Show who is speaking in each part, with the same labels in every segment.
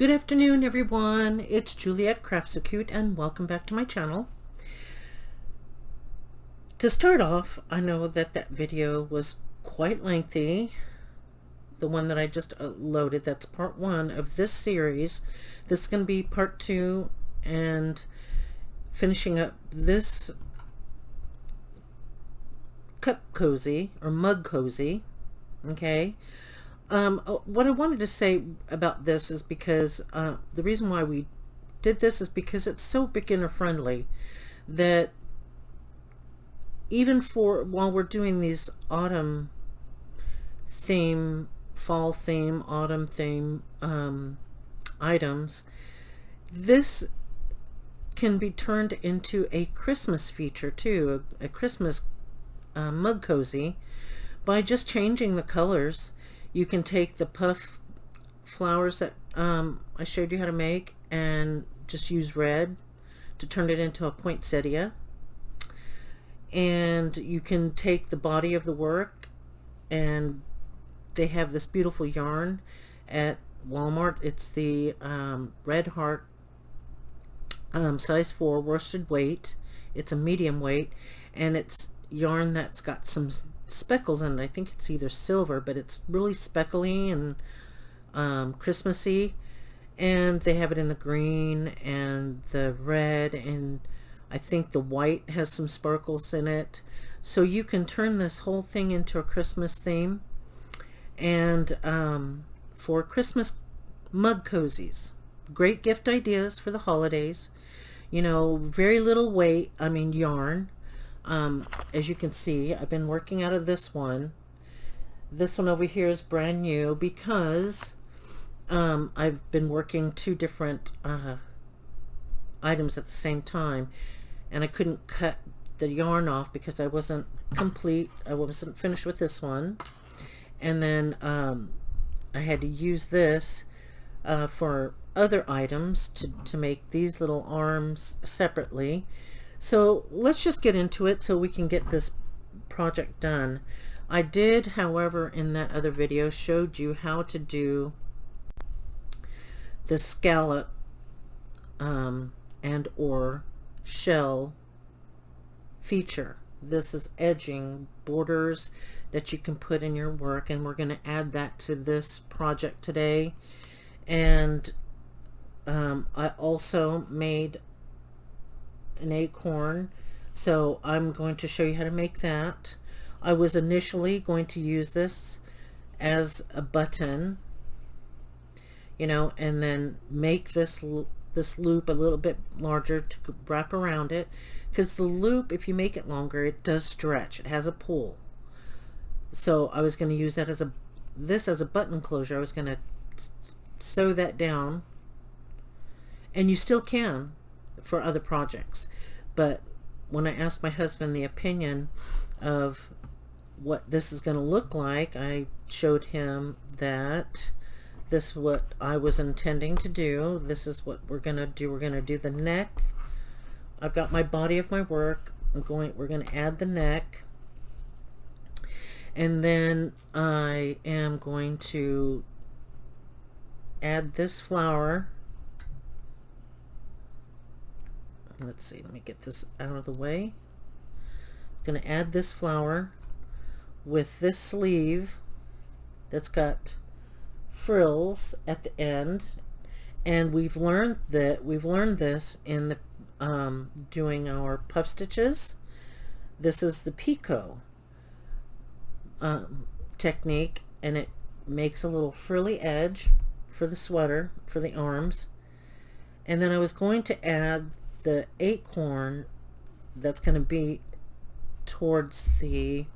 Speaker 1: Good afternoon, everyone. It's Juliet Crafts So Cute, and welcome back to my channel. To start off, I know that video was quite lengthy. The one that I just loaded, that's part 1 of this series. This is going to be part 2, and finishing up this cup cozy or mug cozy. Okay. What I wanted to say about this is because the reason why we did this is because it's so beginner friendly that even for while we're doing these autumn theme, fall theme, autumn theme items, this can be turned into a Christmas feature too, a Christmas mug cozy, by just changing the colors. You can take the puff flowers that I showed you how to make and just use red to turn it into a poinsettia. And you can take the body of the work, and they have this beautiful yarn at Walmart. It's the Red Heart size 4 worsted weight. It's a medium weight, and it's yarn that's got some speckles in it. I think it's either silver, but it's really speckly and Christmassy, and they have it in the green and the red, and I think the white has some sparkles in it. So you can turn this whole thing into a Christmas theme, and for Christmas mug cozies, great gift ideas for the holidays. You know, very little weight, I mean yarn. As you can see, I've been working out of this one. This one over here is brand new because I've been working 2 different items at the same time, and I couldn't cut the yarn off because I wasn't finished with this one. And then I had to use this for other items to make these little arms separately. So let's just get into it so we can get this project done. I did, however, in that other video showed you how to do the scallop and or shell feature. This is edging, borders that you can put in your work, and we're going to add that to this project today. And I also made an acorn, so I'm going to show you how to make that. I was initially going to use this as a button, you know, and then make this loop a little bit larger to wrap around it, because the loop, if you make it longer, it does stretch. It has a pull. So I was going to use that as a button closure. I was going to sew that down, and you still can for other projects. But when I asked my husband the opinion of what this is going to look like, I showed him that this is what I was intending to do. This is what we're going to do. We're going to do the neck. I've got my body of my work. We're going to add the neck, and then I am going to add this flower. Let's see, let me get this out of the way. I'm going to add this flower with this sleeve that's got frills at the end, and we've learned this in the doing our puff stitches. This is the picot technique, and it makes a little frilly edge for the sweater, for the arms. And then I was going to add the acorn that's going to be towards the,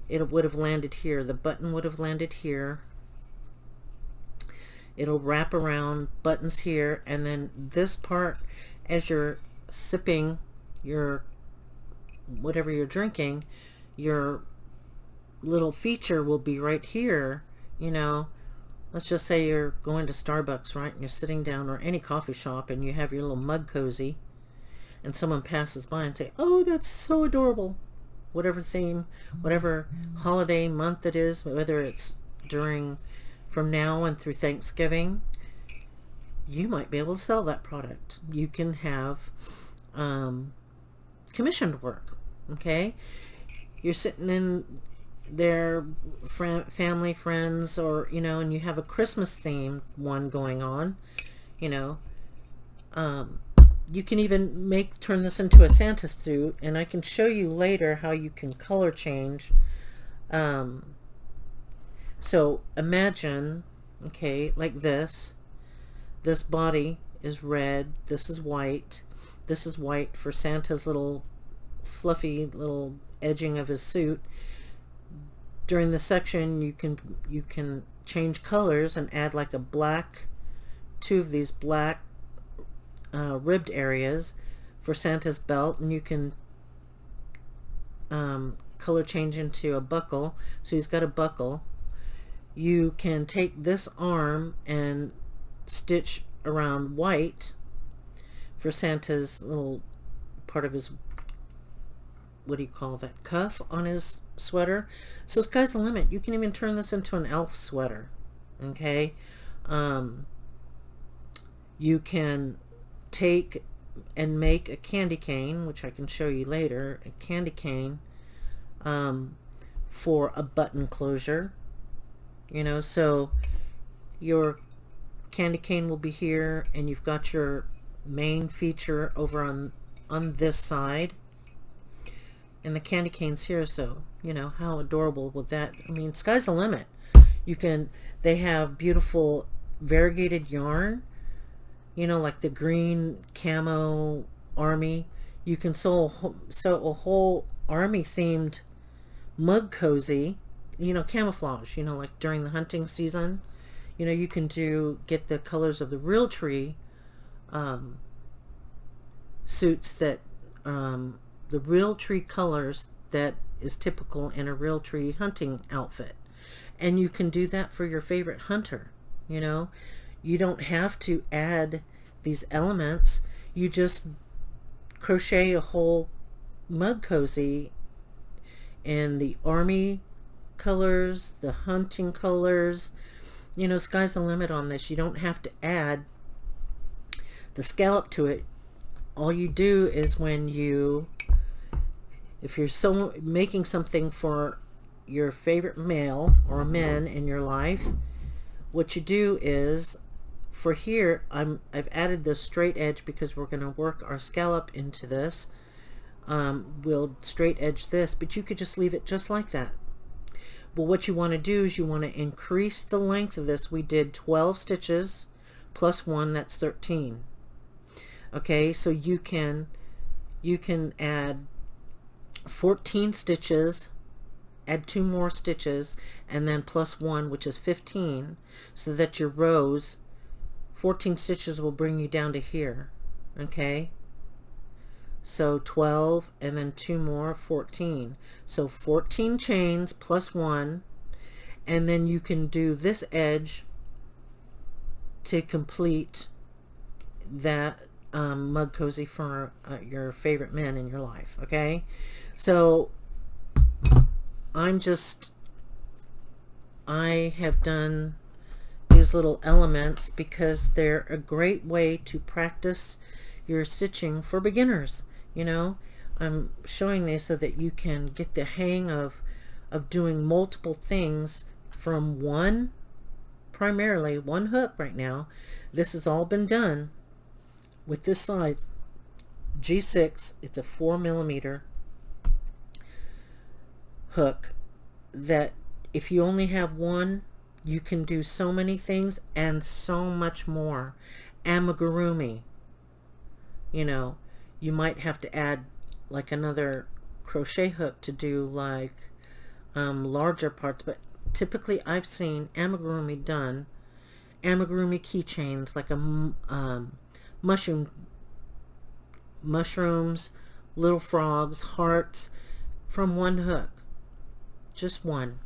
Speaker 1: it would have landed here, the button would have landed here, it'll wrap around, buttons here, and then this part, as you're sipping your whatever you're drinking, your little feature will be right here. You know, let's just say you're going to Starbucks, right, and you're sitting down, or any coffee shop, and you have your little mug cozy, and someone passes by and say, oh, that's so adorable, whatever theme, whatever holiday month it is, whether it's during, from now and through Thanksgiving, you might be able to sell that product. You can have commissioned work. Okay, you're sitting in there, family, friends, or and you have a Christmas themed one going on. You know, you can even turn this into a Santa suit, and I can show you later how you can color change. So imagine, okay, like this body is red, this is white for Santa's little fluffy little edging of his suit. During the section you can change colors and add like a black, two of these black ribbed areas for Santa's belt, and you can color change into a buckle, so he's got a buckle. You can take this arm and stitch around white for Santa's little part of his, what do you call that, cuff on his sweater. So sky's the limit. You can even turn this into an elf sweater. Okay, you can take and make a candy cane, which I can show you later, a candy cane for a button closure. So your candy cane will be here, and you've got your main feature over on this side, and the candy cane's here. So how adorable would that, I mean, sky's the limit. They have beautiful variegated yarn, like the green camo army. You can sew a whole army themed mug cozy, camouflage, like during the hunting season. You can get the colors of the real tree suits, that the real tree colors that is typical in a real tree hunting outfit. And you can do that for your favorite hunter. You don't have to add these elements. You just crochet a whole mug cozy in the army colors, the hunting colors. Sky's the limit on this. You don't have to add the scallop to it. All you do is if you're making something for your favorite male or men in your life, what you do is, for here, I've added this straight edge because we're going to work our scallop into this. We'll straight edge this, but you could just leave it just like that. But what you want to do is you want to increase the length of this. We did 12 stitches plus 1, that's 13. Okay, so you can add 14 stitches, add 2 more stitches, and then plus 1, which is 15, so that your rows, 14 stitches will bring you down to here. Okay, so 12 and then 2 more, 14. So 14 chains plus 1, and then you can do this edge to complete that mug cozy for your favorite men in your life. Okay, so I have done these little elements because they're a great way to practice your stitching for beginners. I'm showing these so that you can get the hang of doing multiple things from primarily one hook. Right now, this has all been done with this size G6. It's a 4mm hook that if you only have one, you can do so many things and so much more. Amigurumi, you might have to add like another crochet hook to do like larger parts, but typically I've seen amigurumi done, amigurumi keychains, like a mushrooms, little frogs, hearts, from one hook, just one.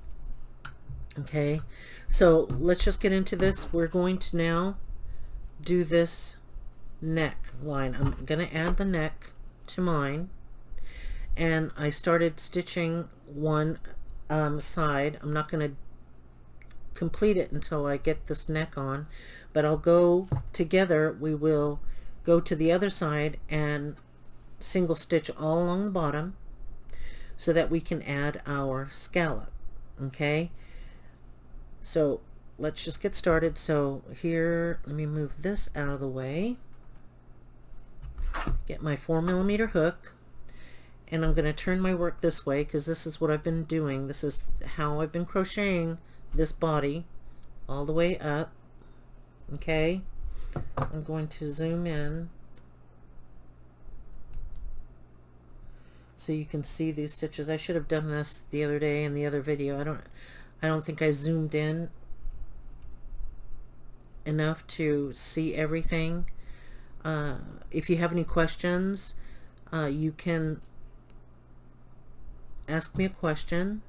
Speaker 1: Okay, so let's just get into this. We're going to now do this neck line. I'm going to add the neck to mine, and I started stitching one side. I'm not going to complete it until I get this neck on, but I'll go together. We will go to the other side and single stitch all along the bottom so that we can add our scallop. Okay, so let's just get started. So here, let me move this out of the way, get my 4mm hook, and I'm going to turn my work this way because this is what I've been doing. This is how I've been crocheting this body all the way up. Okay, I'm going to zoom in so you can see these stitches. I should have done this the other day in the other video. I don't think I zoomed in enough to see everything. If you have any questions, you can ask me a question.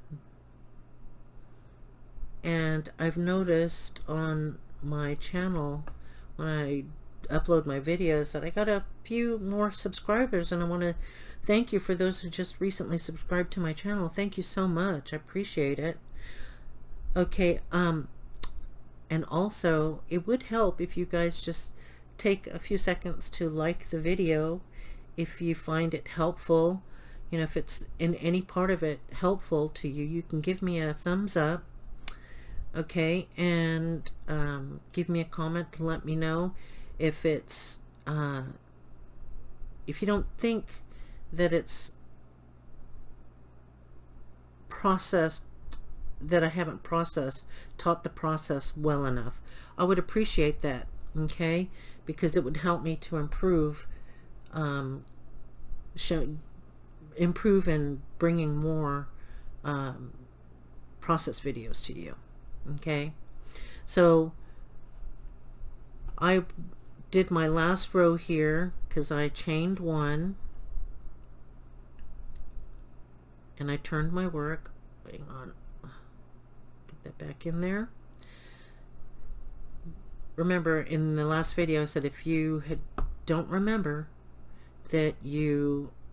Speaker 1: And I've noticed on my channel when I upload my videos that I got a few more subscribers, and I want to thank you for those who just recently subscribed to my channel. Thank you so much. I appreciate it. Okay, and also it would help if you guys just take a few seconds to like the video if you find it helpful. You know, if it's in any part of it helpful to you, you can give me a thumbs up. Okay, and give me a comment to let me know if it's if you don't think that it's processed, that I haven't taught the process well enough. I would appreciate that, okay, because it would help me to improve improve in bringing more process videos to you. Okay, so I did my last row here because I chained one and I turned my work. Hang on, get that back in there. Remember, in the last video I said if you don't remember that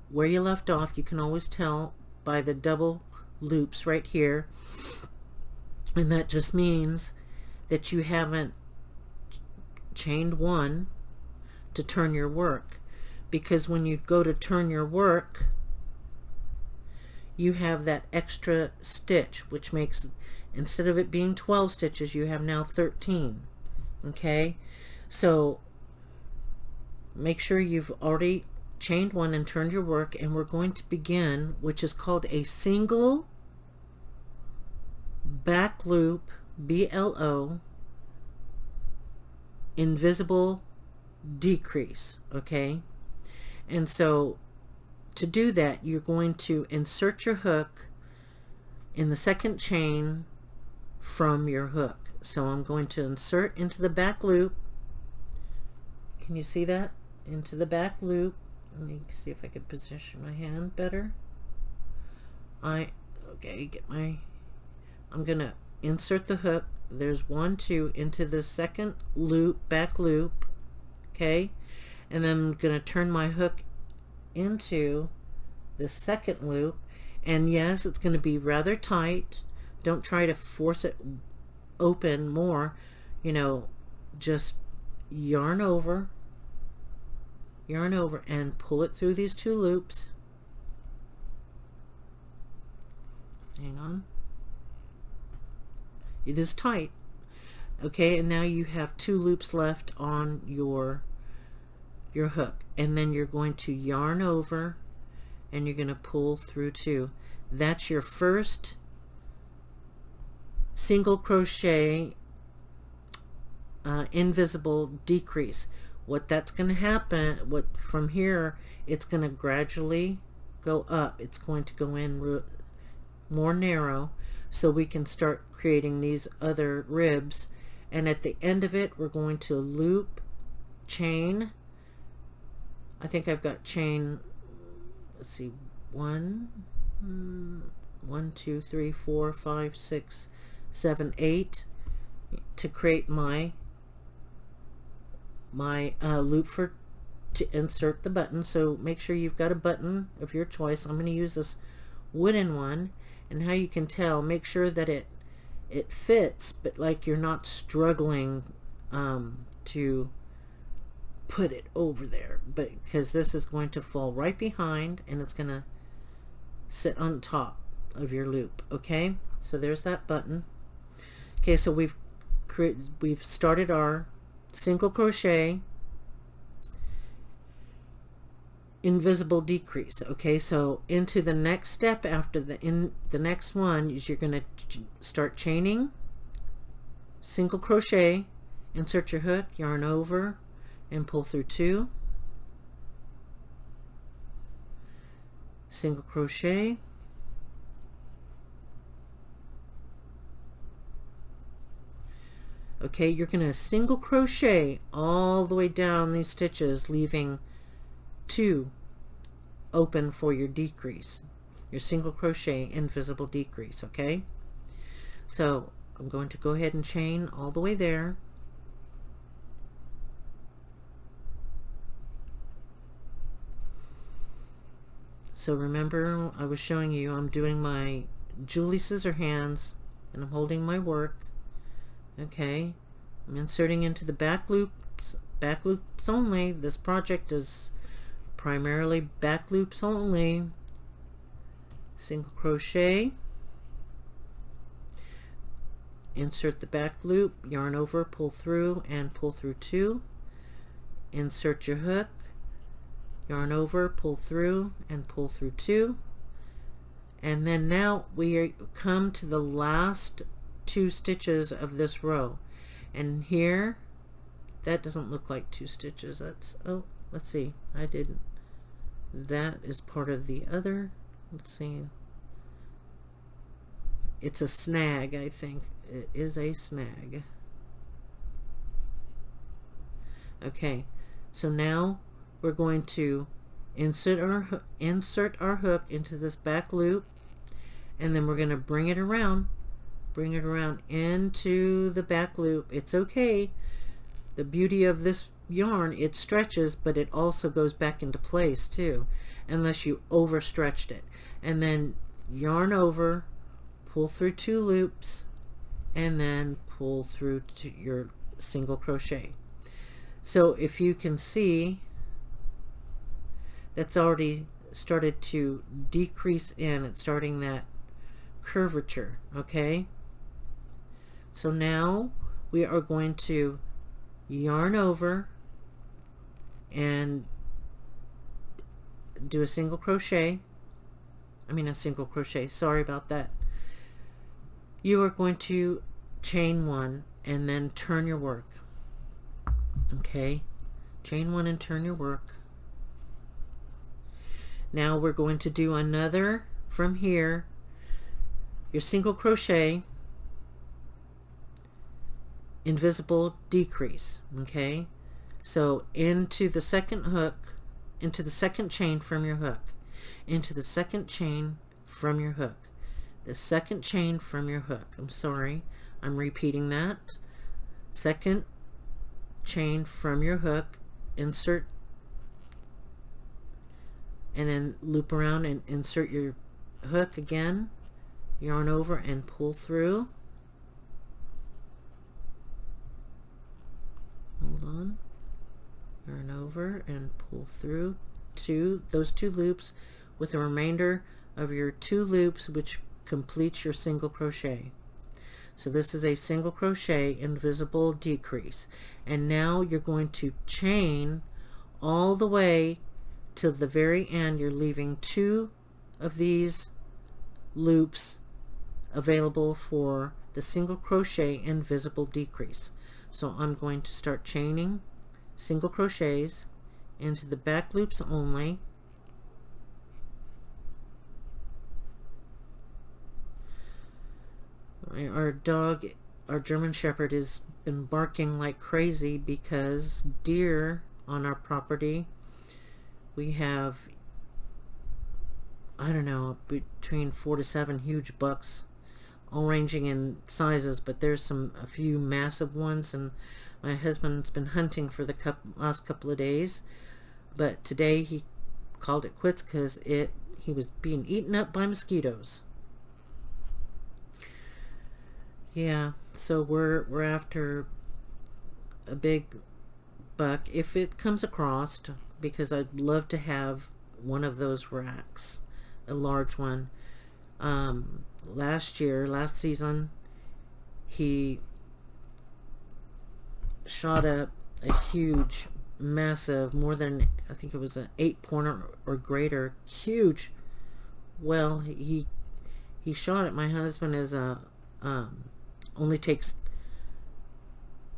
Speaker 1: where you left off, you can always tell by the double loops right here, and that just means that you haven't chained one to turn your work, because when you go to turn your work you have that extra stitch, which makes, instead of it being 12 stitches, you have now 13. Okay, so make sure you've already chained one and turned your work, and we're going to begin, which is called a single back loop, BLO, invisible decrease. Okay, and so to do that, you're going to insert your hook in the second chain from your hook. So I'm going to insert into the back loop. Can you see that? Into the back loop. Let me see if I can position my hand better. Okay, I'm gonna insert the hook. There's 1, 2 into the second loop, back loop. Okay, and then I'm gonna turn my hook into the second loop, and yes, it's going to be rather tight. Don't try to force it open more, you know, just yarn over and pull it through these 2 loops. Hang on, it is tight. Okay, and now you have 2 loops left on your hook, and then you're going to yarn over and you're going to pull through 2. That's your first single crochet invisible decrease. What that's going to happen, from here, it's going to gradually go up. It's going to go in more narrow so we can start creating these other ribs, and at the end of it we're going to loop, chain. I think I've got chain, let's see, 1, 2, 3, 4, 5, 6, 7, 8 to create my loop to insert the button. So make sure you've got a button of your choice. I'm going to use this wooden one, and how you can tell, make sure that it fits, but like you're not struggling to put it over there, but because this is going to fall right behind and it's going to sit on top of your loop. Okay, so there's that button. Okay, so we've started our single crochet, invisible decrease. Okay, so into the next step after the next one is you're going to start chaining, single crochet, insert your hook, yarn over, and pull through 2, single crochet, okay, you're going to single crochet all the way down these stitches, leaving 2 open for your decrease, your single crochet invisible decrease. Okay, so I'm going to go ahead and chain all the way there. So remember, I was showing you I'm doing my Julie scissor hands and I'm holding my work. Okay, I'm inserting into the back loops only. This project is primarily back loops only. Single crochet, insert the back loop, yarn over, pull through, and pull through 2, insert your hook, yarn over, pull through, and pull through 2, and then now we come to the last 2 stitches of this row, and here that doesn't look like 2 stitches. That's, oh, let's see, I didn't, that is part of the other, let's see, it's a snag. I think it is a snag. Okay, so now we're going to insert our hook into this back loop, and then we're going to bring it around into the back loop. It's okay, the beauty of this yarn, it stretches, but it also goes back into place too, unless you overstretched it. And then yarn over, pull through 2 loops, and then pull through to your single crochet. So if you can see, that's already started to decrease in, it's starting that curvature. Okay, so now we are going to yarn over and do a single crochet, sorry about that. You are going to chain 1 and then turn your work. Okay, chain 1 and turn your work. Now we're going to do another from here, your single crochet, invisible decrease. Okay, so into the second hook, into the second chain from your hook, into the second chain from your hook, the second chain from your hook. I'm sorry, I'm repeating that. Second chain from your hook, insert, and then loop around and insert your hook again, yarn over and pull through. Hold on, yarn over and pull through those 2 loops with the remainder of your 2 loops, which completes your single crochet. So this is a single crochet invisible decrease, and now you're going to chain all the way till the very end. You're leaving 2 of these loops available for the single crochet invisible decrease. So I'm going to start chaining single crochets into the back loops only. Our dog, our German Shepherd, has been barking like crazy because deer on our property. We have, I don't know, between 4 to 7 huge bucks, all ranging in sizes, but there's a few massive ones, and my husband's been hunting for the last couple of days, but today he called it quits because he was being eaten up by mosquitoes. Yeah, so we're after a big buck if it comes across, because I'd love to have one of those racks, a large one. Last season, he shot up a huge, massive, more than, I think it was an 8-pointer or greater, huge. Well, he shot it. My husband is only takes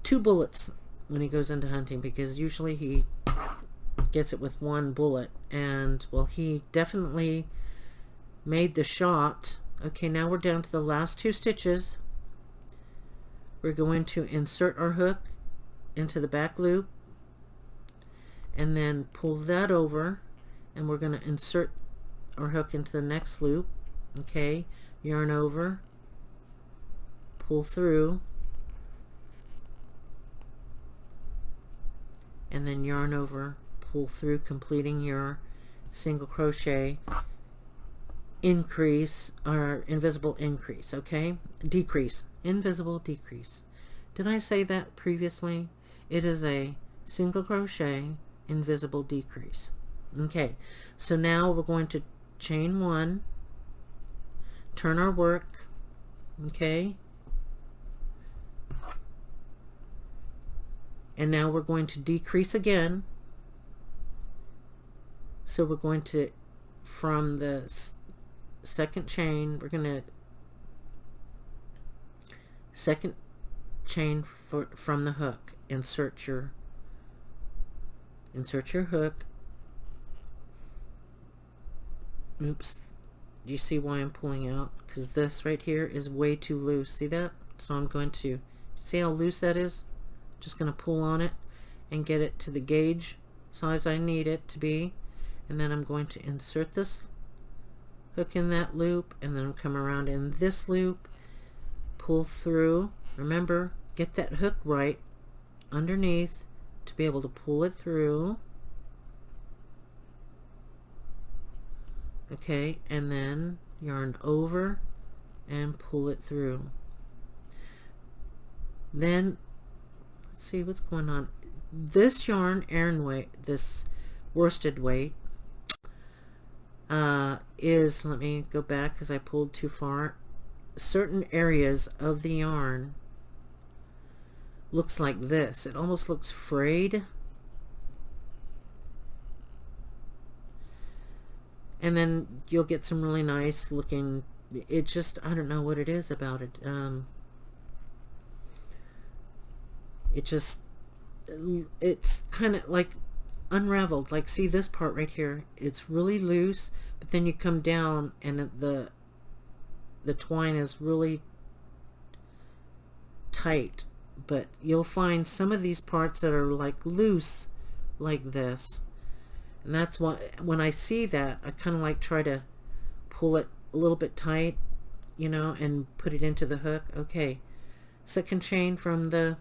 Speaker 1: 2 bullets when he goes into hunting, because usually he gets it with 1 bullet. And well, he definitely made the shot. Okay, now we're down to the last 2 stitches. We're going to insert our hook into the back loop and then pull that over, and we're going to insert our hook into the next loop. Okay, yarn over, pull through, and then yarn over, pull through, completing your single crochet increase, or invisible increase. Okay, decrease, invisible decrease. Did I say that previously? It is a single crochet invisible decrease. Okay, so now we're going to chain 1, turn our work. Okay, and now we're going to decrease again. So we're going to, from the second chain, we're going to second chain from the hook, insert your hook. Oops, do you see why I'm pulling out? Because this right here is way too loose. See that? So I'm going to, see how loose that is? Just going to pull on it and get it to the gauge size I need it to be, and then I'm going to insert this hook in that loop, and then come around in this loop, pull through. Remember, get that hook right underneath to be able to pull it through. Okay, and then yarn over and pull it through. Then let's see what's going on. This yarn, Aran weight, this worsted weight, is, let me go back because I pulled too far. Certain areas of the yarn looks like this. It almost looks frayed. And then you'll get some really nice looking, it just, I don't know what it is about it. It's kind of like unraveled. Like, see this part right here, it's really loose, but then you come down and the twine is really tight. But you'll find some of these parts that are like loose like this, and that's why when I see that, I kind of like try to pull it a little bit tight, you know, and put it into the hook. Okay, second chain from the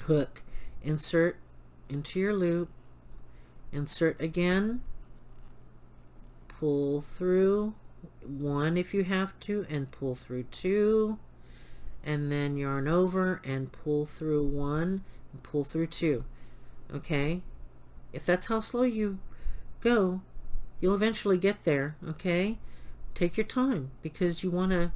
Speaker 1: hook, insert into your loop, insert again, pull through 1 if you have to, and pull through 2, and then yarn over and pull through 1 and pull through 2. Okay, if that's how slow you go, you'll eventually get there. Okay, take your time, because you want to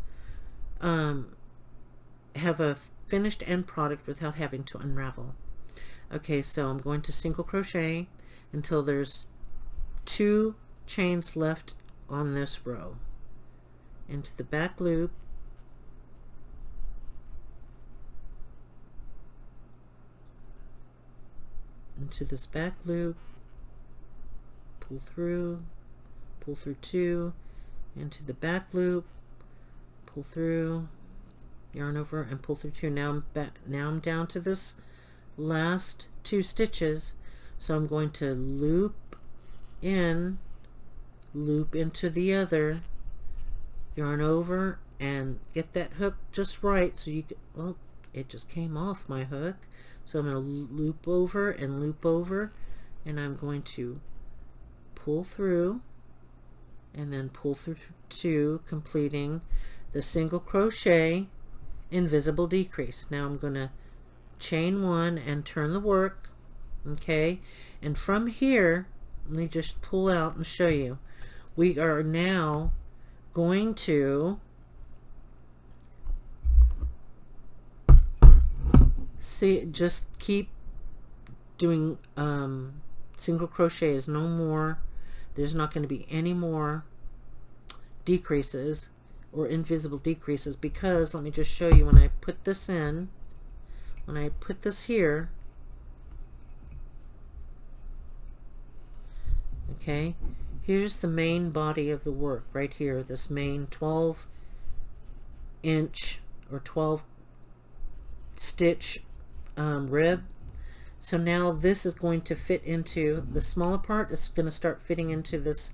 Speaker 1: have a finished end product without having to unravel. Okay, so I'm going to single crochet until there's 2 chains left on this row, into the back loop, into this back loop, pull through 2, into the back loop, pull through, yarn over and pull through 2. Now I'm down to this last 2 stitches, so I'm going to loop in, loop into the other, yarn over and get that hook just right, so you can, well, it just came off my hook, so I'm going to loop over, and I'm going to pull through and then pull through 2, completing the single crochet invisible decrease. Now I'm going to chain one and turn the work. Okay, and from here, let me just pull out and show you. We are now going to see, just keep doing single crochets, no more. There's not going to be any more decreases or invisible decreases, because let me just show you, when I put this in, when I put this here, okay, here's the main body of the work right here, this main 12-inch or 12 stitch rib. So now this is going to fit into the smaller part. It's going to start fitting into this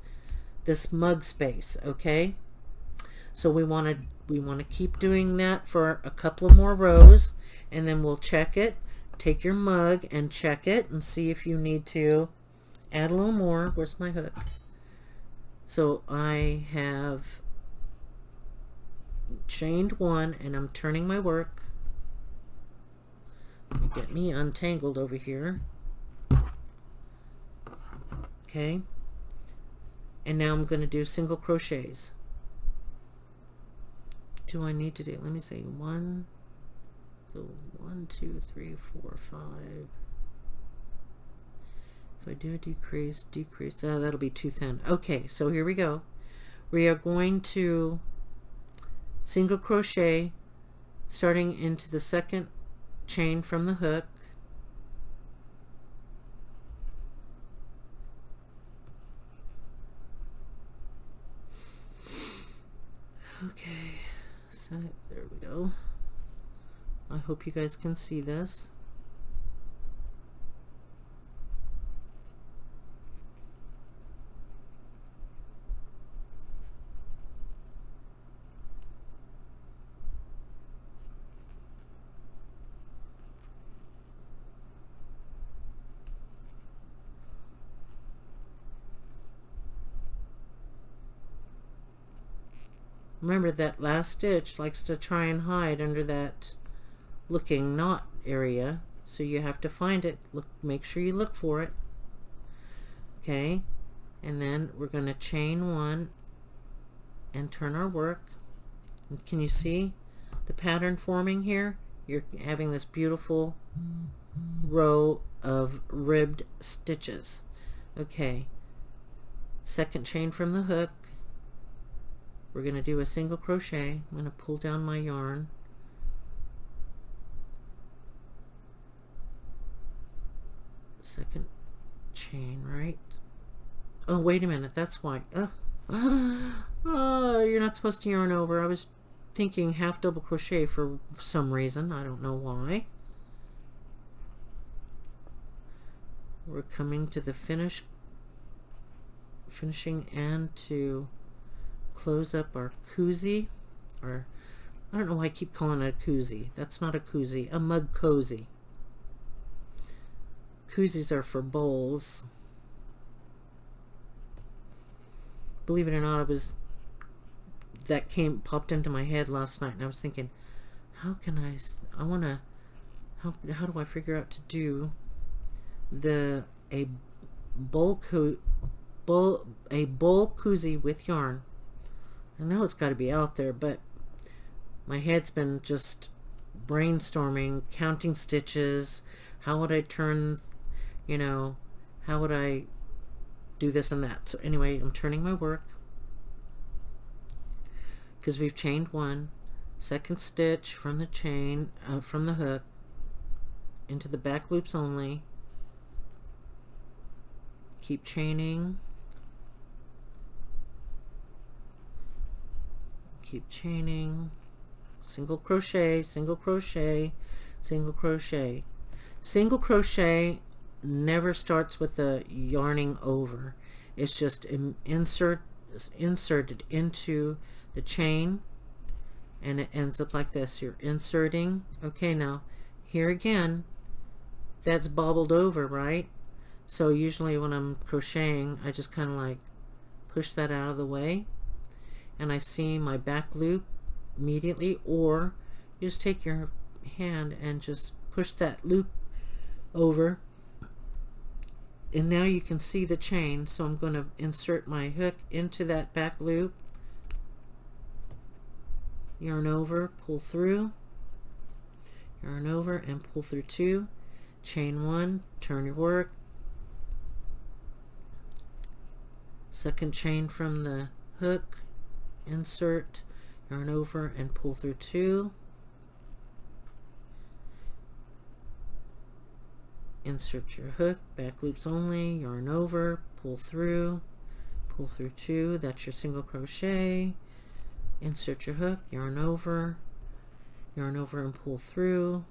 Speaker 1: mug space. Okay, so we want to keep doing that for a couple of more rows, and then we'll check it. Take your mug and check it and see if you need to add a little more. Where's my hook? So I have chained one and I'm turning my work. Let me get me untangled over here. Okay, and now I'm going to do single crochets. Do I need to do, let me see, one, so 1, 2, 3, 4, 5. If I do a decrease, oh, that'll be too thin. Okay, so here we go. We are going to single crochet starting into the second chain from the hook. Okay, so there we go. I hope you guys can see this. Remember that last stitch likes to try and hide under that looking knot area, so you have to find it. Look, make sure you look for it. Okay, and then we're going to chain one and turn our work. And can you see the pattern forming here? You're having this beautiful row of ribbed stitches. Okay, second chain from the hook. We're going to do a single crochet. I'm going to pull down my yarn. Second chain, right? Oh, wait a minute. That's why. Oh, you're not supposed to yarn over. I was thinking half double crochet for some reason. I don't know why. We're coming to the finishing and to close up our koozie, or I don't know why I keep calling it a koozie. That's not a koozie, a mug cozy. Koozies are for bowls. Believe it or not, that popped into my head last night, and I was thinking, how can how do I figure out to do a bowl koozie with yarn? I know it's got to be out there, but my head's been just brainstorming, counting stitches. How would I turn, how would I do this and that? So anyway, I'm turning my work because we've chained one. Second stitch from the chain, from the hook into the back loops only. Keep chaining. Keep chaining, single crochet, single crochet, single crochet. Single crochet never starts with the yarning over. It's just inserted into the chain, and it ends up like this. You're inserting. Okay, now here again, that's bobbled over, right? So usually when I'm crocheting, I just kind of like push that out of the way, and I see my back loop immediately, or you just take your hand and just push that loop over, and now you can see the chain. So I'm going to insert my hook into that back loop, yarn over, pull through, yarn over and pull through 2, chain 1, turn your work, second chain from the hook, insert, yarn over and pull through 2, insert your hook, back loops only, yarn over, pull through 2, that's your single crochet, insert your hook, yarn over and pull through,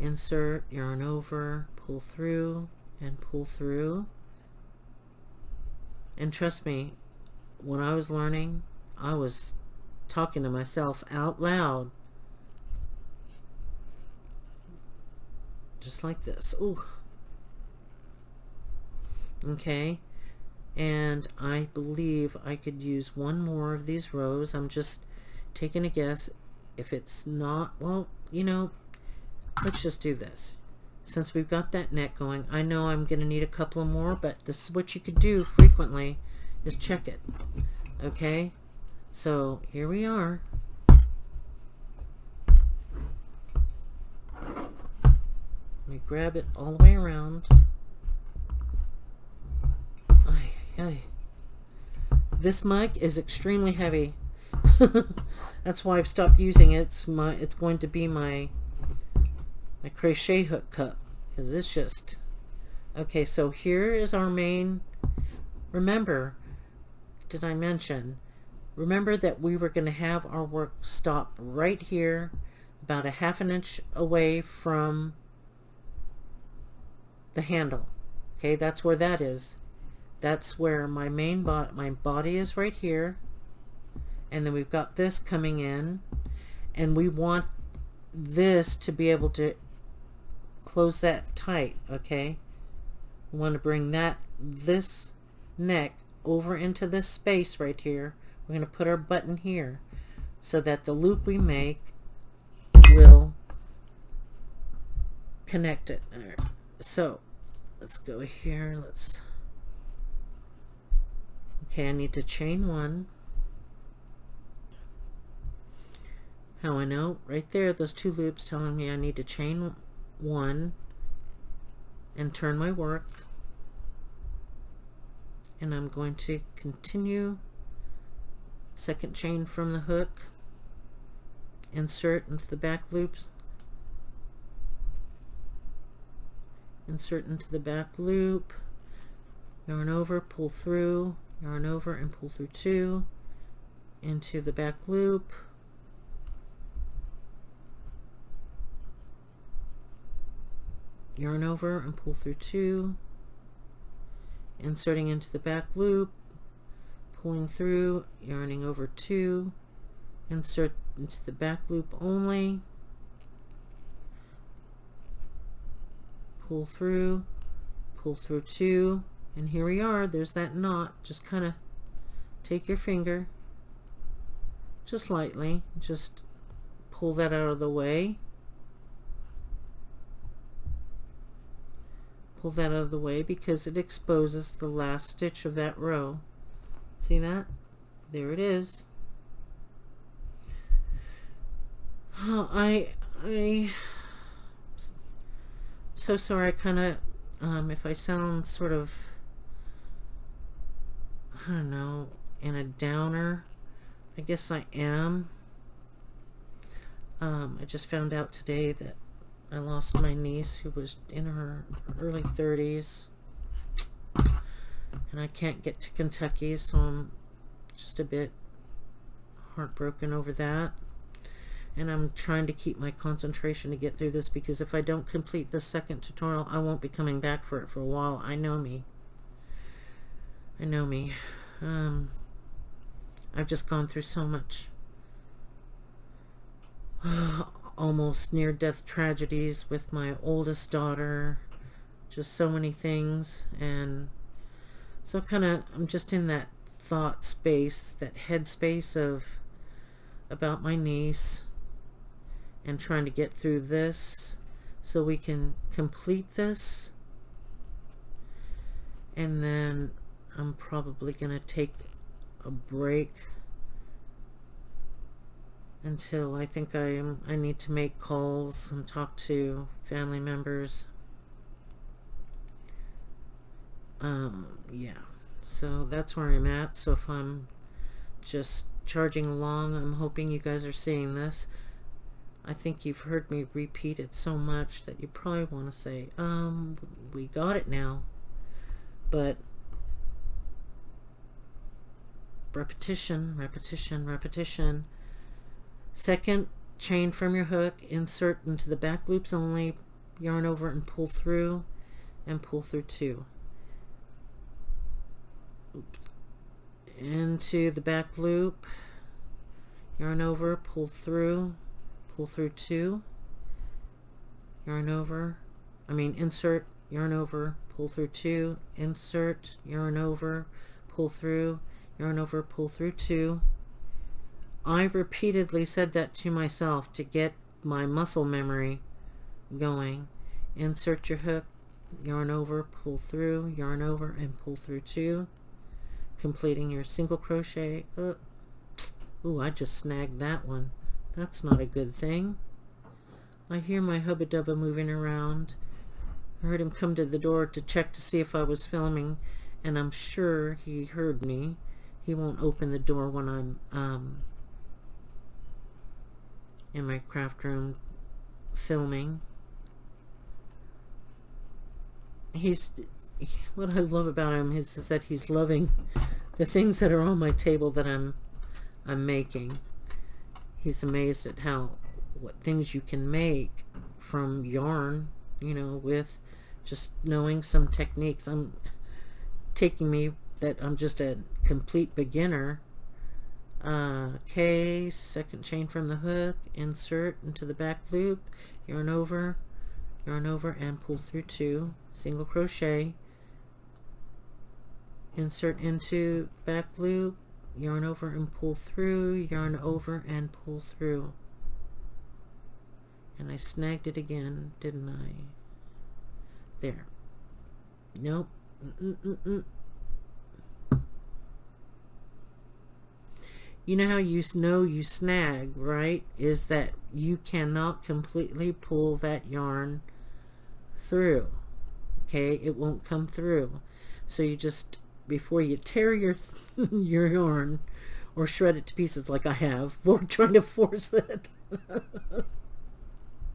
Speaker 1: insert, yarn over, pull through and pull through. And trust me, when I was learning, I was talking to myself out loud, just like this. Ooh. Okay, and I believe I could use one more of these rows. I'm just taking a guess. If it's not, well, you know, let's just do this. Since we've got that neck going, I know I'm going to need a couple of more, but this is what you could do frequently, is check it. Okay, so here we are. Let me grab it all the way around. This mic is extremely heavy. That's why I've stopped using it. It's going to be my crochet hook cup, because it's just okay. So here is our main. Remember, did I mention? Remember that we were going to have our work stop right here, about a ½ inch away from the handle. Okay, that's where that is. That's where my main my body is, right here. And then we've got this coming in, and we want this to be able to close that tight. Okay, we want to bring this neck over into this space right here. We're going to put our button here so that the loop we make will connect it. All right. So let's go here. Okay, I need to chain 1. How I know? Right there, those 2 loops telling me I need to chain 1 and turn my work. And I'm going to continue, second chain from the hook, insert into the back loops, insert into the back loop, yarn over, pull through, yarn over and pull through 2, into the back loop, yarn over and pull through 2, inserting into the back loop, pulling through, yarning over 2, insert into the back loop only, pull through 2, and here we are. There's that knot. Just kind of take your finger, just lightly, just pull that out of the way. Pull that out of the way because it exposes the last stitch of that row. See that? There it is. Oh, I'm so sorry. I kind of, if I sound sort of, I don't know, in a downer, I guess I am. I just found out today that I lost my niece, who was in her early 30s, and I can't get to Kentucky, so I'm just a bit heartbroken over that. And I'm trying to keep my concentration to get through this, because if I don't complete the second tutorial, I won't be coming back for it for a while. I know me. I know me. I've just gone through so much almost near-death tragedies with my oldest daughter, just so many things, and so I'm just in that thought space, that head space of about my niece, and trying to get through this so we can complete this. And then I'm probably going to take a break until I think I need to make calls and talk to family members. Yeah, so that's where I'm at. So if I'm just charging along, I'm hoping you guys are seeing this. I think you've heard me repeat it so much that you probably want to say, we got it now. But repetition, repetition, repetition. Second chain from your hook, insert into the back loops only, yarn over and pull through 2. Oops. Into the back loop, yarn over, pull through 2, yarn over, insert, yarn over, pull through 2, insert, yarn over, pull through, yarn over, pull through 2. I repeatedly said that to myself to get my muscle memory going. Insert your hook, yarn over, pull through, yarn over, and pull through 2, completing your single crochet. Ooh, I just snagged that one. That's not a good thing. I hear my hubba dubba moving around. I heard him come to the door to check to see if I was filming, and I'm sure he heard me. He won't open the door when I'm in my craft room filming. What I love about him is that he's loving the things that are on my table that I'm making. He's amazed at what things you can make from yarn, with just knowing some techniques. I'm taking me that I'm just a complete beginner. Okay, second chain from the hook, insert into the back loop, yarn over, and pull through 2, single crochet, insert into back loop, yarn over and pull through, yarn over and pull through. And I snagged it again, didn't I? There. Nope. You know how you know you snag, right? Is that you cannot completely pull that yarn through. Okay, it won't come through. So you just, before you tear your yarn or shred it to pieces like I have, we're trying to force it.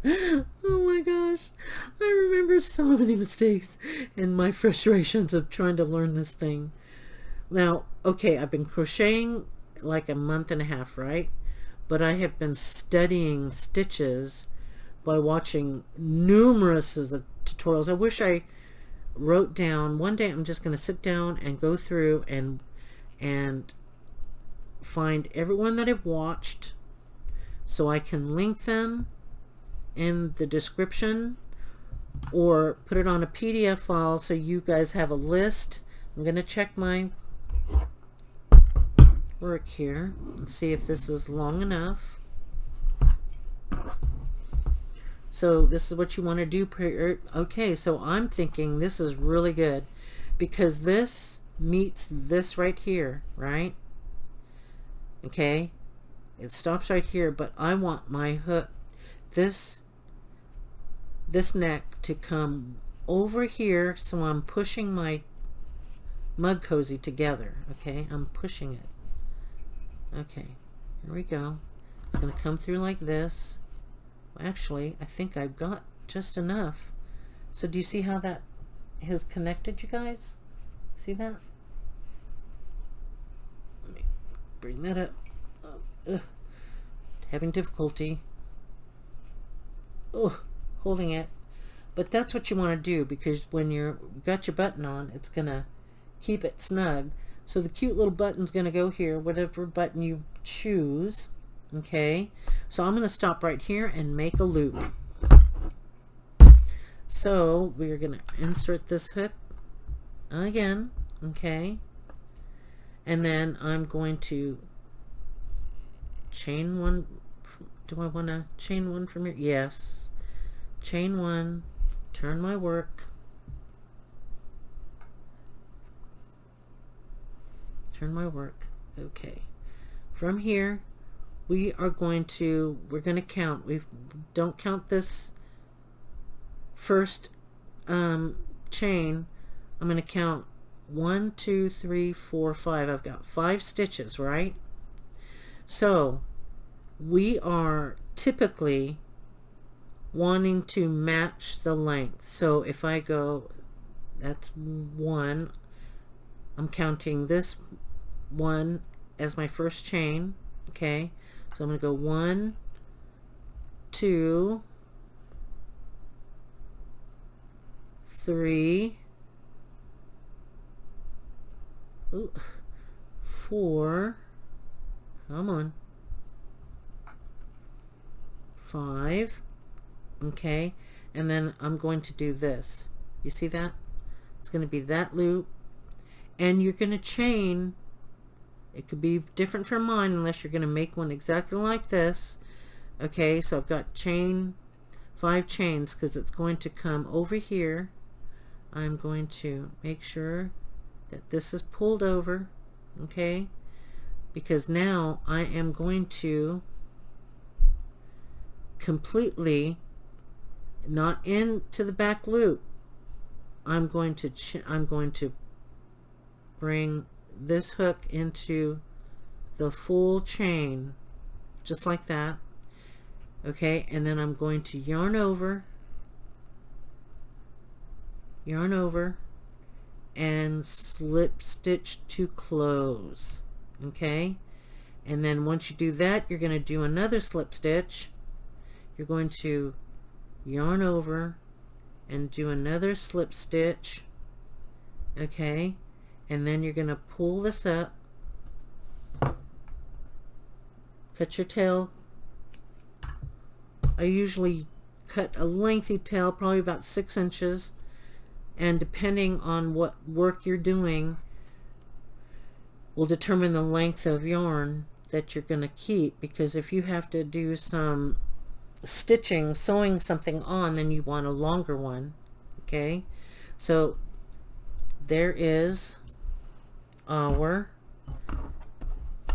Speaker 1: Oh my gosh, I remember so many mistakes and my frustrations of trying to learn this thing. Now, okay, I've been crocheting like a month and a half, right? But I have been studying stitches by watching numerous of tutorials. I wish I wrote down. One day I'm just going to sit down and go through and find everyone that I've watched so I can link them in the description or put it on a PDF file so you guys have a list. I'm going to check my work here and see if this is long enough. So this is what you want to do. Okay, so I'm thinking this is really good because this meets this right here, right? Okay, it stops right here, but I want my hook, this neck to come over here, so I'm pushing my mug cozy together. Okay, I'm pushing it. Okay, here we go. It's going to come through like this. Actually, I think I've got just enough. So do you see how that has connected, you guys? See that? Let me bring that up. Having difficulty. Holding it. But that's what you want to do, because when you've got your button on, it's going to keep it snug. So the cute little button's going to go here, whatever button you choose. Okay, so I'm going to stop right here and make a loop. So we're going to insert this hook again, okay, and then I'm going to chain one do I want to chain one from here? Yes. Chain one, turn my work. Turn my work. Okay. From here, we're going to count. We don't count this first chain. I'm going to count 1, 2, 3, 4, 5. I've got 5 stitches, right? So we are typically wanting to match the length. So if I go, that's 1, I'm counting this 1 as my first chain. Okay, so I'm going to go 1, 2, 3, 4, come on, 5, okay, and then I'm going to do this. You see that? It's going to be that loop, and you're going to chain. It could be different from mine unless you're going to make one exactly like this. Okay, so I've got 5 chains because it's going to come over here. I'm going to make sure that this is pulled over, okay, because now I am going to completely, not into the back loop, I'm going to bring this hook into the full chain, just like that. Okay, and then I'm going to yarn over, and slip stitch to close. Okay, and then once you do that, you're going to do another slip stitch. You're going to yarn over and do another slip stitch. Okay, and then you're going to pull this up, cut your tail. I usually cut a lengthy tail, probably about 6 inches, and depending on what work you're doing will determine the length of yarn that you're going to keep, because if you have to do some stitching, sewing something on, then you want a longer one. Okay, so there is our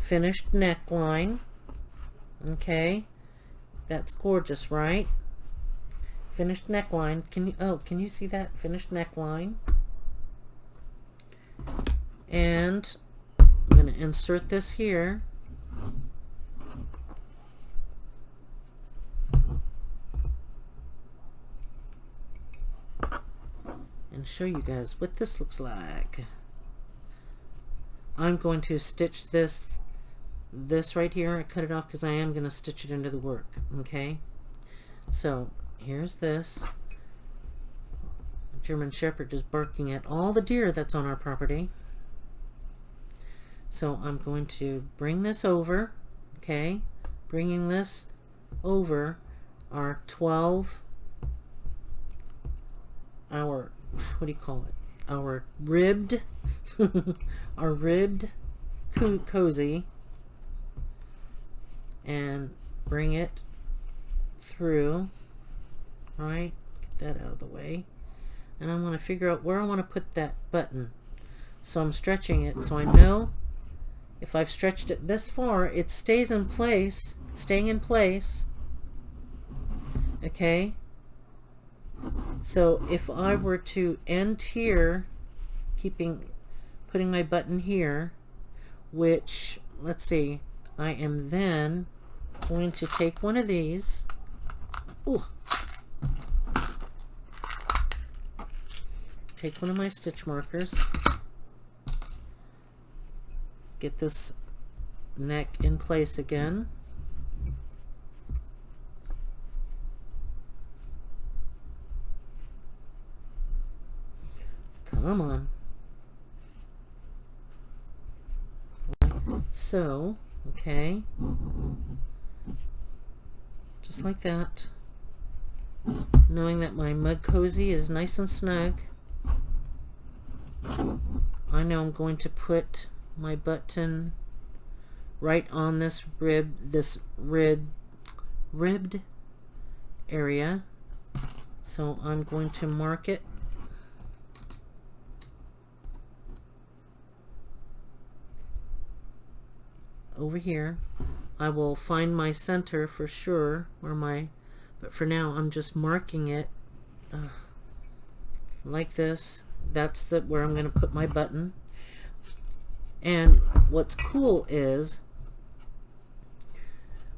Speaker 1: finished neckline. Okay, that's gorgeous, right? Finished neckline. Can you see that finished neckline? And I'm going to insert this here. And show you guys what this looks like. I'm going to stitch this right here. I cut it off because I am going to stitch it into the work. Okay, so here's this. German Shepherd is barking at all the deer that's on our property. So I'm going to bring this over. Okay, bringing this over our 12, our, what do you call it, our ribbed our ribbed cozy, and bring it through. Right, get that out of the way, and I want to figure out where I want to put that button. So I'm stretching it, so I know if I've stretched it this far, it stays in place, staying in place. Okay, so if I were to end here, putting my button here, which, let's see, I am then going to take one of these. Ooh. Take one of my stitch markers, get this neck in place again, come on, like so. Okay, just like that, knowing that my mud cozy is nice and snug. I know I'm going to put my button right on this ribbed ribbed area. So I'm going to mark it over here. I will find my center for sure, but for now I'm just marking it like this. That's where I'm going to put my button. And what's cool is,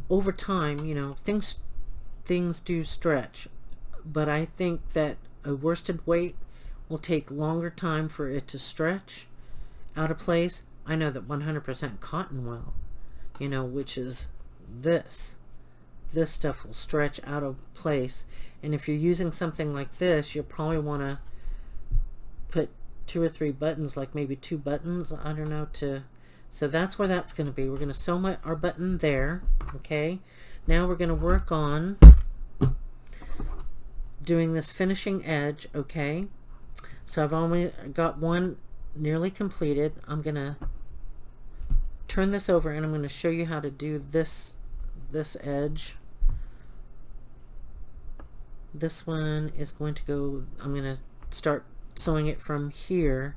Speaker 1: over time, you know, things do stretch, but I think that a worsted weight will take longer time for it to stretch out of place. I know that 100% cotton will, you know, which is this stuff will stretch out of place. And if you're using something like this, you'll probably want to put 2 or 3 buttons, like maybe 2 buttons, I don't know, so that's where that's going to be. We're going to sew our button there. Okay, now we're going to work on doing this finishing edge. Okay, so I've only got one nearly completed. I'm going to turn this over and I'm going to show you how to do this edge. This one is going to go, I'm going to start sewing it from here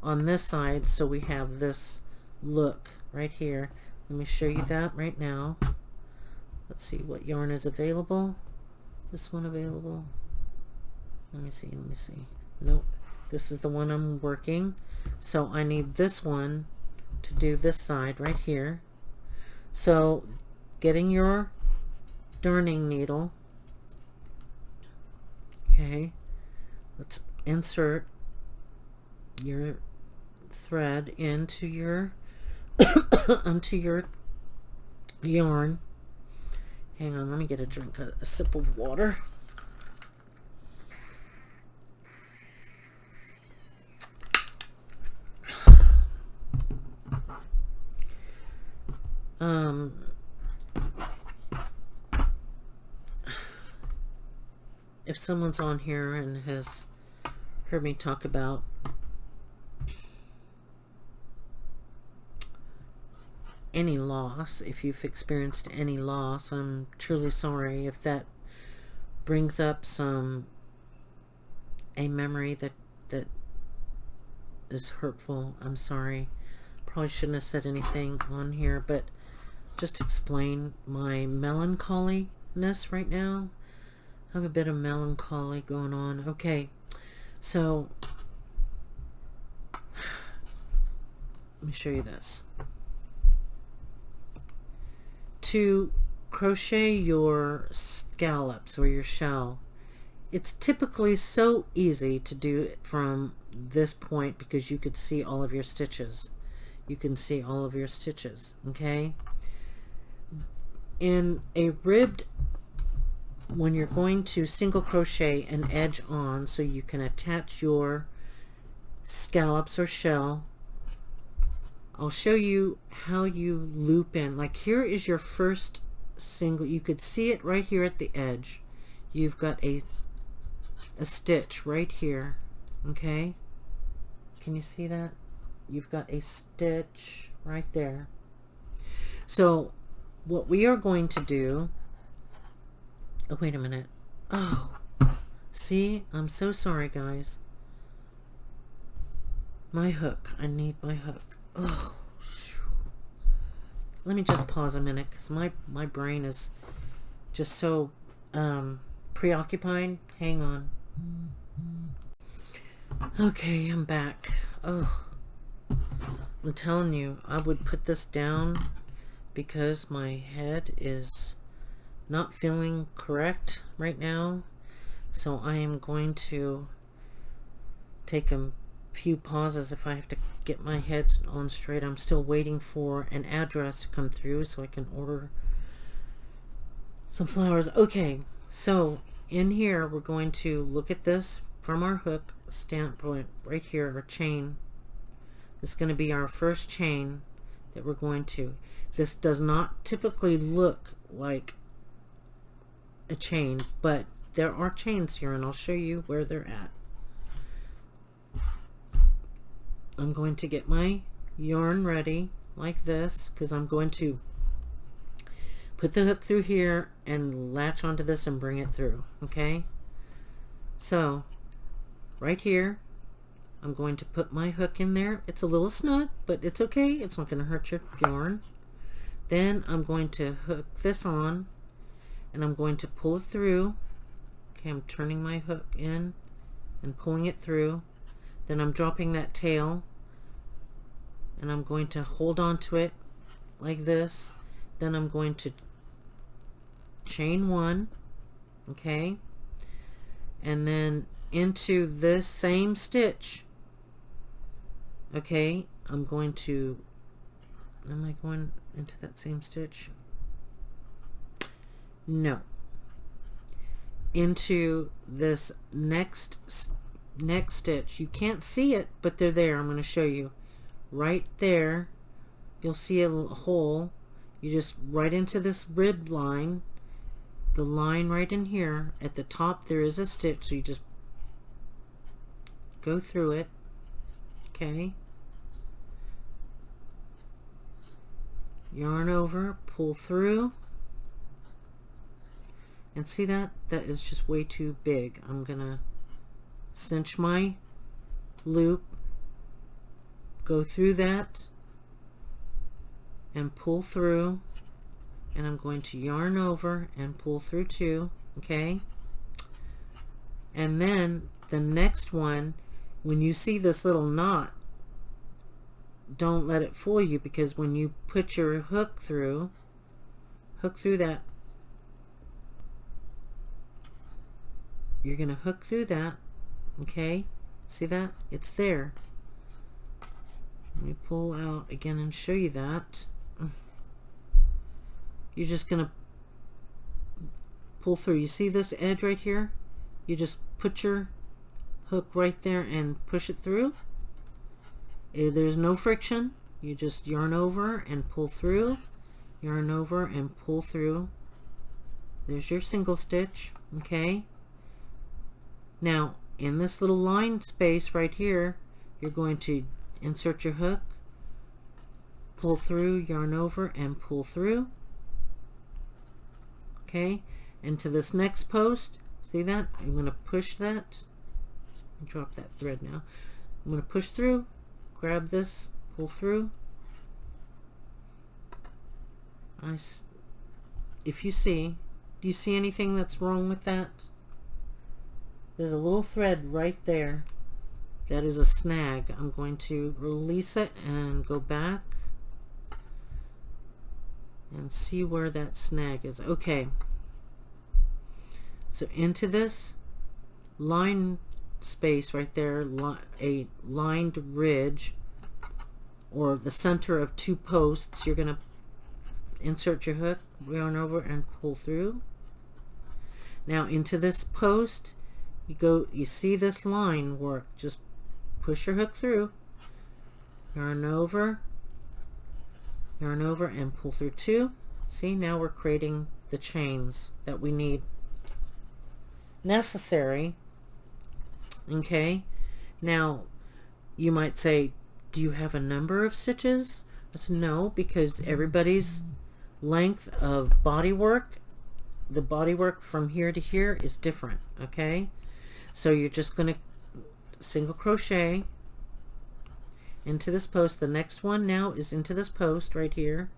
Speaker 1: on this side, so we have this look right here. Let me show you that right now. Let's see what yarn is available. This one available. Let me see. Nope, this is the one I'm working, so I need this one to do this side right here. So getting your darning needle, okay, let's insert your thread into your onto your yarn. Hang on, let me get a sip of water. If someone's on here and has heard me talk about any loss, if you've experienced any loss, I'm truly sorry if that brings up a memory that is hurtful. I'm sorry. Probably shouldn't have said anything on here, but just to explain my melancholiness right now. I have a bit of melancholy going on. Okay, so let me show you this. To crochet your scallops or your shell, it's typically so easy to do it from this point because you could see all of your stitches. You can see all of your stitches, okay? In a ribbed, when you're going to single crochet an edge on so you can attach your scallops or shell, I'll show you how you loop in. Like, here is your first single. You could see it right here at the edge. You've got a stitch right here, okay? Can you see that? You've got a stitch right there. So what we are going to do, oh, wait a minute. Oh, see, I'm so sorry, guys. My hook, I need my hook. Oh, let me just pause a minute because my brain is just so preoccupied. Hang on. Okay, I'm back. Oh, I'm telling you, I would put this down because my head is not feeling correct right now, so I am going to take a few pauses if I have to get my head on straight. I'm still waiting for an address to come through so I can order some flowers. Okay, so in here we're going to look at this from our hook standpoint right here, our chain. This is going to be our first chain that we're going to. This does not typically look like a chain, but there are chains here and I'll show you where they're at. I'm going to get my yarn ready like this because I'm going to put the hook through here and latch onto this and bring it through. Okay, so right here I'm going to put my hook in there. It's a little snug, but it's okay, it's not going to hurt your yarn. Then I'm going to hook this on and I'm going to pull it through. Okay, I'm turning my hook in and pulling it through. Then I'm dropping that tail and I'm going to hold on to it like this. Then I'm going to chain one, okay, and then into this same stitch, okay, I'm going to, am I going into that same stitch? No. Into this next stitch. You can't see it, but they're there. I'm going to show you. Right there, you'll see a hole. You just right into this rib line, the line right in here. At the top there is a stitch, so you just go through it. Okay. Yarn over, pull through. And see that? That is just way too big. I'm gonna cinch my loop, go through that, and pull through, and I'm going to yarn over and pull through too. Okay, and then the next one, when you see this little knot, don't let it fool you, because when you put your hook through that, you're gonna hook through that. Okay, see that? It's there. Let me pull out again and show you that. You're just gonna pull through. You see this edge right here? You just put your hook right there and push it through. There's no friction. You just yarn over and pull through, yarn over and pull through. There's your single stitch. Okay, now in this little line space right here, you're going to insert your hook, pull through, yarn over and pull through. Okay, into this next post, see that? I'm going to push that, drop that thread now. I'm going to push through, grab this, pull through. If you see, do you see anything that's wrong with that? There's a little thread right there. That is a snag. I'm going to release it and go back and see where that snag is. Okay, so into this line space right there, a lined ridge, or the center of two posts, you're going to insert your hook, yarn over and pull through. Now into this post, you see this line work, just push your hook through, yarn over and pull through two. See, now we're creating the chains that we need, necessary. Okay, now you might say, do you have a number of stitches? I said no, because everybody's length of body work, the body work from here to here is different. Okay, so you're just going to single crochet into this post. The next one now is into this post right here.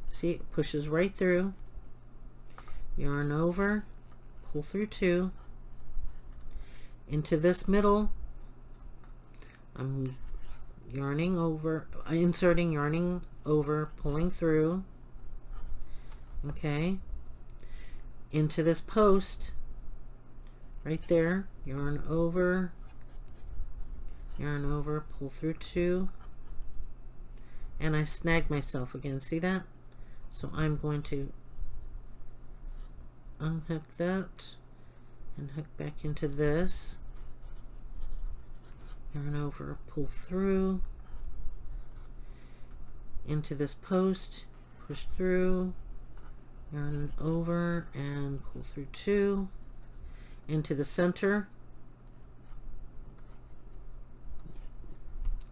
Speaker 1: See, it pushes right through, yarn over, pull through two. Into this middle, I'm yarning over, inserting, yarning over, pulling through. Okay, into this post right there, yarn over, pull through two, and I snagged myself again. See that? So I'm going to unhook that and hook back into this, yarn over, pull through, into this post, push through, yarn over and pull through two, into the center,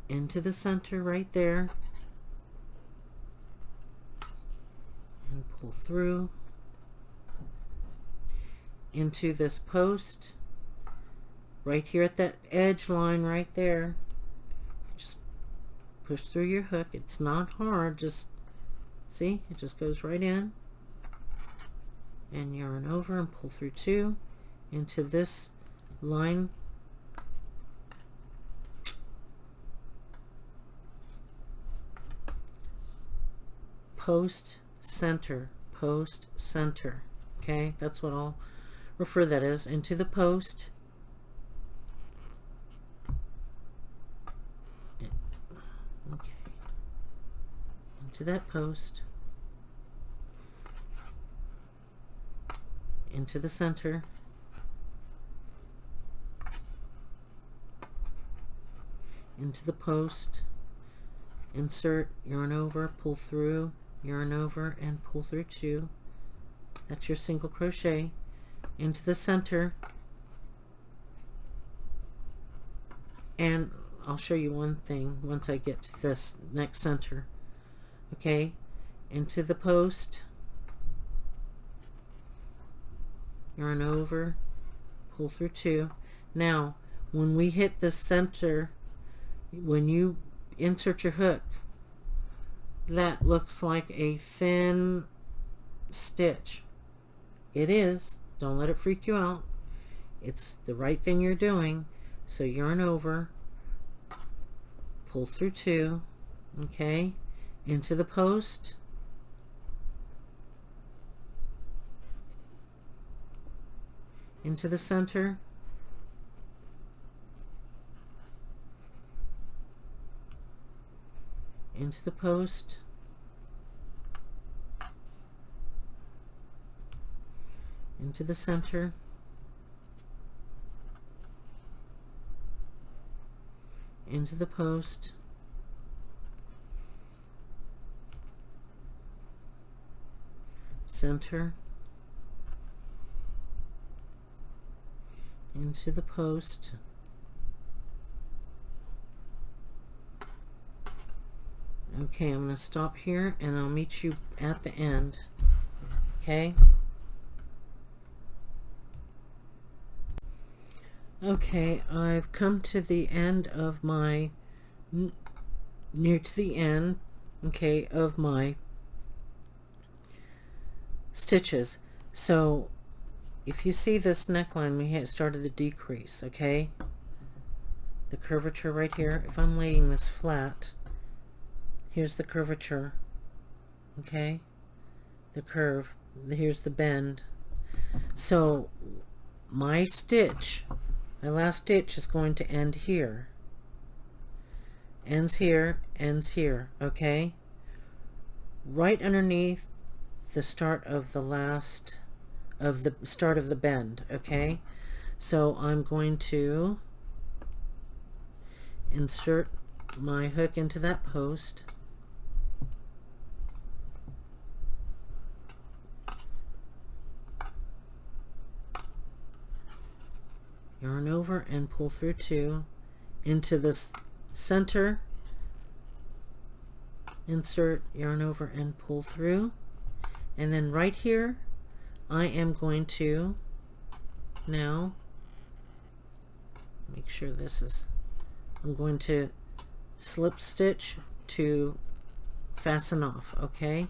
Speaker 1: right there, and through into this post right here at that edge line right there. Just push through your hook. It's not hard, just see, it just goes right in, and yarn over and pull through 2 into this line. Post center, post center. Okay, that's what I'll refer that as. Into the post, okay, into that post, into the center, into the post, insert, yarn over, pull through, yarn over and pull through 2. That's your single crochet. Into the center, and I'll show you one thing once I get to this next center. Okay, into the post, yarn over, pull through 2. Now when we hit the center, when you insert your hook, that looks like a thin stitch. It is. Don't let it freak you out. It's the right thing you're doing. So yarn over, pull through 2, okay, into the post, into the center, into the post, into the center, into the post, center, into the post, okay. I'm going to stop here and I'll meet you at the end. Okay. Okay, I've come to the end of my, near to the end, okay, of my stitches. So if you see this neckline, we had started to decrease, okay? The curvature right here, if I'm laying this flat, here's the curvature, okay? The curve, here's the bend. So my stitch, my last stitch is going to end here. Ends here, okay? Right underneath the start of the last, of the start of the bend, okay? So I'm going to insert my hook into that post. Yarn over and pull through 2 into this center, insert, yarn over and pull through, and then right here I am going to now make sure this is, I'm going to slip stitch to fasten off, okay?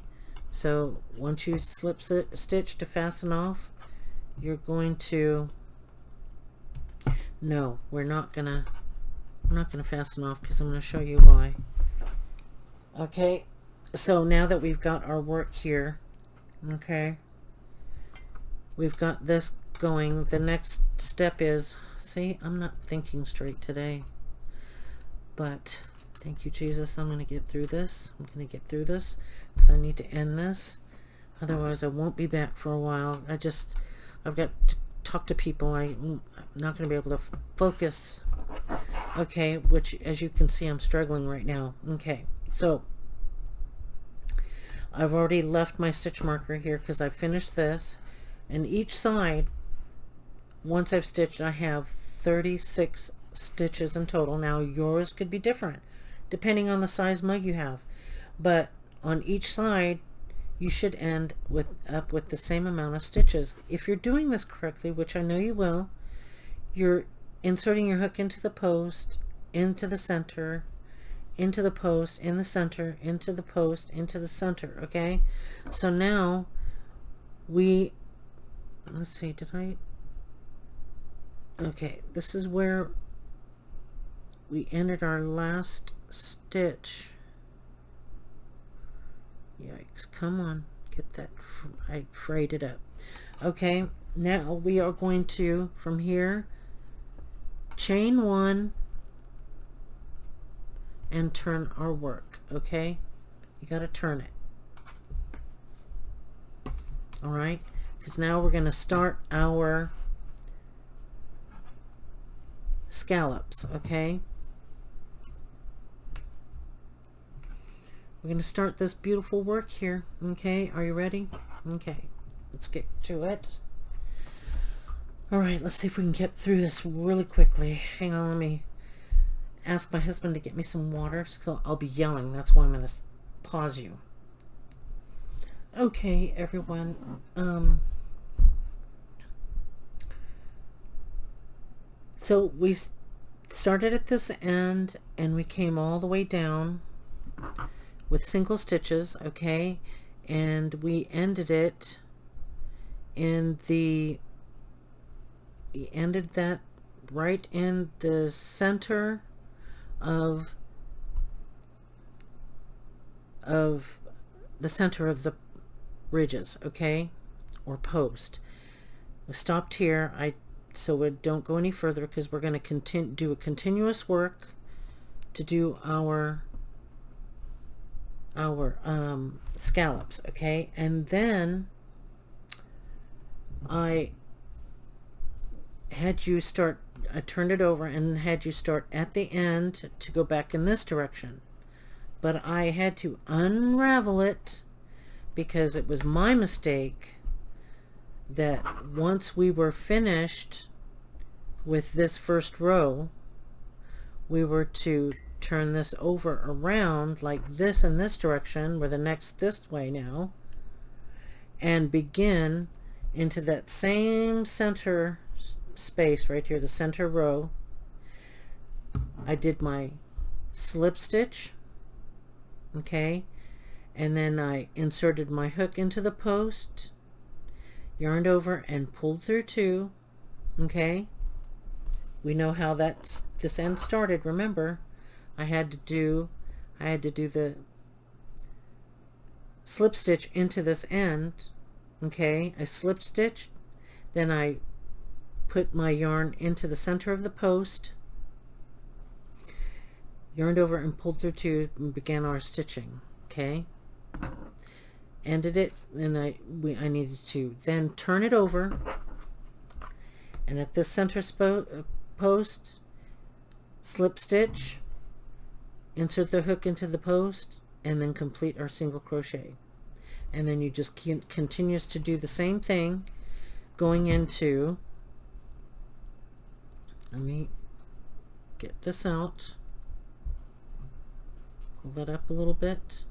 Speaker 1: So once you slip stitch to fasten off, you're going to, no, we're not gonna fasten off because I'm gonna show you why. Okay, so now that we've got our work here, okay, we've got this going, the next step is, see, I'm not thinking straight today, but thank you, Jesus. I'm gonna get through this. I'm gonna get through this because I need to end this, otherwise I won't be back for a while. I've got to talk to people. I'm not going to be able to focus, okay, which as you can see I'm struggling right now. Okay, so I've already left my stitch marker here because I finished this, and each side, once I've stitched, I have 36 stitches in total. Now yours could be different depending on the size mug you have, but on each side you should end up with the same amount of stitches. If you're doing this correctly, which I know you will, you're inserting your hook into the post, into the center, into the post, in the center, into the post, into the center. Okay, so now let's see, okay, this is where we ended our last stitch. Yikes, come on, get that, I frayed it up. Okay, now we are going to, from here, chain 1 and turn our work. Okay, you got to turn it. All right, because now we're going to start our scallops. Okay, we're going to start this beautiful work here. Okay, are you ready? Okay, let's get to it. All right, let's see if we can get through this really quickly. Hang on, let me ask my husband to get me some water, so I'll be yelling. That's why I'm going to pause you. Okay, everyone. So we started at this end and we came all the way down with single stitches, okay, and we ended it in the, we ended that right in the center of the center of the ridges, okay, or post. We stopped here. So we don't go any further because we're going to do a continuous work to do our scallops, okay. And then I turned it over and had you start at the end to go back in this direction, but I had to unravel it because it was my mistake that once we were finished with this first row, we were to turn this over around like this in this direction, where the next this way now, and begin into that same center space right here, the center row. I did my slip stitch, okay, and then I inserted my hook into the post, yarned over and pulled through 2. Okay, we know how this end started. Remember, I had to do the slip stitch into this end. Okay, I slip stitched, then I put my yarn into the center of the post, yarned over and pulled through 2, and began our stitching. Okay, ended it, and I needed to then turn it over, and at this center post, slip stitch, insert the hook into the post, and then complete our single crochet. And then you just continues to do the same thing going into, let me get this out, pull that up a little bit,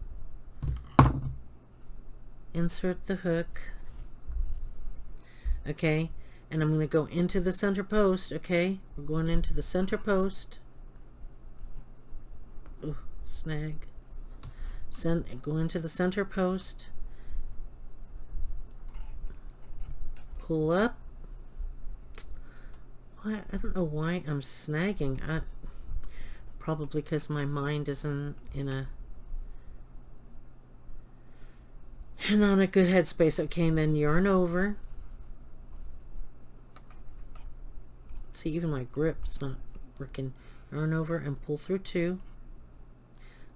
Speaker 1: insert the hook, okay, and I'm going to go into the center post. Okay, we're going into the center post. Ooh, snag. Go into the center post, pull up. I don't know why I'm snagging. Probably because my mind is in a not a good headspace. Okay, and then yarn over. See, even my grip's not working. Yarn over and pull through 2.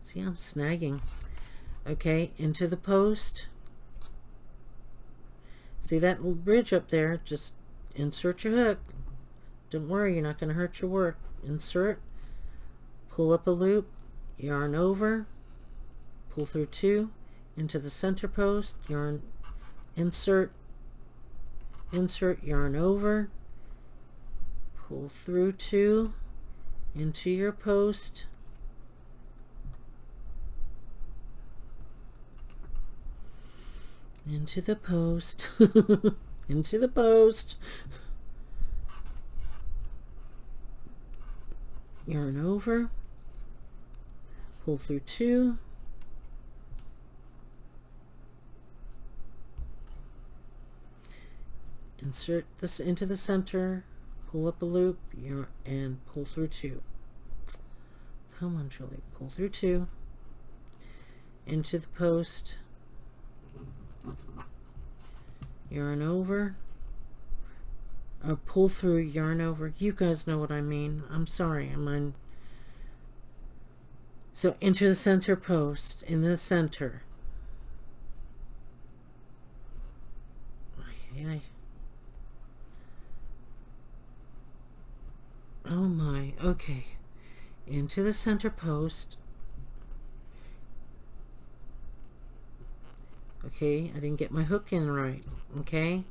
Speaker 1: See, I'm snagging. Okay, into the post. See that little ridge up there? Just insert your hook. Don't worry, you're not going to hurt your work. Insert, pull up a loop, yarn over, pull through 2, into the center post, yarn, insert, yarn over, pull through 2, into your post, Into the post. Into the post. Yarn over. Pull through 2. Insert this into the center, pull up a loop, and pull through 2. Come on, Julie, pull through 2. Into the post, yarn over, or pull through, yarn over. You guys know what I mean. I'm sorry, so into the center post, in the center. Oh my, okay. Into the center post. Okay, I didn't get my hook in right. Okay,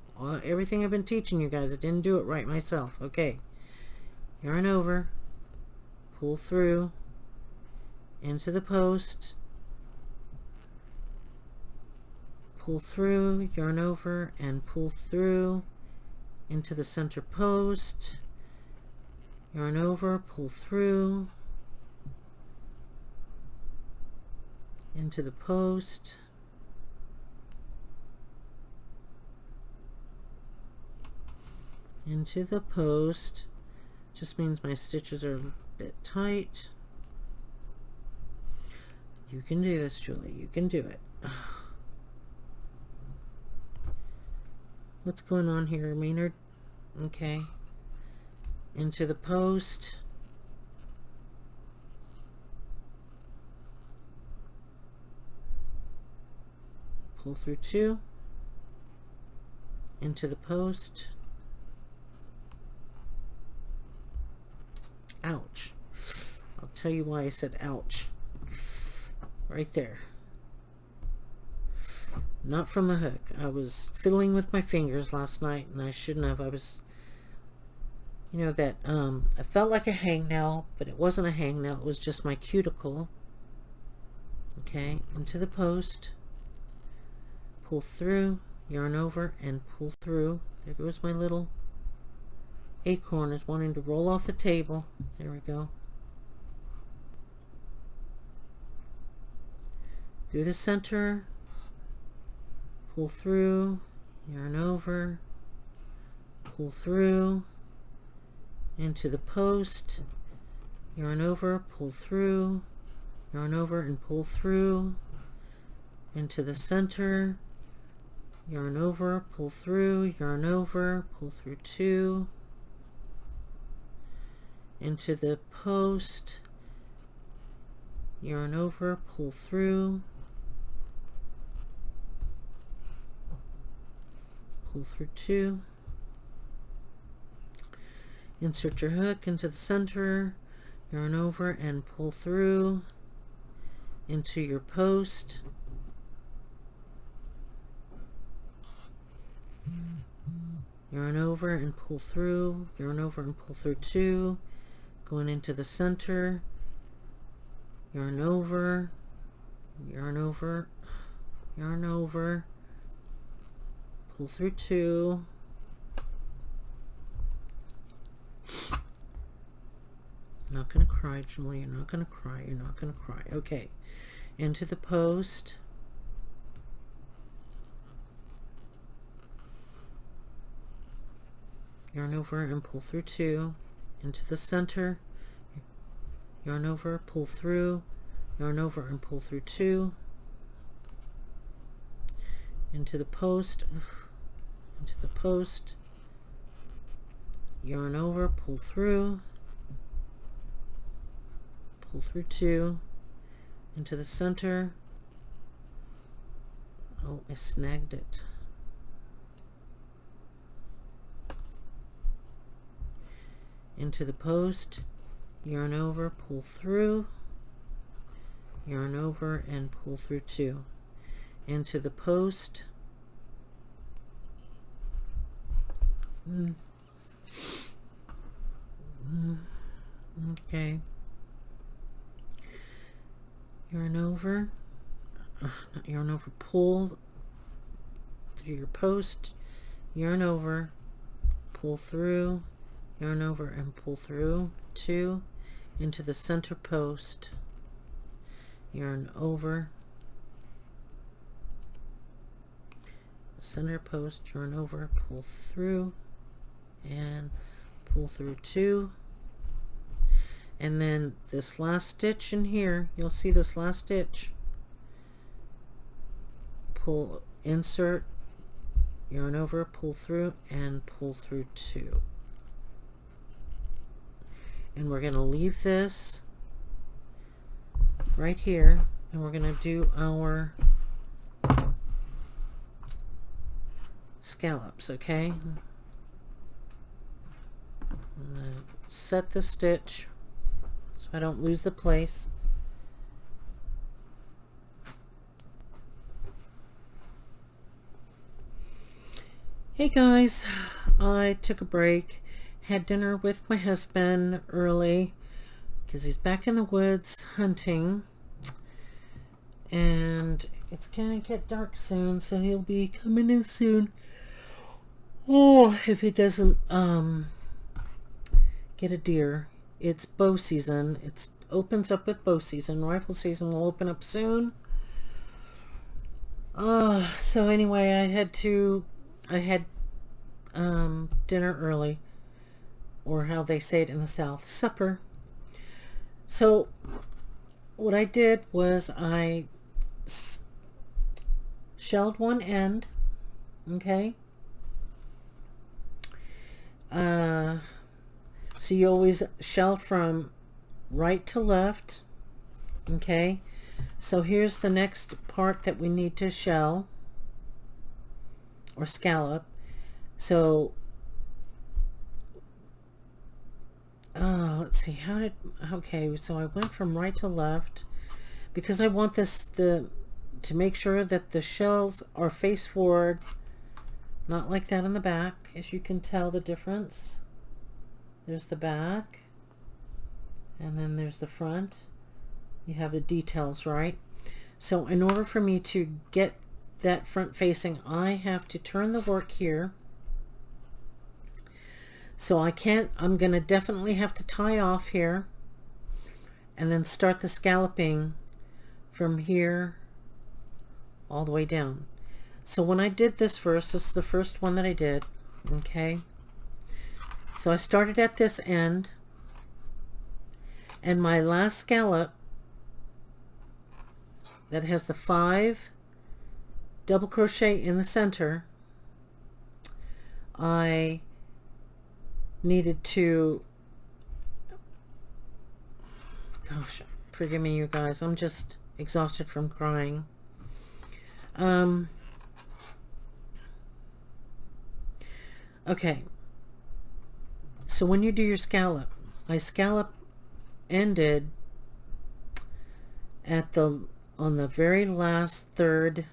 Speaker 1: everything I've been teaching you guys, I didn't do it right myself. Okay, yarn over, pull through, into the post, pull through, yarn over, and pull through, into the center post, yarn over, pull through, into the post, into the post. Just means my stitches are a bit tight. You can do this, Julie. You can do it. What's going on here, Maynard? Okay. Into the post. Pull through 2. Into the post. Ouch. I'll tell you why I said ouch. Right there. Not from a hook. I was fiddling with my fingers last night and I shouldn't have. I was, you know, that I felt like a hangnail, but it wasn't a hangnail, it was just my cuticle. Okay, into the post, pull through, yarn over, and pull through. There goes my little acorn, is wanting to roll off the table. There we go. Through the center, pull through, yarn over, pull through, into the post, yarn over, pull through, yarn over and pull through, into the center, yarn over, pull through, yarn over, pull through 2, into the post, yarn over, pull through, pull through 2, insert your hook into the center, yarn over and pull through, into your post, yarn over and pull through, yarn over and pull through 2, going into the center, yarn over, yarn over, yarn over, pull through 2, you're not gonna cry, Julie, you're not gonna cry, you're not gonna cry. Okay, into the post, yarn over and pull through 2, into the center, yarn over, pull through, yarn over and pull through 2, into the post, yarn over, pull through 2, into the center. Oh, I snagged it. Into the post, yarn over, pull through, yarn over and pull through 2, into the post, okay, yarn over, not yarn over, pull through your post, yarn over, pull through, yarn over and pull through, 2 into the center post, yarn over, center post, yarn over, pull through, and pull through 2. And then this last stitch in here, you'll see this last stitch, pull, insert, yarn over, pull through, and pull through 2. And we're going to leave this right here, and we're going to do our scallops, okay? I'm going to set the stitch so I don't lose the place. Hey guys, I took a break, had dinner with my husband early because he's back in the woods hunting, and it's gonna get dark soon, so he'll be coming in soon. Oh, if he doesn't get a deer. It's bow season. It opens up with bow season. Rifle season will open up soon. So anyway, I had dinner early, or how they say it in the South, supper. So what I did was I shelled one end, okay? So you always shell from right to left, okay? So here's the next part that we need to shell or scallop. So let's see, okay, so I went from right to left because I want to make sure that the shells are face forward, not like that in the back. As you can tell the difference, there's the back and then there's the front. You have the details, right? So in order for me to get that front facing, I have to turn the work here. So I'm gonna definitely have to tie off here and then start the scalloping from here all the way down. So when I did this first, this is the first one that I did, okay? So I started at this end, and my last scallop that has the 5 double crochet in the center, I needed to, gosh, forgive me you guys, I'm just exhausted from crying. Okay, so when you do your scallop, my scallop ended at on the very last third,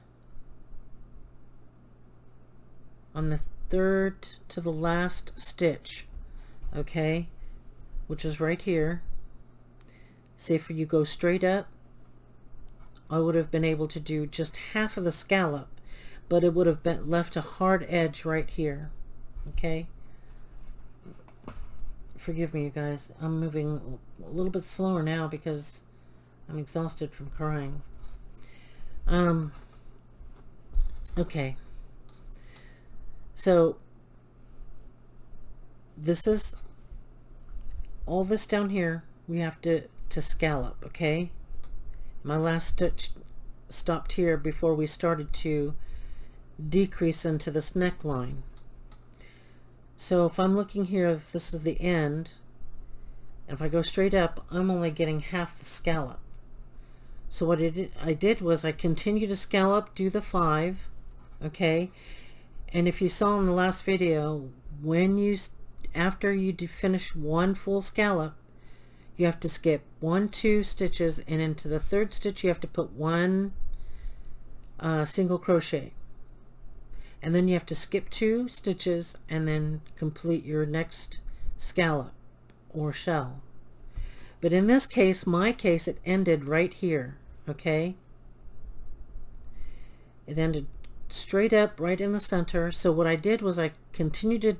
Speaker 1: on the third to the last stitch, okay, which is right here. See, if you go straight up, I would have been able to do just half of the scallop, but it would have been left a hard edge right here, okay? Forgive me you guys, I'm moving a little bit slower now because I'm exhausted from crying. Okay, so this is all this down here we have to scallop, okay? My last stitch stopped here before we started to decrease into this neckline. So if I'm looking here, if this is the end, and if I go straight up, I'm only getting half the scallop. So what I did was I continued to scallop, do the 5, okay? And if you saw in the last video, after you finish one full scallop, you have to skip 1, 2 stitches, and into the third stitch you have to put 1 single crochet, and then you have to skip 2 stitches and then complete your next scallop or shell. But in this case, my case, it ended right here, okay? It ended straight up right in the center. So what I did was I continued to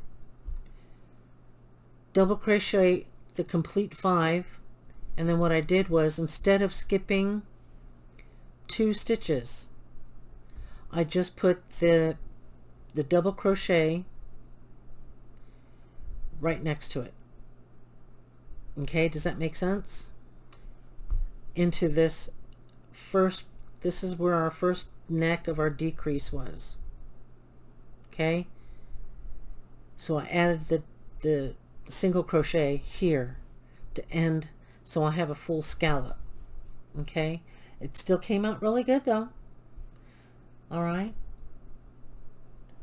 Speaker 1: double crochet the complete 5, and then what I did was, instead of skipping 2 stitches, I just put the double crochet right next to it. Okay, does that make sense? Into this first, this is where our first neck of our decrease was. Okay, so I added the single crochet here to end, so I have a full scallop. Okay, it still came out really good though. All right,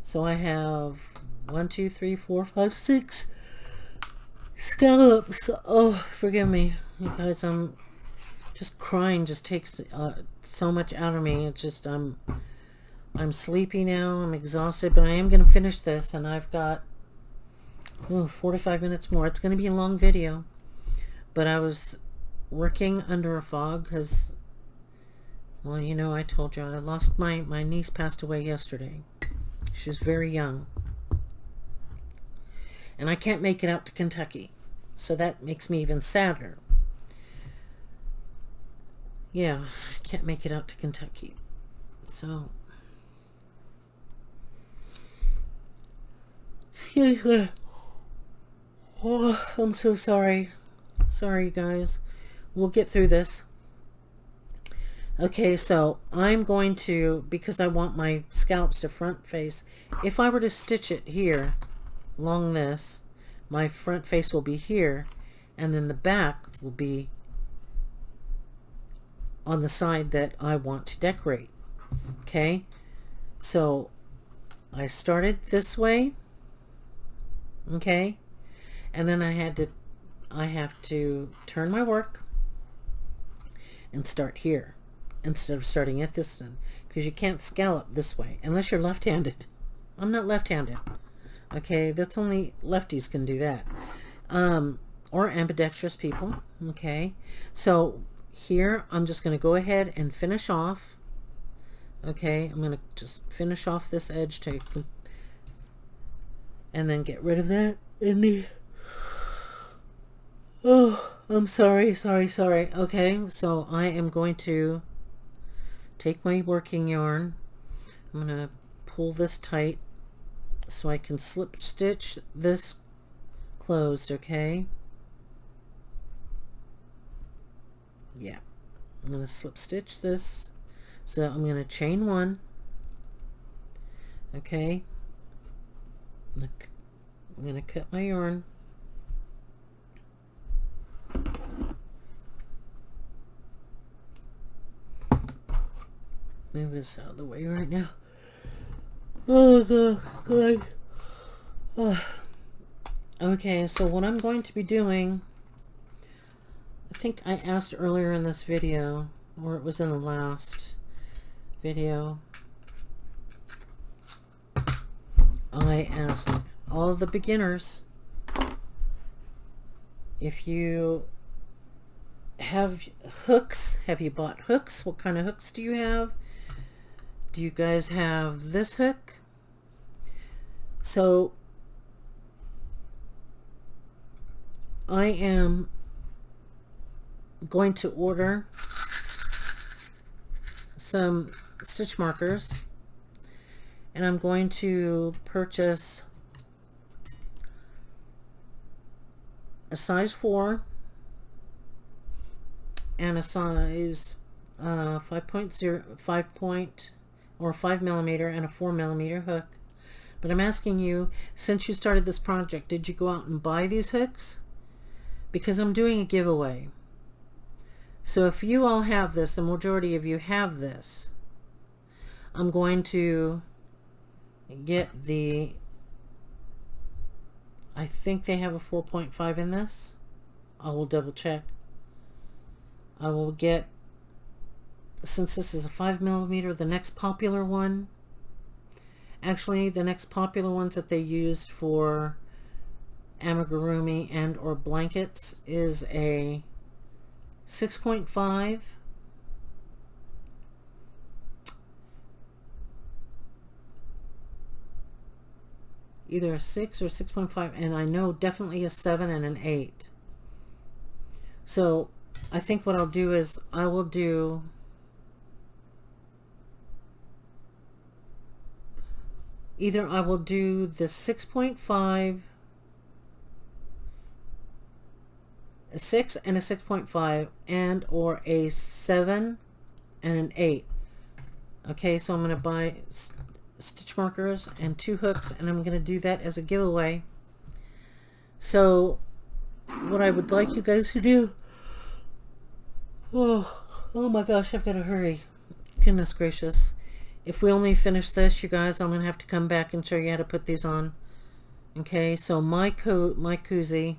Speaker 1: so I have 1, 2, 3, 4, 5, 6 scallops. Oh, forgive me, you guys. I'm just crying. Just takes so much out of me. It's just I'm sleepy now. I'm exhausted, but I am going to finish this, and I've got 45 minutes more. It's going to be a long video, but I was working under a fog because, well, you know, I told you I lost my niece passed away yesterday. She was very young, and I can't make it out to Kentucky, so that makes me even sadder. Yeah, I can't make it out to Kentucky, so oh, I'm so sorry. Sorry, guys. We'll get through this. Okay, so I'm going to, because I want my scallops to front face, if I were to stitch it here along this, my front face will be here, and then the back will be on the side that I want to decorate. Okay, so I started this way. Okay, and then I have to turn my work and start here instead of starting at this one, because you can't scallop this way unless you're left-handed. I'm not left-handed. Okay, that's only lefties can do that, or ambidextrous people. Okay, so here I'm just going to go ahead and finish off. Okay, I'm going to just finish off this edge to, and then get rid of that in the, oh, I'm sorry. Okay, so I am going to take my working yarn. I'm going to pull this tight so I can slip stitch this closed. Okay, yeah, I'm going to slip stitch this, so I'm going to chain 1. Okay, I'm going to cut my yarn. Move this out of the way right now. Oh God. Oh. Okay, so what I'm going to be doing, I think I asked earlier in this video, or it was in the last video, I asked all of the beginners, if you have hooks, have you bought hooks? What kind of hooks do you have? Do you guys have this hook? So I am going to order some stitch markers, and I'm going to purchase a size 4 and a size 5 millimeter and a 4 millimeter hook. But I'm asking you, since you started this project, did you go out and buy these hooks? Because I'm doing a giveaway. So if you all have this, the majority of you have this, I'm going to get the, I think they have a 4.5 in this. I will double check. I will get, since this is a 5 millimeter, the next popular one, actually the next popular ones that they used for amigurumi and or blankets is a 6.5 either a 6 or 6.5, and I know definitely a 7 and an 8. So I think what I'll do is I will do either I will do the 6.5, a 6 and a 6.5, and or a 7 and an 8. Okay, so I'm going to buy stitch markers and 2 hooks, and I'm going to do that as a giveaway. So what I would like you guys to do, oh my gosh, I've got to hurry, goodness gracious. If we only finish this, you guys, I'm going to have to come back and show you how to put these on. Okay, so my koozie,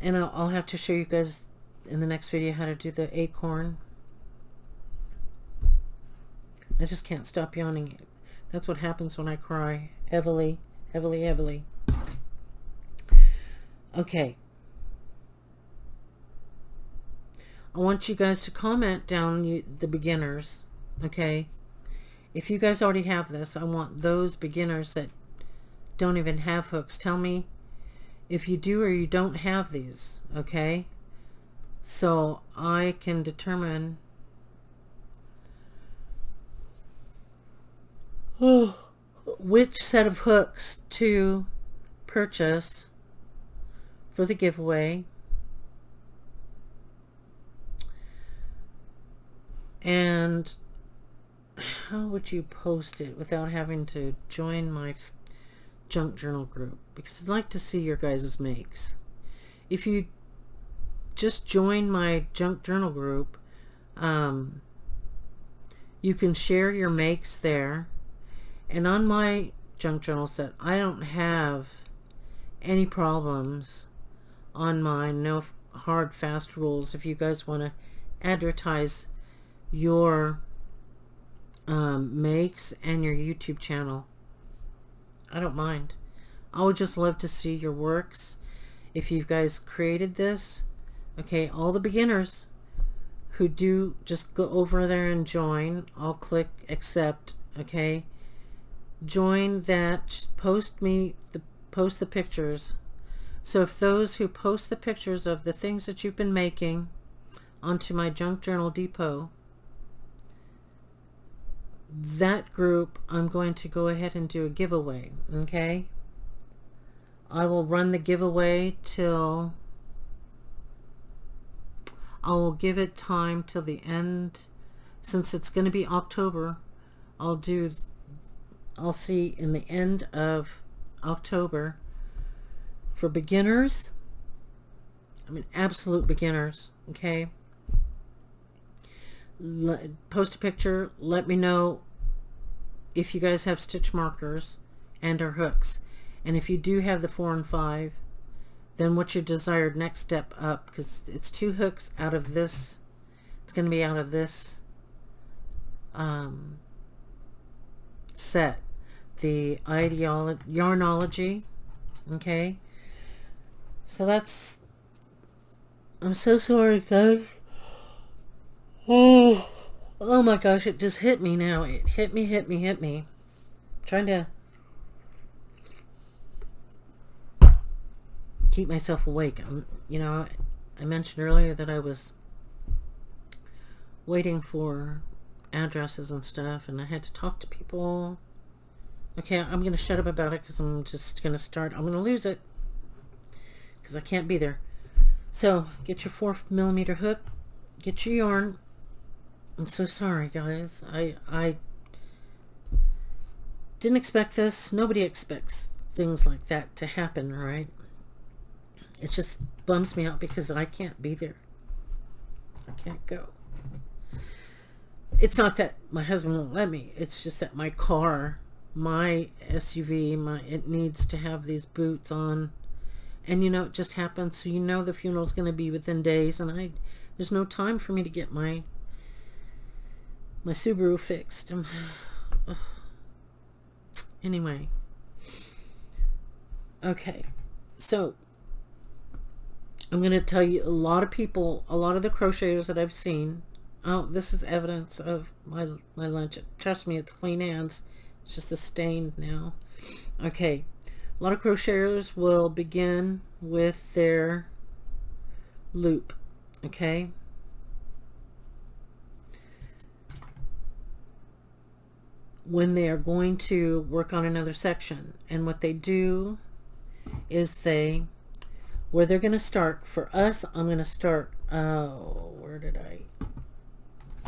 Speaker 1: and I'll have to show you guys in the next video how to do the acorn. I just can't stop yawning. That's what happens when I cry heavily, heavily, heavily. Okay. I want you guys to comment down the beginners, okay? If you guys already have this, I want those beginners that don't even have hooks. Tell me if you do or you don't have these, okay? So I can determine which set of hooks to purchase for the giveaway. And how would you post it without having to join my junk journal group? Because I'd like to see your guys' makes. If you just join my junk journal group, you can share your makes there. And on my junk journal set, I don't have any problems on mine. No hard, fast rules. If you guys want to advertise your makes and your YouTube channel, I don't mind. I would just love to see your works. If you guys created this, okay, all the beginners who do, just go over there and join. I'll click accept, okay? Join that, post the pictures. So if those who post the pictures of the things that you've been making onto my junk journal depot, that group, I'm going to go ahead and do a giveaway, okay? I will run the giveaway till, I will give it time till the end. Since it's going to be October, I'll see in the end of October for beginners. I mean, absolute beginners, okay? Post a picture, let me know if you guys have stitch markers and or hooks, and if you do have the 4 and 5, then what's your desired next step up, because it's 2 hooks out of this, it's going to be out of this set, the yarnology, okay? So that's, I'm so sorry guys. Oh my gosh, it just hit me now. It hit me. I'm trying to keep myself awake. You know, I mentioned earlier that I was waiting for addresses and stuff, and I had to talk to people. Okay, I'm going to shut up about it because I'm just going to start. I'm going to lose it because I can't be there. So, get your 4mm hook. Get your yarn. I'm so sorry, guys. I didn't expect this. Nobody expects things like that to happen, right? It just bums me out because I can't be there. I can't go. It's not that my husband won't let me. It's just that my car, my SUV, it needs to have these boots on. And you know, it just happens. So you know the funeral's going to be within days, and there's no time for me to get my Subaru fixed. Anyway. Okay. So, I'm going to tell you, a lot of people, a lot of the crocheters that I've seen, oh, this is evidence of my lunch. Trust me, it's clean hands. It's just a stain now. Okay, a lot of crocheters will begin with their loop. Okay, when they are going to work on another section, and what they do is where they're going to start. For us, I'm going to start, oh, where did I,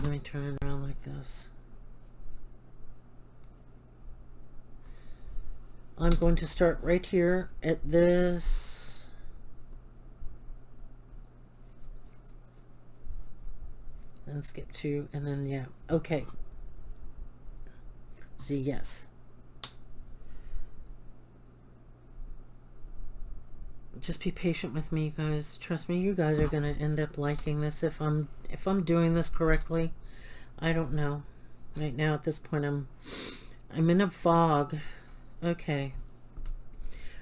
Speaker 1: let me turn it around like this. I'm going to start right here at this, and skip 2, and then, yeah, okay. See, yes. Just be patient with me, you guys. Trust me, you guys are going to end up liking this if I'm doing this correctly. I don't know. Right now at this point I'm in a fog. Okay.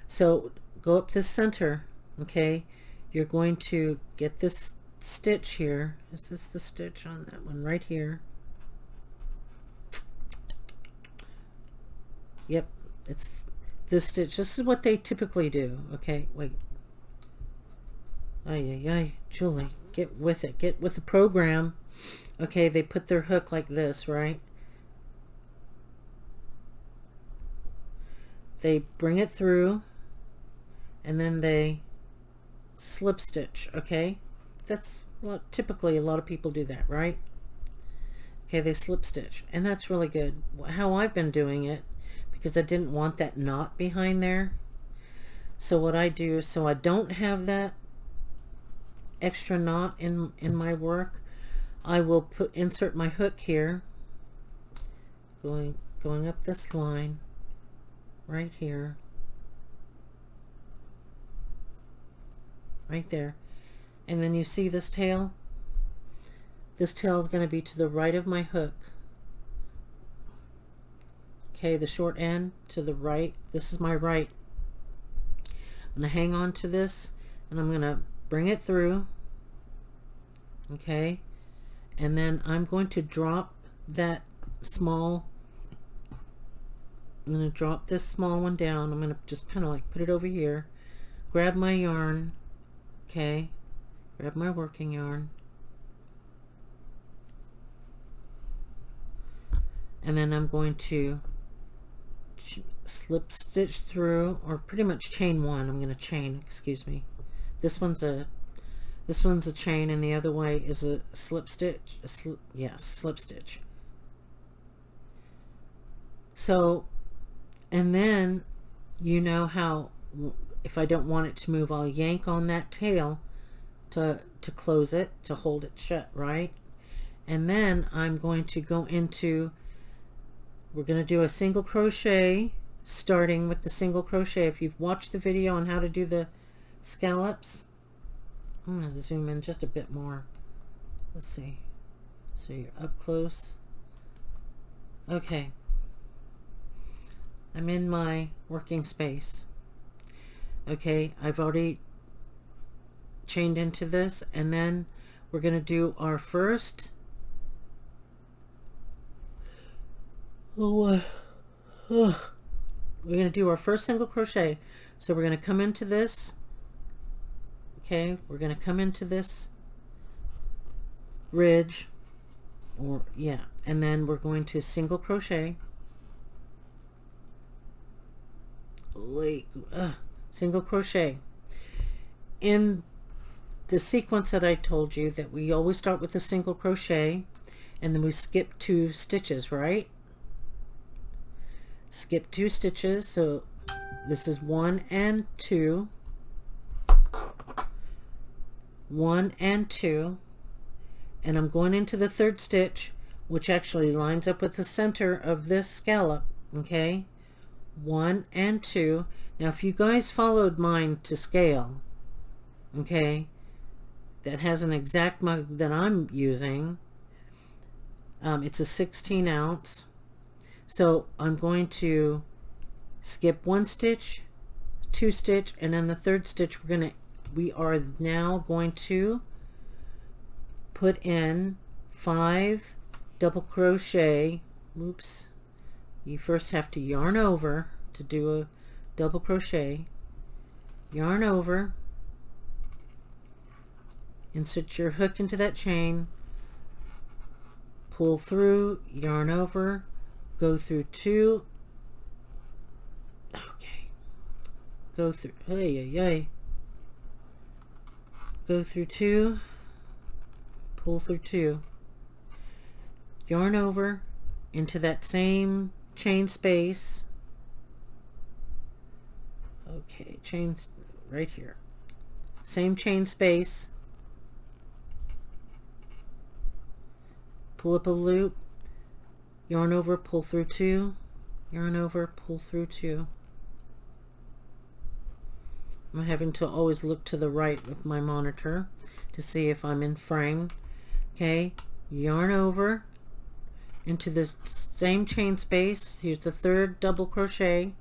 Speaker 1: So go up this center, okay? You're going to get this stitch here. Is this the stitch on that one right here? Yep, it's this stitch. This is what they typically do. Okay, wait. Ay, ay, ay, Julie, get with it. Get with the program. Okay, they put their hook like this, right? They bring it through, and then they slip stitch, okay? That's what typically a lot of people do that, right? Okay, they slip stitch, and that's really good. How I've been doing it, because I didn't want that knot behind there. So what I do, so I don't have that extra knot in my work, I will insert my hook here, going up this line right here, right there, and then you see this tail. This tail is going to be to the right of my hook. Okay, the short end to the right. This is my right. I'm going to hang on to this, and I'm going to bring it through. Okay, and then I'm going to drop that small, I'm going to drop this small one down. I'm going to just kind of like put it over here, grab my yarn, okay, grab my working yarn, and then I'm going to slip stitch through, or pretty much chain one. I'm going to chain, excuse me. This one's a chain, and the other way is a slip stitch. Slip stitch. So, and then you know how, if I don't want it to move, I'll yank on that tail to close it, to hold it shut, right? And then I'm going to go into, we're going to do a single crochet, starting with the single crochet. If you've watched the video on how to do the scallops, I'm going to zoom in just a bit more. Let's see. So you're up close. Okay. I'm in my working space. Okay, I've already chained into this, and then we're going to do our first we're going to do our first single crochet. So we're going to come into this. Okay, we're going to come into this ridge, or yeah, and then we're going to single crochet, single crochet in the sequence that I told you, that we always start with a single crochet and then we skip 2 stitches, right? Skip 2 stitches. So this is 1 and 2, 1 and 2, and I'm going into the 3rd stitch, which actually lines up with the center of this scallop. Okay, 1 and 2. Now if you guys followed mine to scale, okay, that has an exact mug that I'm using. It's a 16 ounce. So I'm going to skip 1 stitch, 2 stitch, and then the 3rd stitch we are now going to put in 5 double crochet, You first have to yarn over to do a double crochet, yarn over, insert your hook into that chain, pull through, yarn over, go through 2, okay, go through, go through 2, pull through 2, yarn over into that same chain space, okay, chains right here, same chain space, pull up a loop, yarn over, pull through 2, yarn over, pull through 2. I'm having to always look to the right with my monitor to see if I'm in frame. Okay, yarn over into the same chain space. Here's the 3rd double crochet.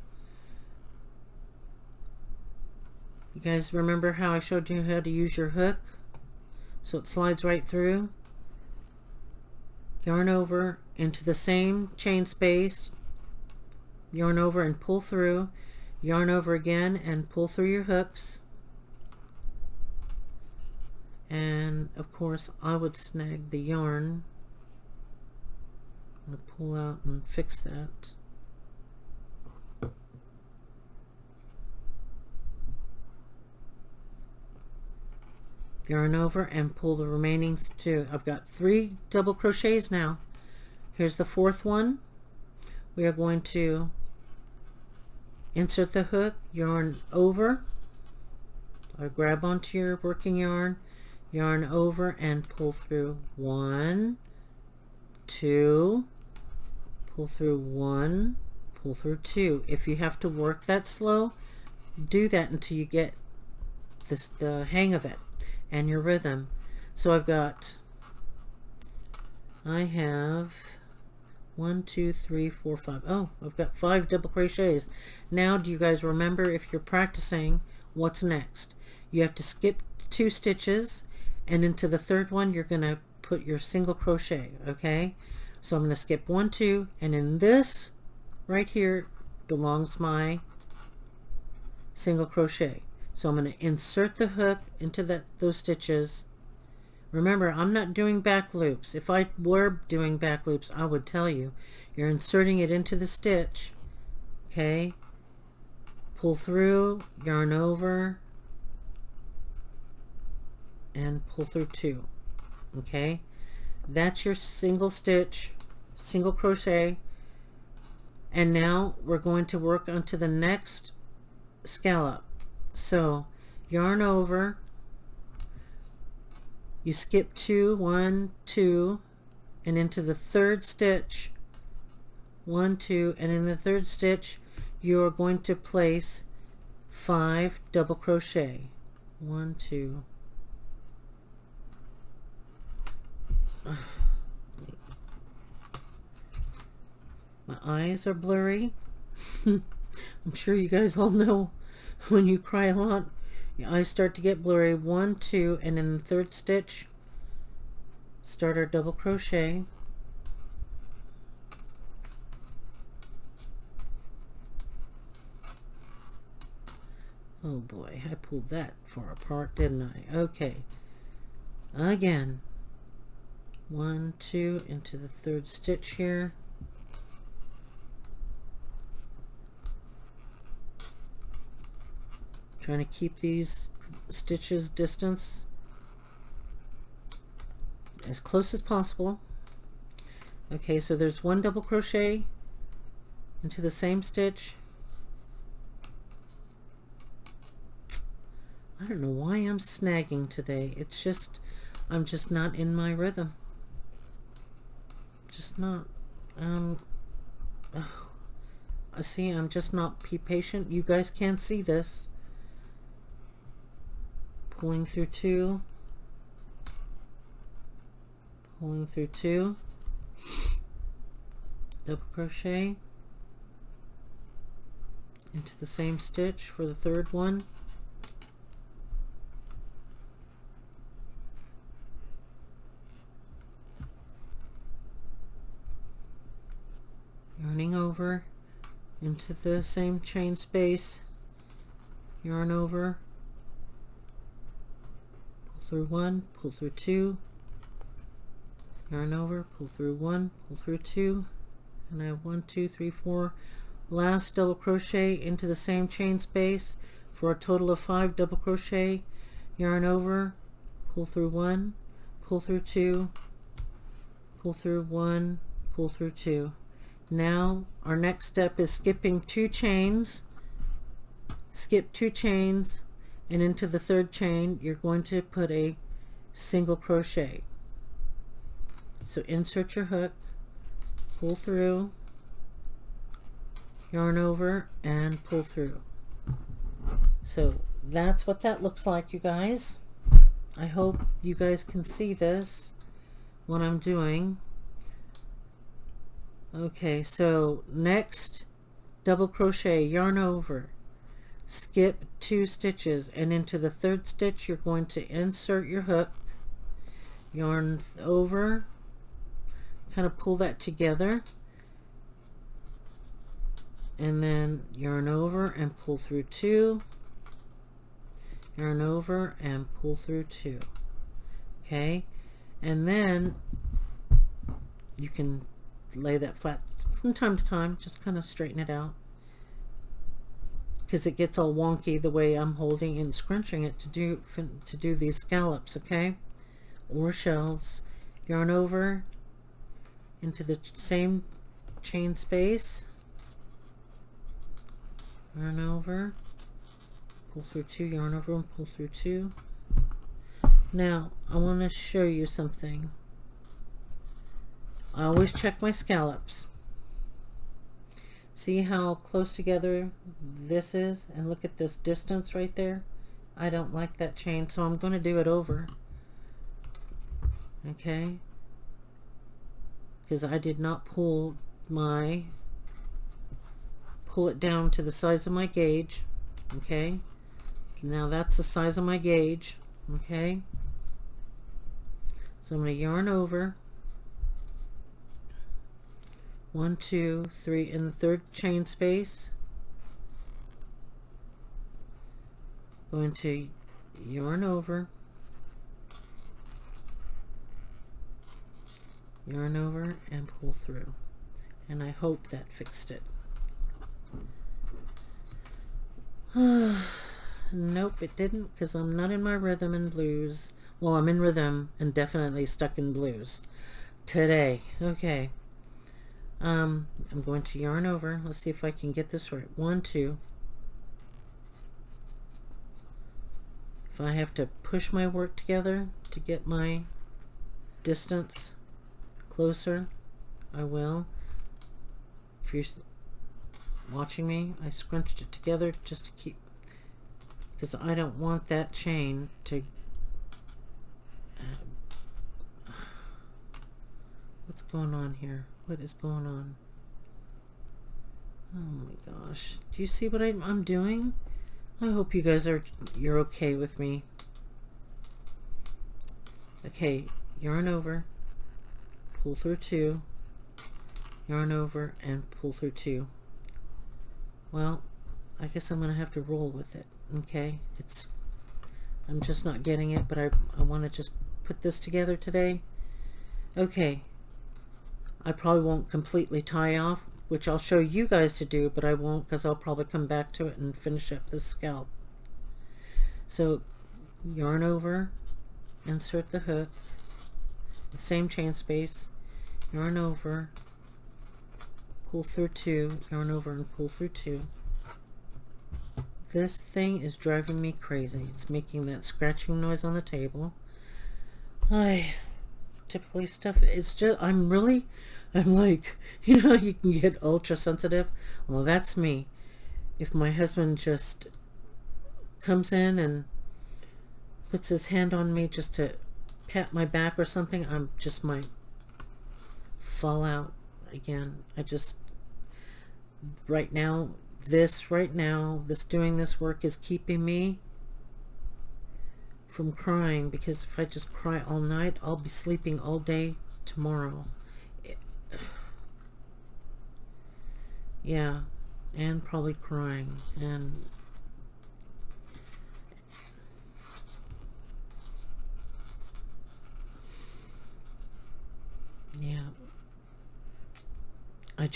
Speaker 1: You guys remember how I showed you how to use your hook so it slides right through? Yarn over into the same chain space, yarn over and pull through, yarn over again and pull through your hooks, and of course I would snag the yarn. I'm going to pull out and fix that. Yarn over and pull the remaining 2. I've got 3 double crochets now. Here's the 4th one. We are going to insert the hook, yarn over, or grab onto your working yarn, yarn over and pull through 1, 2, pull through 1, pull through 2. If you have to work that slow, do that until you get the hang of it and your rhythm. So I have 1, 2, 3, 4, 5. Oh, I've got 5 double crochets. Now, do you guys remember, if you're practicing, what's next? You have to skip 2 stitches, and into the 3rd one you're going to put your single crochet. Okay, so I'm going to skip 1, 2, and in this right here belongs my single crochet. So I'm going to insert the hook into those stitches. Remember, I'm not doing back loops. If I were doing back loops, I would tell you. You're inserting it into the stitch. Okay, pull through, yarn over, and pull through 2. Okay, that's your single stitch, single crochet. And now we're going to work onto the next scallop. So yarn over, you skip 2, 1, 2, and into the 3rd stitch, 1, 2, and in the 3rd stitch you're going to place 5 double crochet. 1, 2. My eyes are blurry. I'm sure you guys all know when you cry a lot, your eyes start to get blurry. 1, 2, and in the 3rd stitch, start our double crochet. Oh boy, I pulled that far apart, didn't I? Okay, again, 1, 2, into the 3rd stitch here. Trying to keep these stitches distance as close as possible. Okay, so there's 1 double crochet into the same stitch. I don't know why I'm snagging today. It's just, I'm just not in my rhythm. Just not. I see, I'm just not patient. You guys can't see this. Pulling through 2, pulling through 2, double crochet into the same stitch for the 3rd one, yarning over, over into the same chain space, yarn over, pull through 1, pull through 2, yarn over, pull through 1, pull through 2, and I have 1, 2, 3, 4 last double crochet into the same chain space for a total of 5 double crochet, yarn over, pull through 1, pull through 2, pull through 1, pull through 2. Now our next step is skipping 2 chains. Skip 2 chains, and into the 3rd chain you're going to put a single crochet. So insert your hook, pull through, yarn over, and pull through. So that's what that looks like, you guys. I hope you guys can see this, what I'm doing. Okay, so next, double crochet, yarn over, skip 2 stitches, and into the 3rd stitch you're going to insert your hook, yarn over, kind of pull that together, and then yarn over and pull through 2, yarn over and pull through 2. Okay, and then you can lay that flat from time to time, just kind of straighten it out, because it gets all wonky the way I'm holding and scrunching it to do these scallops, okay, or shells. Yarn over into the same chain space, yarn over, pull through 2, yarn over and pull through 2. Now I want to show you something. I always check my scallops. See how close together this is, and look at this distance right there. I don't like that chain, so I'm going to do it over, okay, because I did not pull it down to the size of my gauge. Okay, now that's the size of my gauge. Okay, so I'm going to yarn over 1, 2, 3 in the 3rd chain space, going to yarn over, yarn over and pull through, and I hope that fixed it. Nope, it didn't, because I'm not in my rhythm and blues. Well, I'm in rhythm and definitely stuck in blues today. Okay, I'm going to yarn over. Let's see if I can get this right. 1, 2. If I have to push my work together to get my distance closer, I will. If you're watching me, I scrunched it together just to keep, because I don't want that chain to what's going on here? What is going on? Oh my gosh, do you see what I'm doing? I hope you guys you're okay with me. Okay, yarn over, pull through 2, yarn over and pull through 2. Well, I guess I'm gonna have to roll with it. Okay, I'm just not getting it, but I want to just put this together today. Okay, I probably won't completely tie off, which I'll show you guys to do, but I won't, because I'll probably come back to it and finish up this scalp. So yarn over, insert the hook, same chain space, yarn over, pull through 2, yarn over and pull through 2. This thing is driving me crazy. It's making that scratching noise on the table. I typically stuff, it's just, I'm like, you know, you can get ultra sensitive. Well, that's me. If my husband just comes in and puts his hand on me just to pat my back or something, I'm just might fall out again. I just, right now, this doing this work is keeping me from crying, because if I just cry all night, I'll be sleeping all day tomorrow. Yeah, and probably crying. And yeah, I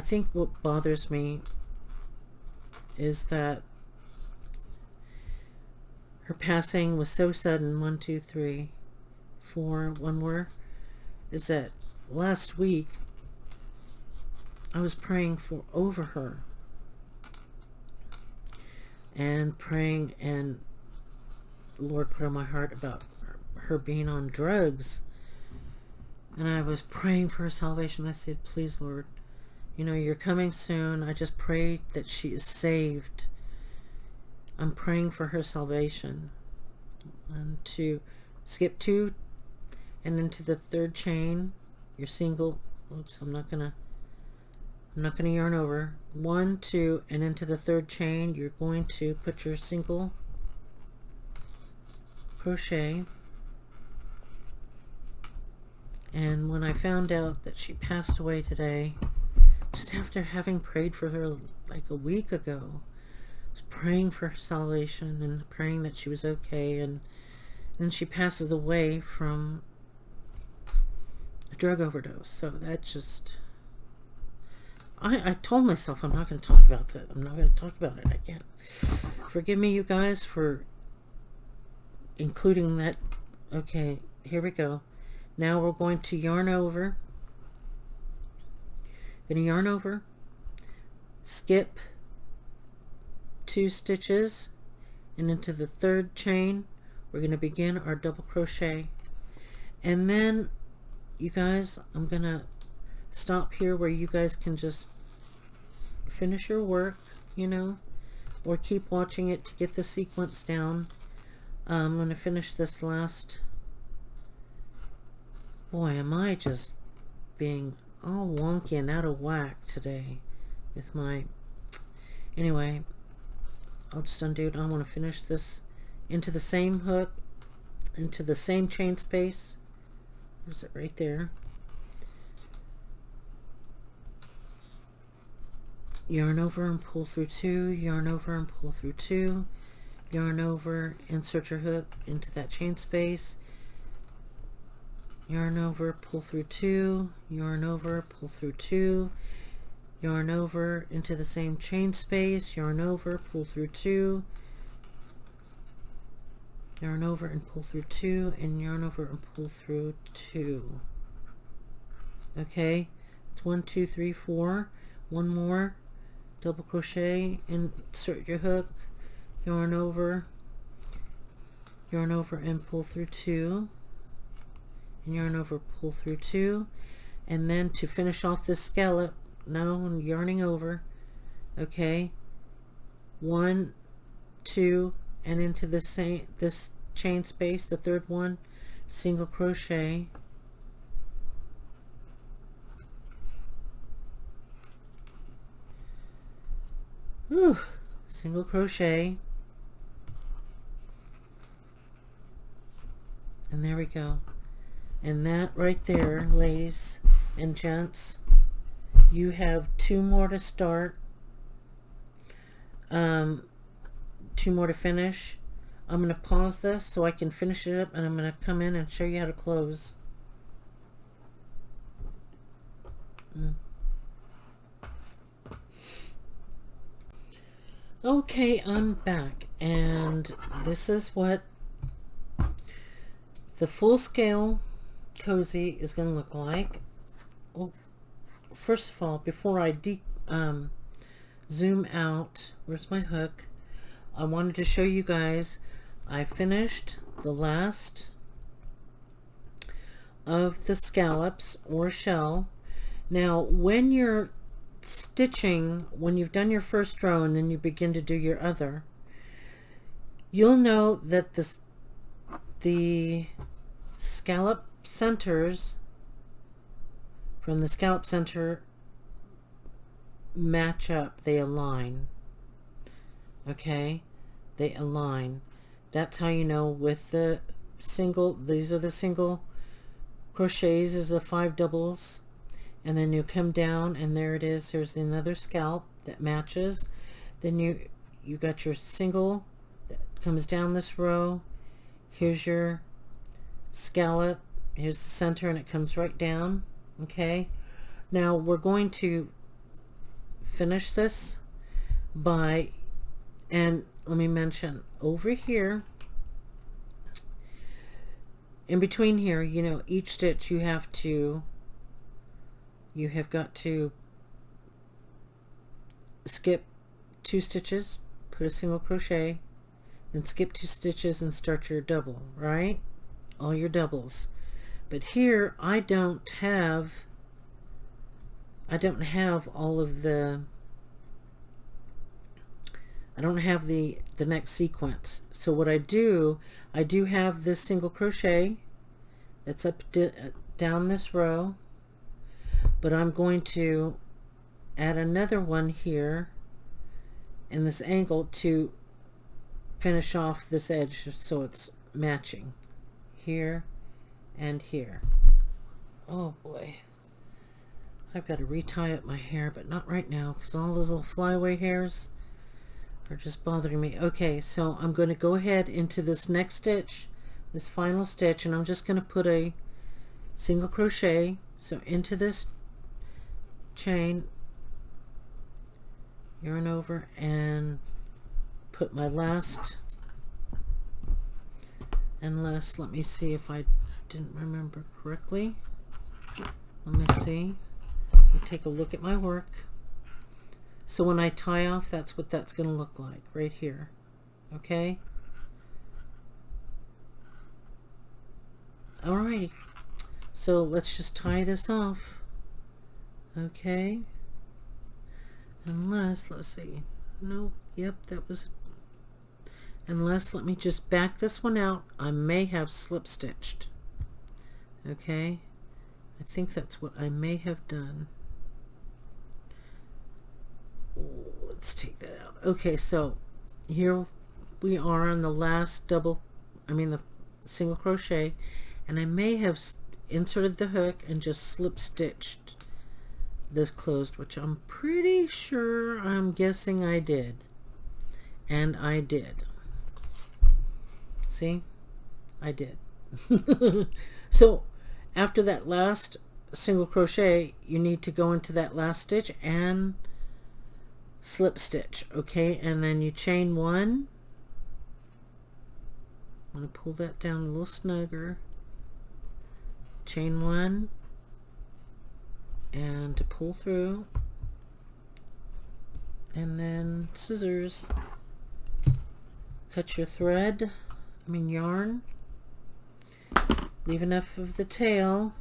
Speaker 1: think what bothers me is that her passing was so sudden. 1, 2, 3, 4, one more. Is that last week I was praying for over her and praying, and the Lord put on my heart about her being on drugs, and I was praying for her salvation. I said, please, Lord, you know, you're coming soon. I just pray that she is saved. I'm praying for her salvation. And to skip 2 and into the 3rd chain, your single, oops, I'm not gonna yarn over. 1, 2, and into the 3rd chain, you're going to put your single crochet. And when I found out that she passed away today, just after having prayed for her like a week ago, I was praying for her salvation and praying that she was okay, and then she passes away from a drug overdose. So that just, I told myself I'm not going to talk about that. I'm not going to talk about it. I can't. Forgive me, you guys, for including that. Okay, here we go. Now we're going to yarn over. Going to yarn over, skip 2 stitches, and into the 3rd chain we're going to begin our double crochet. And then, you guys, I'm going to stop here where you guys can just finish your work, you know, or keep watching it to get the sequence down. I'm going to finish this last. Boy, am I just being all wonky and out of whack today with my, anyway, I'll just undo it. I want to finish this into the same hook, into the same chain space. There's it right there. Yarn over and pull through 2, yarn over and pull through 2, yarn over, insert your hook into that chain space, yarn over, pull through 2, yarn over, pull through 2, yarn over into the same chain space, yarn over, pull through 2, yarn over and pull through 2, and yarn over and pull through 2. Okay, it's 1, 2, 3, 4. One more double crochet, insert your hook, yarn over and pull through 2, and yarn over, pull through 2, and then to finish off this scallop, now I'm yarning over. Okay, 1, 2, and into this chain space, the 3rd one, single crochet, single crochet, and there we go. And that right there, ladies and gents, you have 2 more to start, 2 more to finish. I'm going to pause this so I can finish it up, and I'm going to come in and show you how to close. Okay, I'm back, and this is what the full scale cozy is going to look like. Oh, first of all, before I zoom out, where's my hook? I wanted to show you guys I finished the last of the scallops or shell. Now when you're stitching, when you've done your first row and then you begin to do your other, you'll know that the scallop centers from the scallop center match up, they align. Okay, they align. That's how you know with the single, these are the single crochets, is the 5 doubles, and then you come down, and there it is. There's another scalp that matches. Then you got your single that comes down this row. Here's your scallop. Here's the center, and it comes right down. Okay, now we're going to finish this by, and let me mention over here, in between here, you know, each stitch you have got to skip 2 stitches, put a single crochet, then skip 2 stitches and start your double, right? All your doubles. But here I don't have all of the, I don't have the next sequence. So what I do have this single crochet that's up down this row, but I'm going to add another one here in this angle to finish off this edge so it's matching here and here. Oh boy, I've got to retie up my hair, but not right now because all those little flyaway hairs are just bothering me. Okay, so I'm going to go ahead into this next stitch, this final stitch, and I'm just going to put a single crochet, so into this chain, yarn over, and put my last, unless, let me see if I didn't remember correctly. Let me see. Let me take a look at my work. So when I tie off, that's what that's going to look like right here. Okay? Alrighty. So let's just tie this off. Okay? Unless, let's see. Nope. Yep, that was, unless, let me just back this one out. I may have slip stitched. Okay? I think that's what I may have done. Let's take that out. Okay, so here we are on the last double, the single crochet, and I may have inserted the hook and just slip stitched this closed, which I'm pretty sure, I'm guessing I did. And I did. See? I did. So after that last single crochet, you need to go into that last stitch and slip stitch. Okay, and then you chain 1. I'm going to pull that down a little snugger. Chain 1, and to pull through, and then scissors, cut your thread, yarn, leave enough of the tail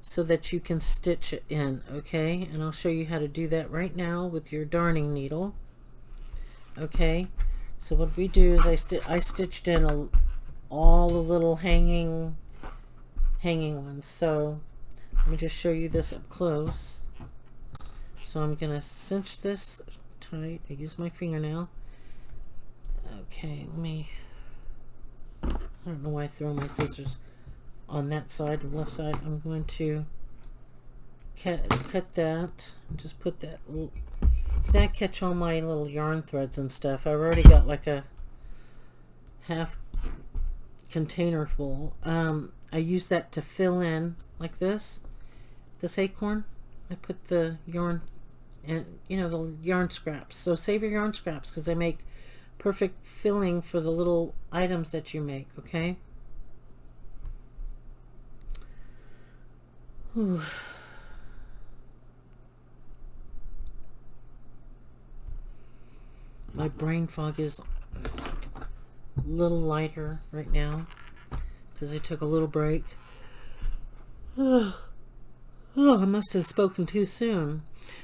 Speaker 1: so that you can stitch it in. Okay, and I'll show you how to do that right now with your darning needle. Okay, so what we do is I stitched in all the little hanging ones. So let me just show you this up close. So I'm gonna cinch this tight. I use my fingernail. Okay, I don't know why I throw my scissors on that side, the left side. I'm going to cut that and just put that little, does that catch all my little yarn threads and stuff? I've already got like a half container full. I use that to fill in like this acorn. I put the yarn and the yarn scraps. So save your yarn scraps because they make perfect filling for the little items that you make. Okay. Whew. My brain fog is a little lighter right now because I took a little break. Oh, I must have spoken too soon.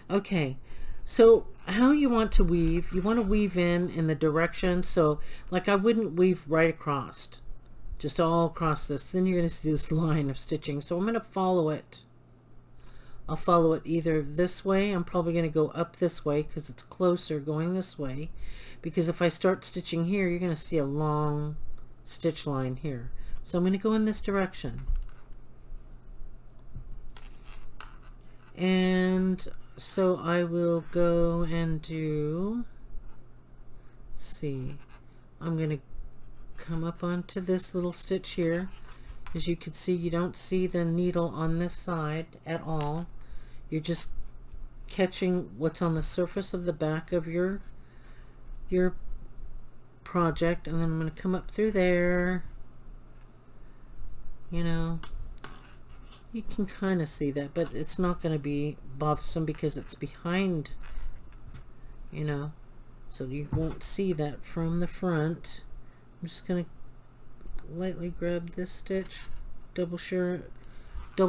Speaker 1: Okay, so how you want to weave, you want to weave in the direction. So like I wouldn't weave right across, just all across this. Then you're going to see this line of stitching. So I'm going to follow it. I'll follow it either this way. I'm probably going to go up this way because it's closer going this way. Because if I start stitching here, you're going to see a long stitch line here. So I'm going to go in this direction. And so I will go and do, let's see, I'm going to come up onto this little stitch here. As you can see, you don't see the needle on this side at all. You're just catching what's on the surface of the back of your project, and then I'm going to come up through there. You know, you can kind of see that, but it's not going to be bothersome because it's behind, you know, so you won't see that from the front. I'm just going to lightly grab this stitch, double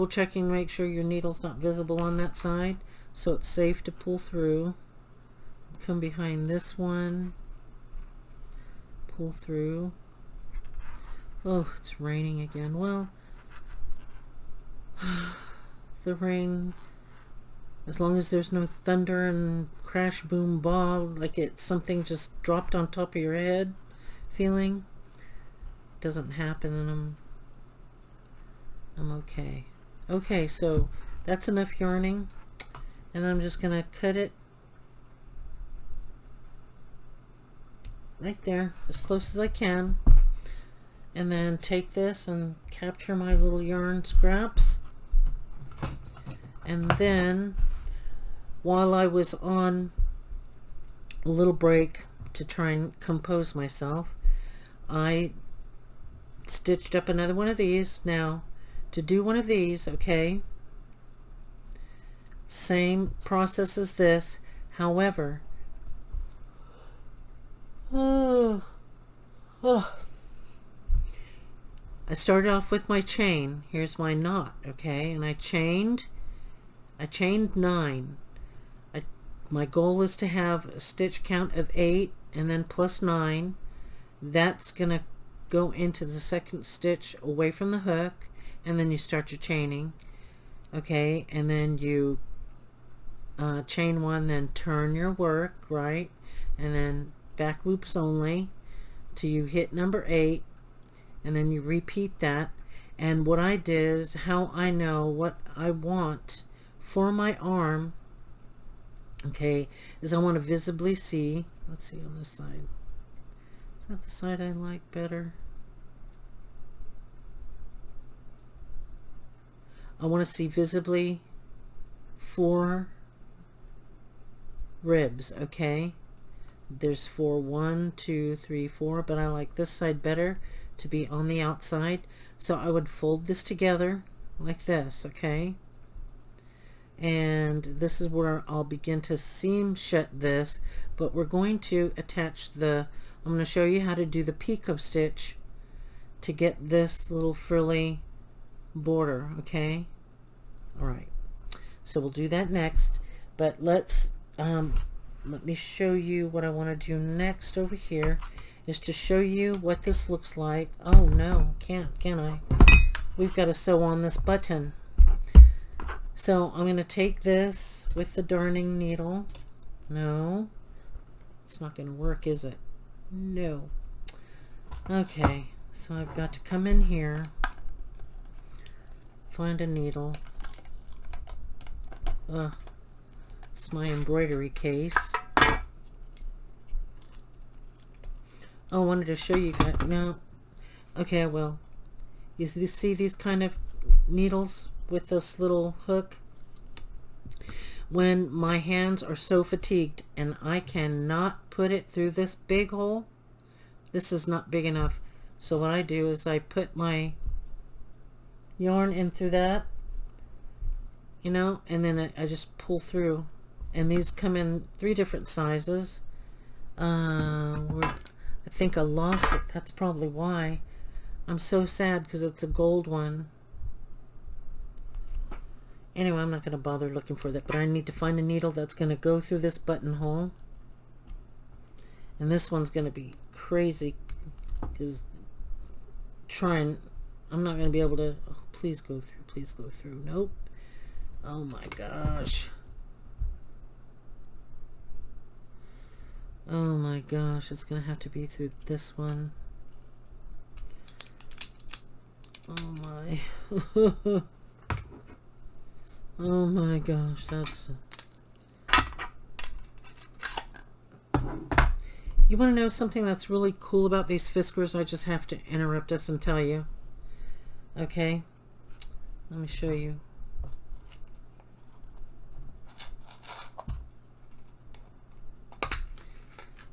Speaker 1: checking, make sure your needle's not visible on that side, so it's safe to pull through. Come behind this one, pull through. Oh, it's raining again. Well, the rain, as long as there's no thunder and crash, boom, ball, like it's something just dropped on top of your head feeling, doesn't happen, and I'm okay. Okay, so that's enough yarning, and I'm just gonna cut it right there as close as I can, and then take this and capture my little yarn scraps. And then while I was on a little break to try and compose myself, I stitched up another one of these. Now to do one of these, okay, same process as this, however, I started off with my chain. Here's my knot, okay, and I chained 9. My goal is to have a stitch count of 8 and then plus 9. That's gonna go into the second stitch away from the hook, and then you start your chaining, okay, and then you chain 1, then turn your work, right, and then back loops only till you hit number 8, and then you repeat that. And what I did is, how I know what I want for my arm, okay, is I want to visibly see, let's see on this side, is that the side I like better? I want to see visibly 4 ribs, okay, there's 4, 1, 2, 3, 4, but I like this side better to be on the outside, so I would fold this together like this, okay, and this is where I'll begin to seam shut this, but we're going to attach the, I'm going to show you how to do the picot stitch to get this little frilly border, okay, all right, so we'll do that next, but let's let me show you what I want to do next over here, is to show you what this looks like. Oh no, can I? We've got to sew on this button. So I'm going to take this with the darning needle. No, it's not going to work, is it? No. Okay, so I've got to come in here, find a needle. It's my embroidery case. Oh, I wanted to show you guys. No, okay, I will. You see these kind of needles with this little hook? When my hands are so fatigued and I cannot put it through this big hole, this is not big enough, so what I do is I put my yarn in through that, you know, and then I just pull through, and these come in 3 different sizes. I think I lost it. That's probably why. I'm so sad because it's a gold one. Anyway, I'm not going to bother looking for that, but I need to find a needle that's going to go through this buttonhole. And this one's going to be crazy because I'm not going to be able to, oh, please go through, please go through. Nope. Oh my gosh. Oh my gosh, it's gonna have to be through this one. Oh my. Oh my gosh, that's... You want to know something that's really cool about these Fiskars? I just have to interrupt us and tell you. Okay? Let me show you.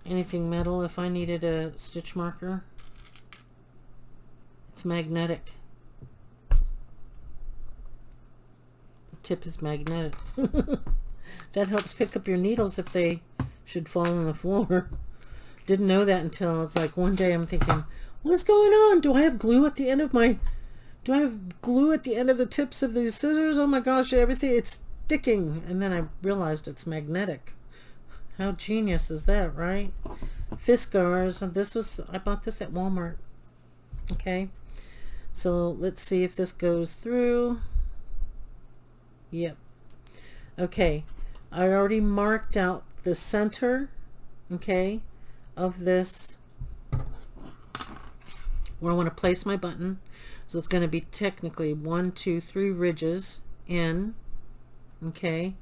Speaker 1: Anything metal, if I needed a stitch marker, it's magnetic. The tip is magnetic. That helps pick up your needles if they should fall on the floor. Didn't know that until it's like one day I'm thinking, what's going on? Do I have glue at the end of my... Do I have glue at the end of the tips of these scissors? Oh my gosh, everything, it's sticking. And then I realized it's magnetic. How genius is that, right? Fiskars, and this was, I bought this at Walmart. Okay. So let's see if this goes through. Yep. Okay. I already marked out the center, okay, of this where I want to place my button. So it's going to be technically 1, 2, 3 ridges in, okay,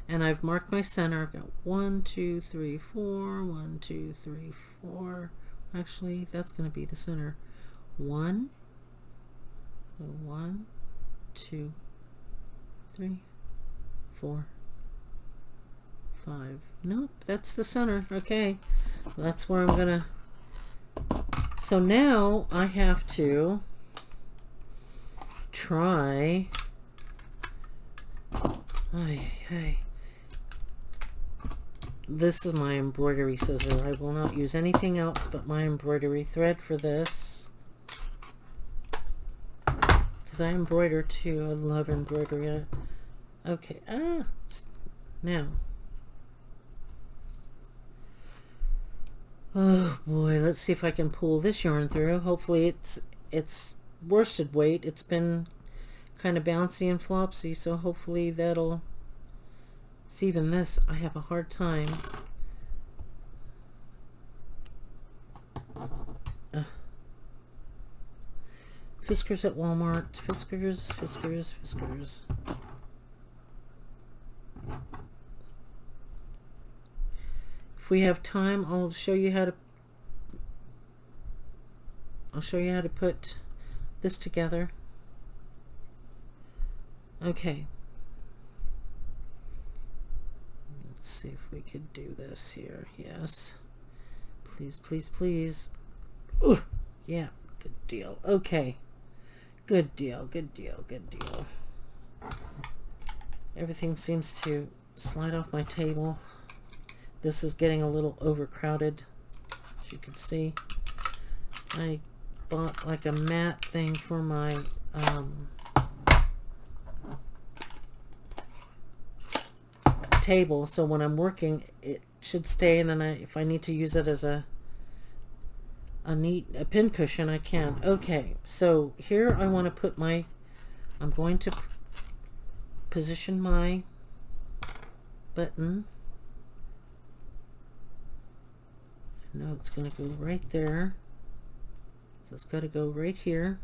Speaker 1: and I've marked my center. I've got 1, 2, 3, 4, 1, 2, 3, 4. Actually, that's going to be the center. 1, 1, 2, 3, 4, 5. Nope, that's the center. Okay, that's where I'm gonna... So now I have to try... This is my embroidery scissor. I will not use anything else but my embroidery thread for this, because I embroider too. I love embroidery. Okay, now... Oh boy, let's see if I can pull this yarn through. Hopefully it's worsted weight. It's been kind of bouncy and flopsy, so hopefully that'll... See, even this, I have a hard time. Fiskars at Walmart. Fiskars, Fiskars, Fiskars. If we have time, I'll show you how to... put this together. Okay. Let's see if we could do this here. Yes. Please, please, please. Ooh, yeah, good deal. Okay. Good deal, good deal, good deal. Everything seems to slide off my table. This is getting a little overcrowded, as you can see. I bought like a mat thing for my table, so when I'm working it should stay, and then if I need to use it as a pin cushion, I can. Okay, so here I want to put my... I'm going to position my button. No, it's going to go right there. So it's got to go right here.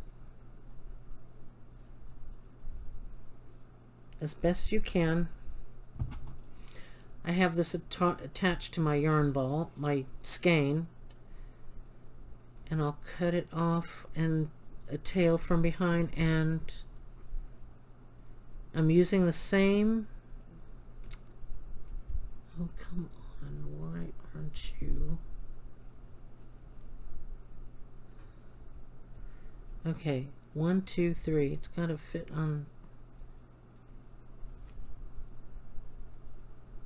Speaker 1: As best you can. I have this attached to my yarn ball, my skein. And I'll cut it off and a tail from behind, and I'm using the same... Oh, come on, why aren't you... Okay, 1, 2, 3. It's got to fit on...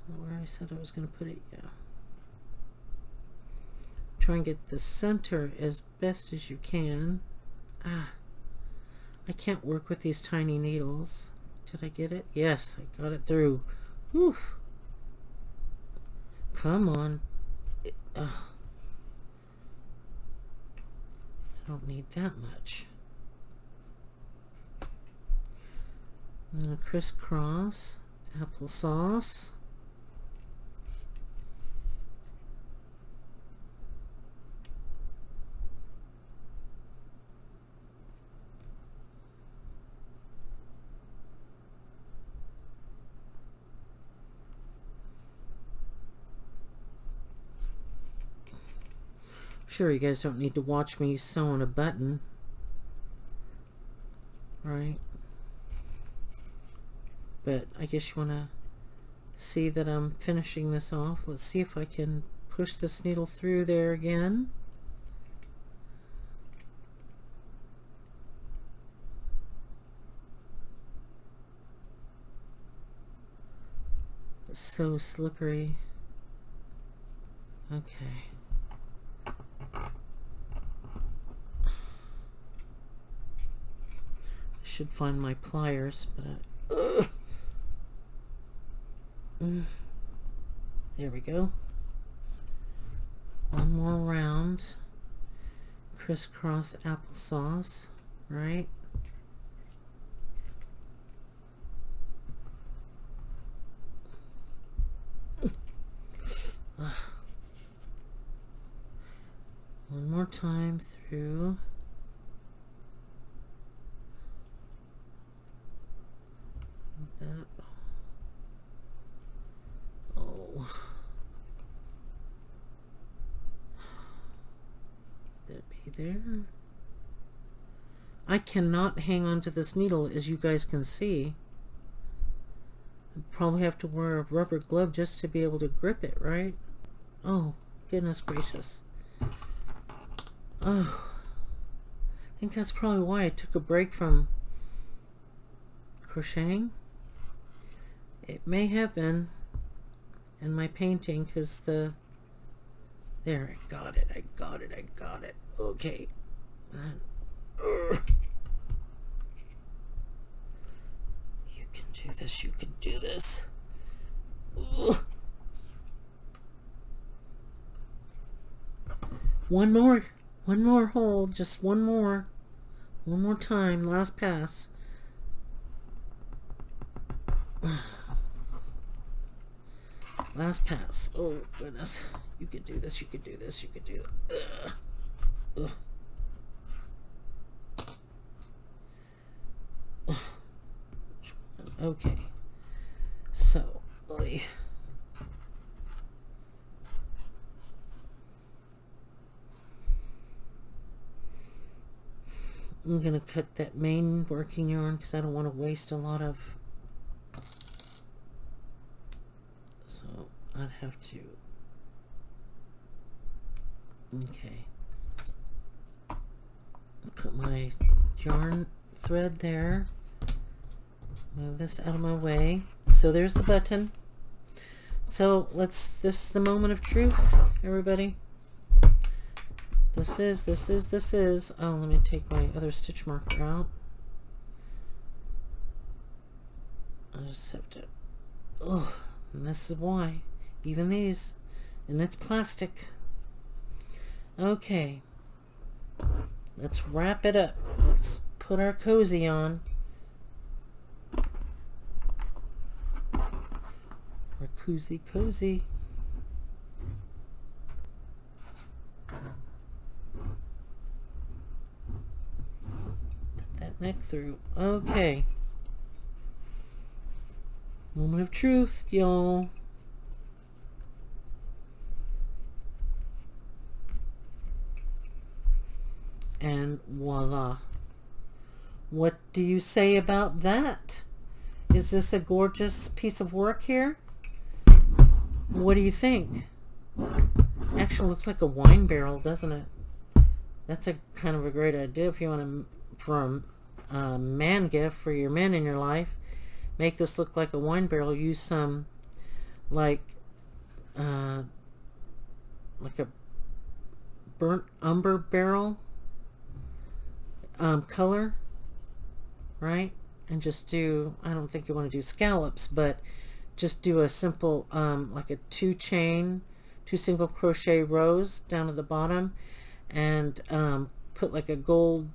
Speaker 1: Is that where I said I was going to put it? Yeah. Try and get the center as best as you can. I can't work with these tiny needles. Did I get it? Yes, I got it through. Whew. Come on. I don't need that much. I'm going to crisscross applesauce. Sure, you guys don't need to watch me sew on a button, right? But I guess you want to see that I'm finishing this off. Let's see if I can push this needle through there again. It's so slippery. Okay. I should find my pliers, but there we go. One more round. Crisscross applesauce, right? One more time through. That. Oh. That be there? I cannot hang on to this needle, as you guys can see. I probably have to wear a rubber glove just to be able to grip it, right? Oh, goodness gracious. Oh, I think that's probably why I took a break from crocheting. It may have been in my painting, because there, I got it. Okay. You can do this, you can do this. Ugh. One more hold, just one more time, last pass. Last pass. Oh goodness, you can do this, you can do this, you can do it. Ugh. Okay, so I'm gonna cut that main working yarn because I don't want to waste a lot of, so I'd have to, okay, put my yarn thread there, move this out of my way. So there's the button. So this is the moment of truth, everybody. This is, oh, let me take my other stitch marker out. I just have to, oh, and this is why, even these, and it's plastic. Okay, let's wrap it up. Let's put our cozy on. Our cozy. Neck through. Okay. Moment of truth, y'all. And voila. What do you say about that? Is this a gorgeous piece of work here? What do you think? Actually looks like a wine barrel, doesn't it? That's a kind of a great idea if you want to, for a man gift for your men in your life. Make this look like a wine barrel. Use some like a burnt umber barrel color, right? And just do, I don't think you want to do scallops, but just do a simple like a two single crochet rows down at the bottom, and put like a gold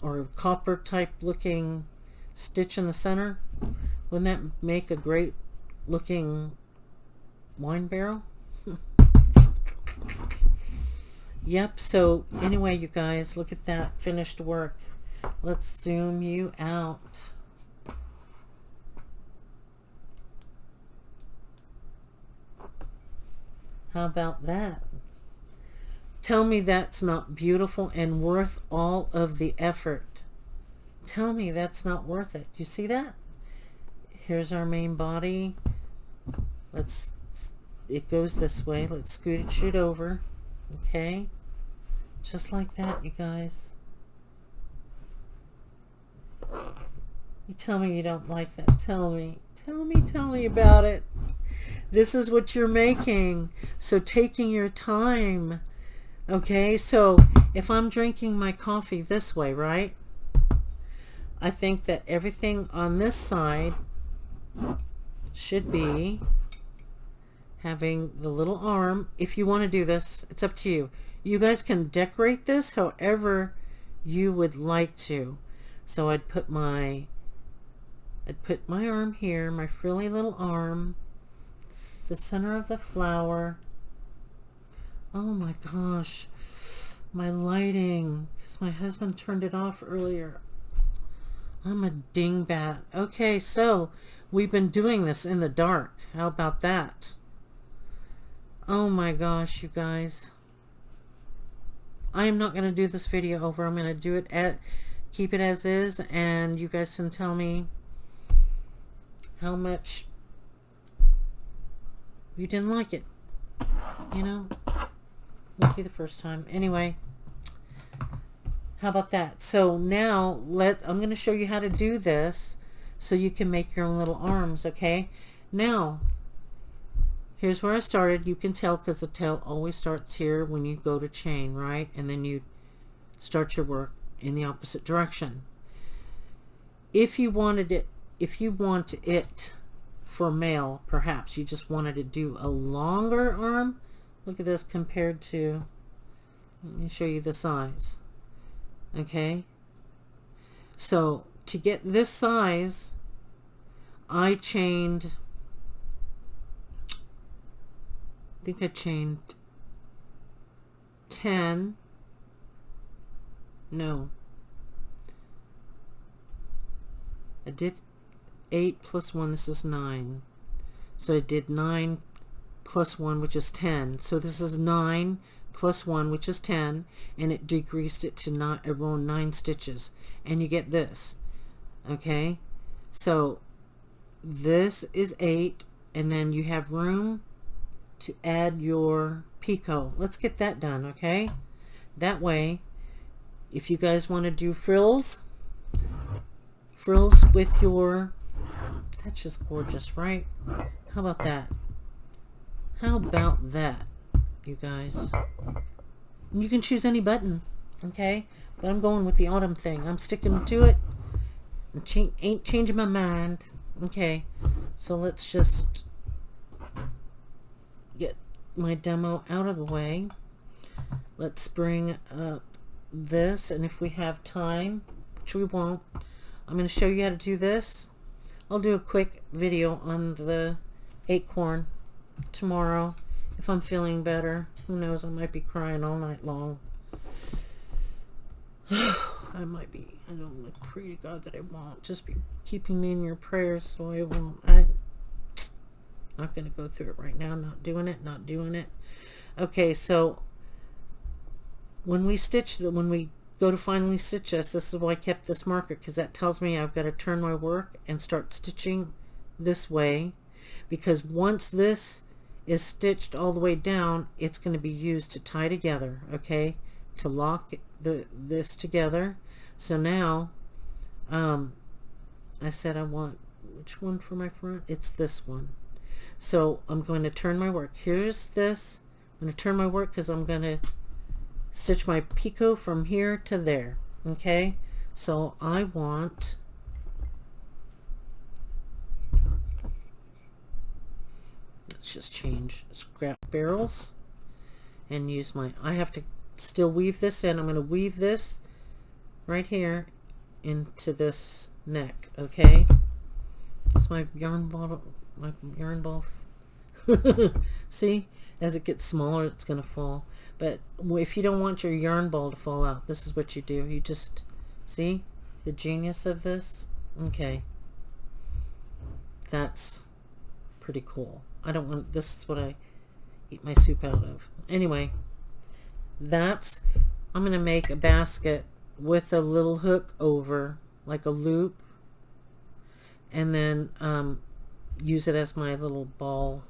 Speaker 1: or copper type looking stitch in the center. Wouldn't that make a great looking wine barrel? Yep. So anyway, you guys, look at that finished work. Let's zoom you out. How about that? Tell me that's not beautiful and worth all of the effort. Tell me that's not worth it. You see that? Here's our main body. It goes this way. Let's scooch it over. Okay? Just like that, you guys. You tell me you don't like that. Tell me. Tell me about it. This is what you're making. So taking your time. Okay, so if I'm drinking my coffee this way, right? I think that everything on this side should be having the little arm. If you want to do this, it's up to you. You guys can decorate this however you would like to. So I'd put my arm here, my frilly little arm, the center of the flower. Oh my gosh, my lighting, because my husband turned it off earlier. I'm a dingbat. Okay, so we've been doing this in the dark. How about that? Oh my gosh, you guys. I am not going to do this video over. I'm going to do it keep it as is, and you guys can tell me how much you didn't like it. You know, won't be the first time. Anyway, how about that? So now I'm going to show you how to do this so you can make your own little arms. Okay, now here's where I started. You can tell because the tail always starts here when you go to chain, right? And then you start your work in the opposite direction. If you want it for male, perhaps you just wanted to do a longer arm. Look at this compared to, let me show you the size. Okay, so to get this size, I chained, I think I chained 10, no, I did 8 plus 1, this is 9. So I did 9 plus 1, which is 10. So this is 9 plus 1, which is 10, and it decreased it to around 9 stitches. And you get this. Okay? So this is 8, and then you have room to add your picot. Let's get that done, okay? That way, if you guys want to do frills with your, that's just gorgeous, right? How about that? How about that, you guys? And you can choose any button, okay? But I'm going with the autumn thing. I'm sticking to it. And ain't changing my mind. Okay, so let's just get my demo out of the way. Let's bring up this, and if we have time, which we won't, I'm going to show you how to do this. I'll do a quick video on the acorn tomorrow if I'm feeling better. Who knows, I might be crying all night long. I might be. I don't pray to God that I won't. Just be keeping me in your prayers so I won't. I'm not going to go through it right now. Not doing it. Okay, so when we go to finally stitch this is why I kept this marker, because that tells me I've got to turn my work and start stitching this way, because once this is stitched all the way down, it's going to be used to tie together, okay, to lock this together. So now I said I want, which one for my front? It's this one. So I'm going to turn my work. Here's this. I'm going to turn my work because I'm going to stitch my picot from here to there. Okay, so I want, let's just change scrap barrels and use my, I have to still weave this in. I'm going to weave this right here into this neck. Okay, it's my yarn ball. See, as it gets smaller, it's going to fall. But if you don't want your yarn ball to fall out, this is what you do. You just see the genius of this. Okay, that's pretty cool. I don't want, this is what I eat my soup out of. Anyway, That's, I'm going to make a basket with a little hook over, like a loop, and then use it as my little ball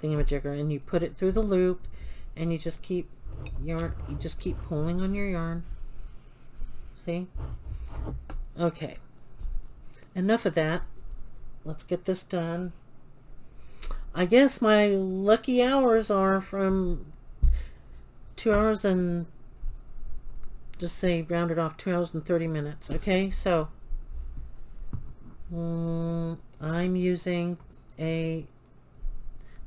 Speaker 1: thingamajigger, and you put it through the loop, and you just keep pulling on your yarn. See? Okay, enough of that. Let's get this done. I guess my lucky hours are from 2 hours and, just say rounded off, 2 hours and 30 minutes. Okay, so I'm using a,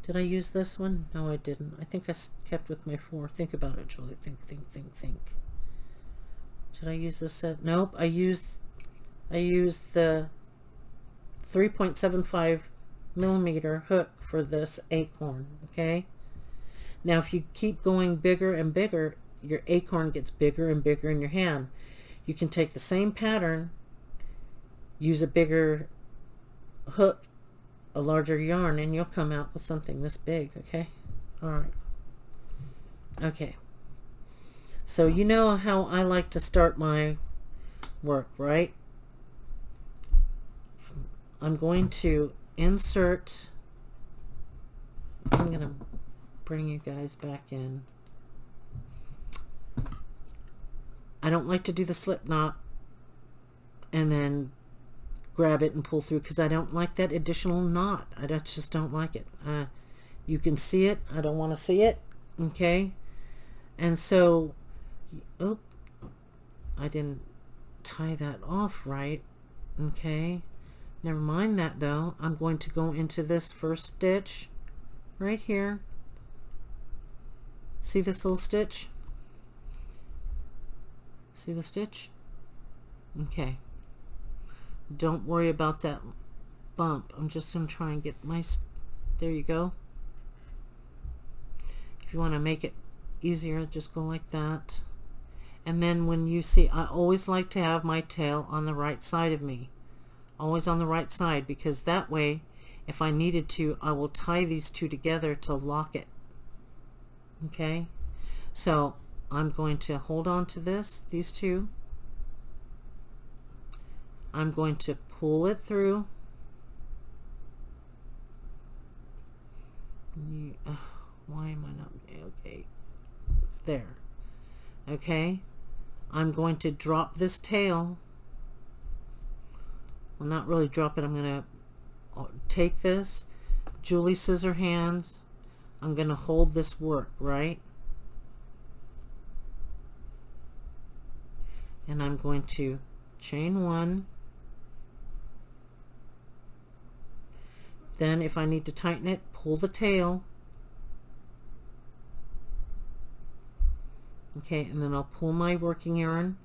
Speaker 1: did I use this one? No, I didn't. I think I kept with my 4. Think about it, Julie. Think. Did I use this set? Nope. I used the 3.75 millimeter hook for this acorn. Okay. Now, if you keep going bigger and bigger, your acorn gets bigger and bigger in your hand. You can take the same pattern, use a bigger hook, a larger yarn, and you'll come out with something this big. Okay. All right. Okay. So you know how I like to start my work, right? I'm going to insert, I'm going to bring you guys back in. I don't like to do the slip knot and then grab it and pull through, because I don't like that additional knot. I just don't like it. You can see it. I don't want to see it. Okay. And so, oh, I didn't tie that off right. Okay. Never mind that though. I'm going to go into this first stitch right here. See this little stitch? See the stitch? Okay. Don't worry about that bump. I'm just going to try and get my, there you go. If you want to make it easier, just go like that. And then when you see, I always like to have my tail on the right side of me. Always on the right side, because that way, if I needed to, I will tie these two together to lock it. Okay? So I'm going to hold on to these two. I'm going to pull it through. Why am I not, okay, there. Okay, I'm going to drop this tail. Well, not really drop it. I'm going to take this, Julie scissor hands. I'm going to hold this work, right? And I'm going to chain 1. Then if I need to tighten it, pull the tail. Okay, and then I'll pull my working yarn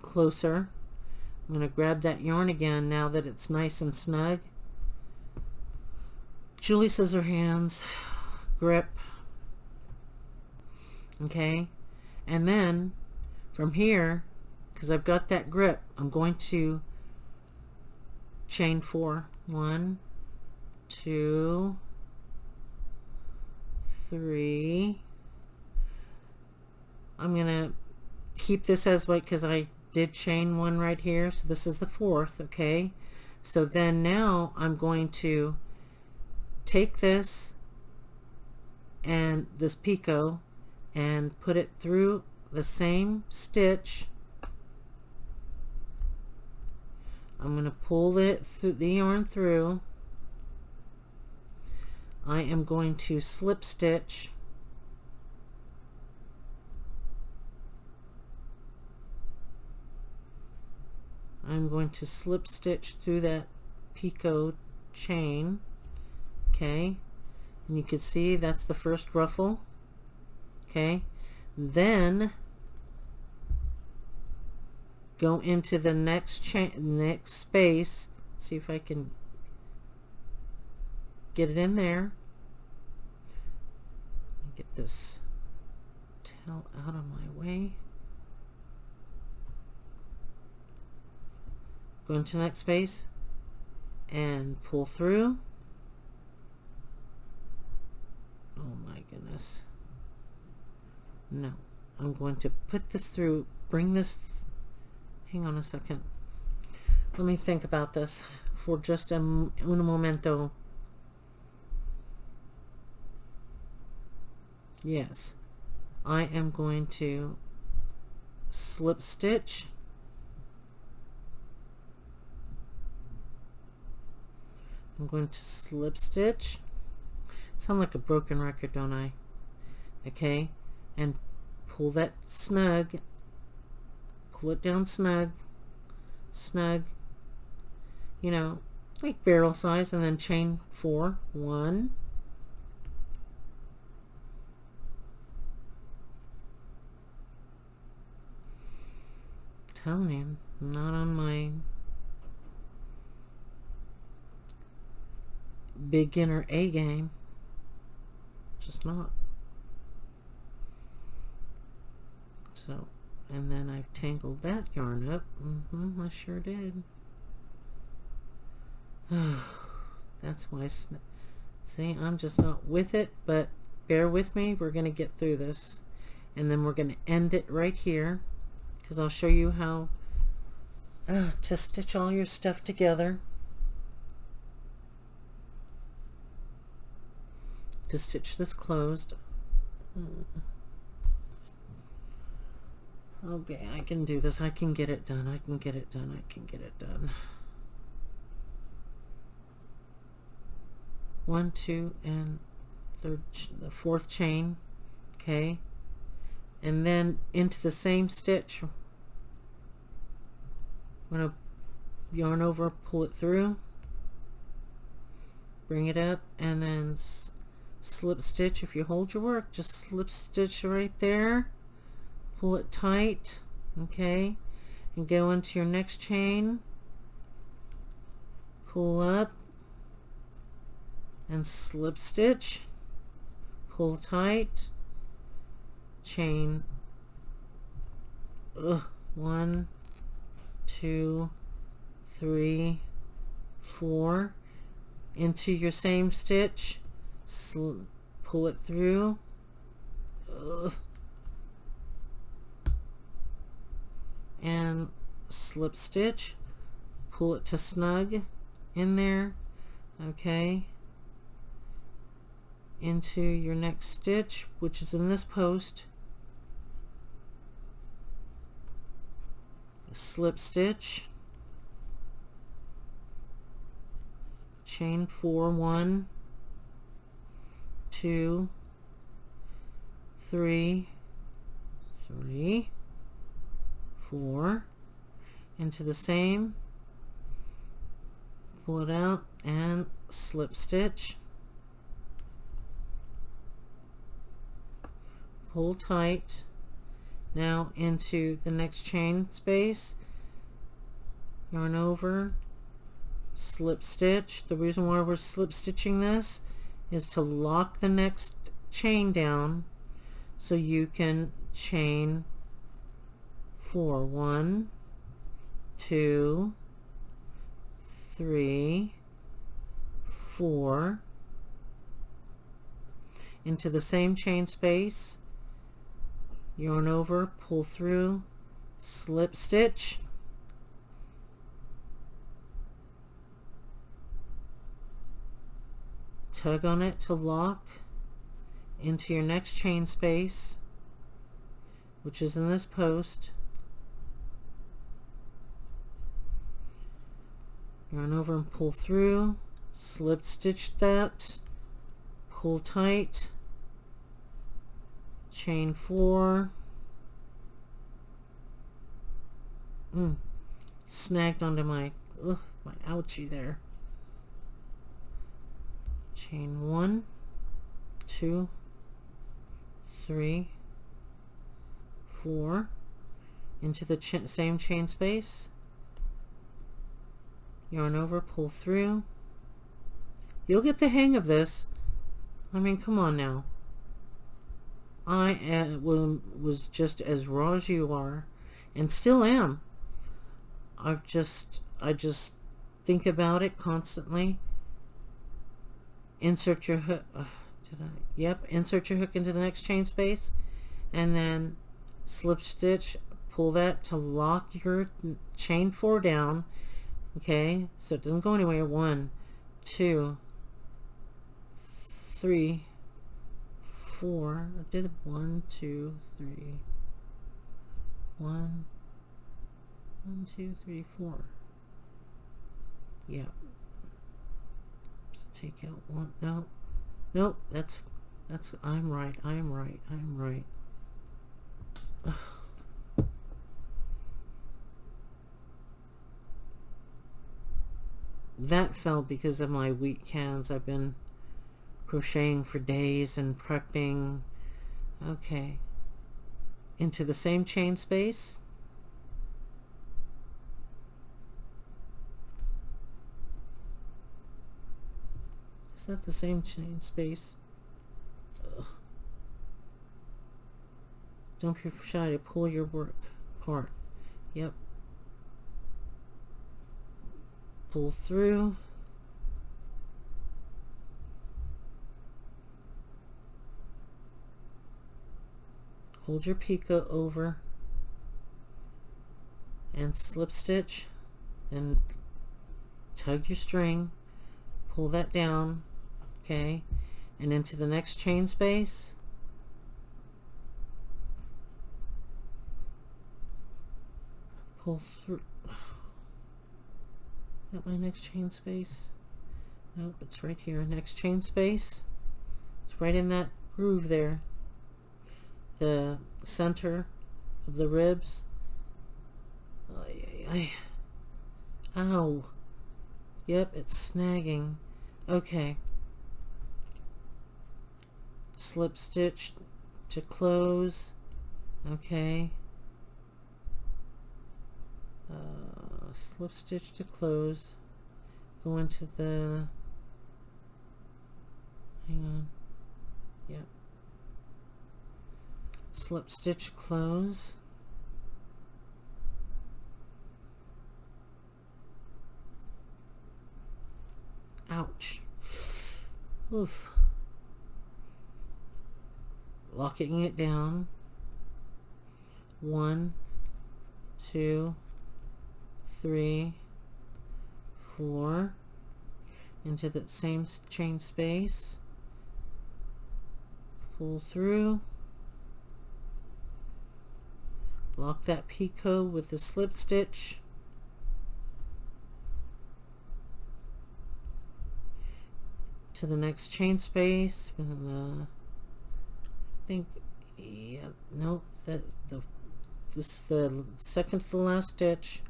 Speaker 1: closer. I'm going to grab that yarn again now that it's nice and snug. Julie scissor hands, grip. Okay, and then from here, because I've got that grip, I'm going to chain 4. 1, 2, 3. I'm gonna keep this as white because I did chain 1 right here, so this is the 4th. Okay, so then now I'm going to take this and this picot and put it through the same stitch. I'm going to pull it through the yarn through. I am going to slip stitch. I'm going to slip stitch through that picot chain. Okay, and you can see that's the first ruffle. Okay, then go into the next next space. See if I can get it in there. Get this tail out of my way. Go into the next space and pull through. Oh my goodness. No, I'm going to put this through, bring this, hang on a second. Let me think about this for just un momento. Yes, I am going to slip stitch. I'm going to slip stitch. Sound like a broken record, don't I? Okay, and pull that snug. Pull it down snug. Snug. You know, like barrel size, and then chain 4. 1. Telling you, not on my beginner A game. Just not. So, and then I've tangled that yarn up. I sure did. That's why. See, I'm just not with it, but bear with me. We're going to get through this. And then we're going to end it right here, because I'll show you how to stitch all your stuff together. To stitch this closed. Okay, I can do this. I can get it done. I can get it done. I can get it done. 1, 2, and the 4th chain. Okay, and then into the same stitch, I'm going to yarn over, pull it through, bring it up, and then slip stitch. If you hold your work, just slip stitch right there, pull it tight, okay, and go into your next chain, pull up and slip stitch, pull tight, chain 1, 2, 3, 4, into your same stitch, pull it through, and slip stitch, pull it to snug in there, okay, into your next stitch, which is in this post, slip stitch, chain 4, 1, 2, 3, 4, into the same, pull it out and slip stitch, pull tight. Now into the next chain space, yarn over, slip stitch. The reason why we're slip stitching this is to lock the next chain down so you can chain 4. 1, 2, 3, 4, into the same chain space, yarn over, pull through, slip stitch, tug on it to lock into your next chain space, which is in this post, yarn over and pull through, slip stitch that, pull tight, chain 4, snagged onto my my ouchie there, chain 1, 2, 3, 4, into the same chain space, yarn over, pull through. You'll get the hang of this. I mean, come on now. I was just as raw as you are, and still am. I just think about it constantly. Insert your hook. Yep. Insert your hook into the next chain space, and then slip stitch, pull that to lock your chain 4 down, okay, so it doesn't go anywhere. 1, 2, 3, 4. I did 1, 2, 3. 1, 2, 3, 4. Yeah. Let's take out 1. No. Nope. That's. I'm right. I'm right. I'm right. Ugh. That fell because of my weak hands. I've been crocheting for days and prepping. Okay. Into the same chain space. Is that the same chain space? Ugh. Don't be shy to pull your work apart. Yep. Pull through. Hold your picot over and slip stitch and tug your string, pull that down, okay, and into the next chain space. Pull through. Not my next chain space. Nope, it's right here. Next chain space. It's right in that groove there. The center of the ribs. Ow. Yep, it's snagging. Okay. Slip stitch to close. Okay. Slip stitch to close. Go into the. Hang on. Yep. Slip stitch close. Ouch. Oof. Locking it down. 1, 2, 3, 4. Into that same chain space. Pull through. Lock that picot with the slip stitch. To the next chain space. I think, yeah, nope, this is the second to the last stitch.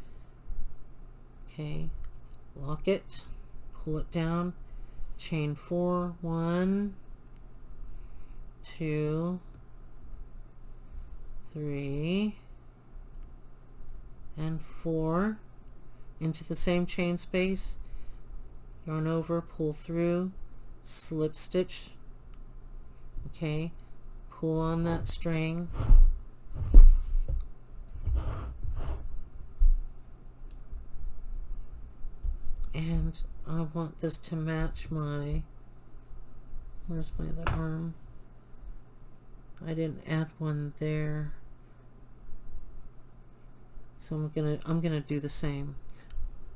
Speaker 1: Okay, lock it, pull it down, chain 4, 1, 2, 3, and 4, into the same chain space, yarn over, pull through, slip stitch, okay, pull on that string, and I want this to match my, where's my other arm? I didn't add one there, so I'm gonna do the same.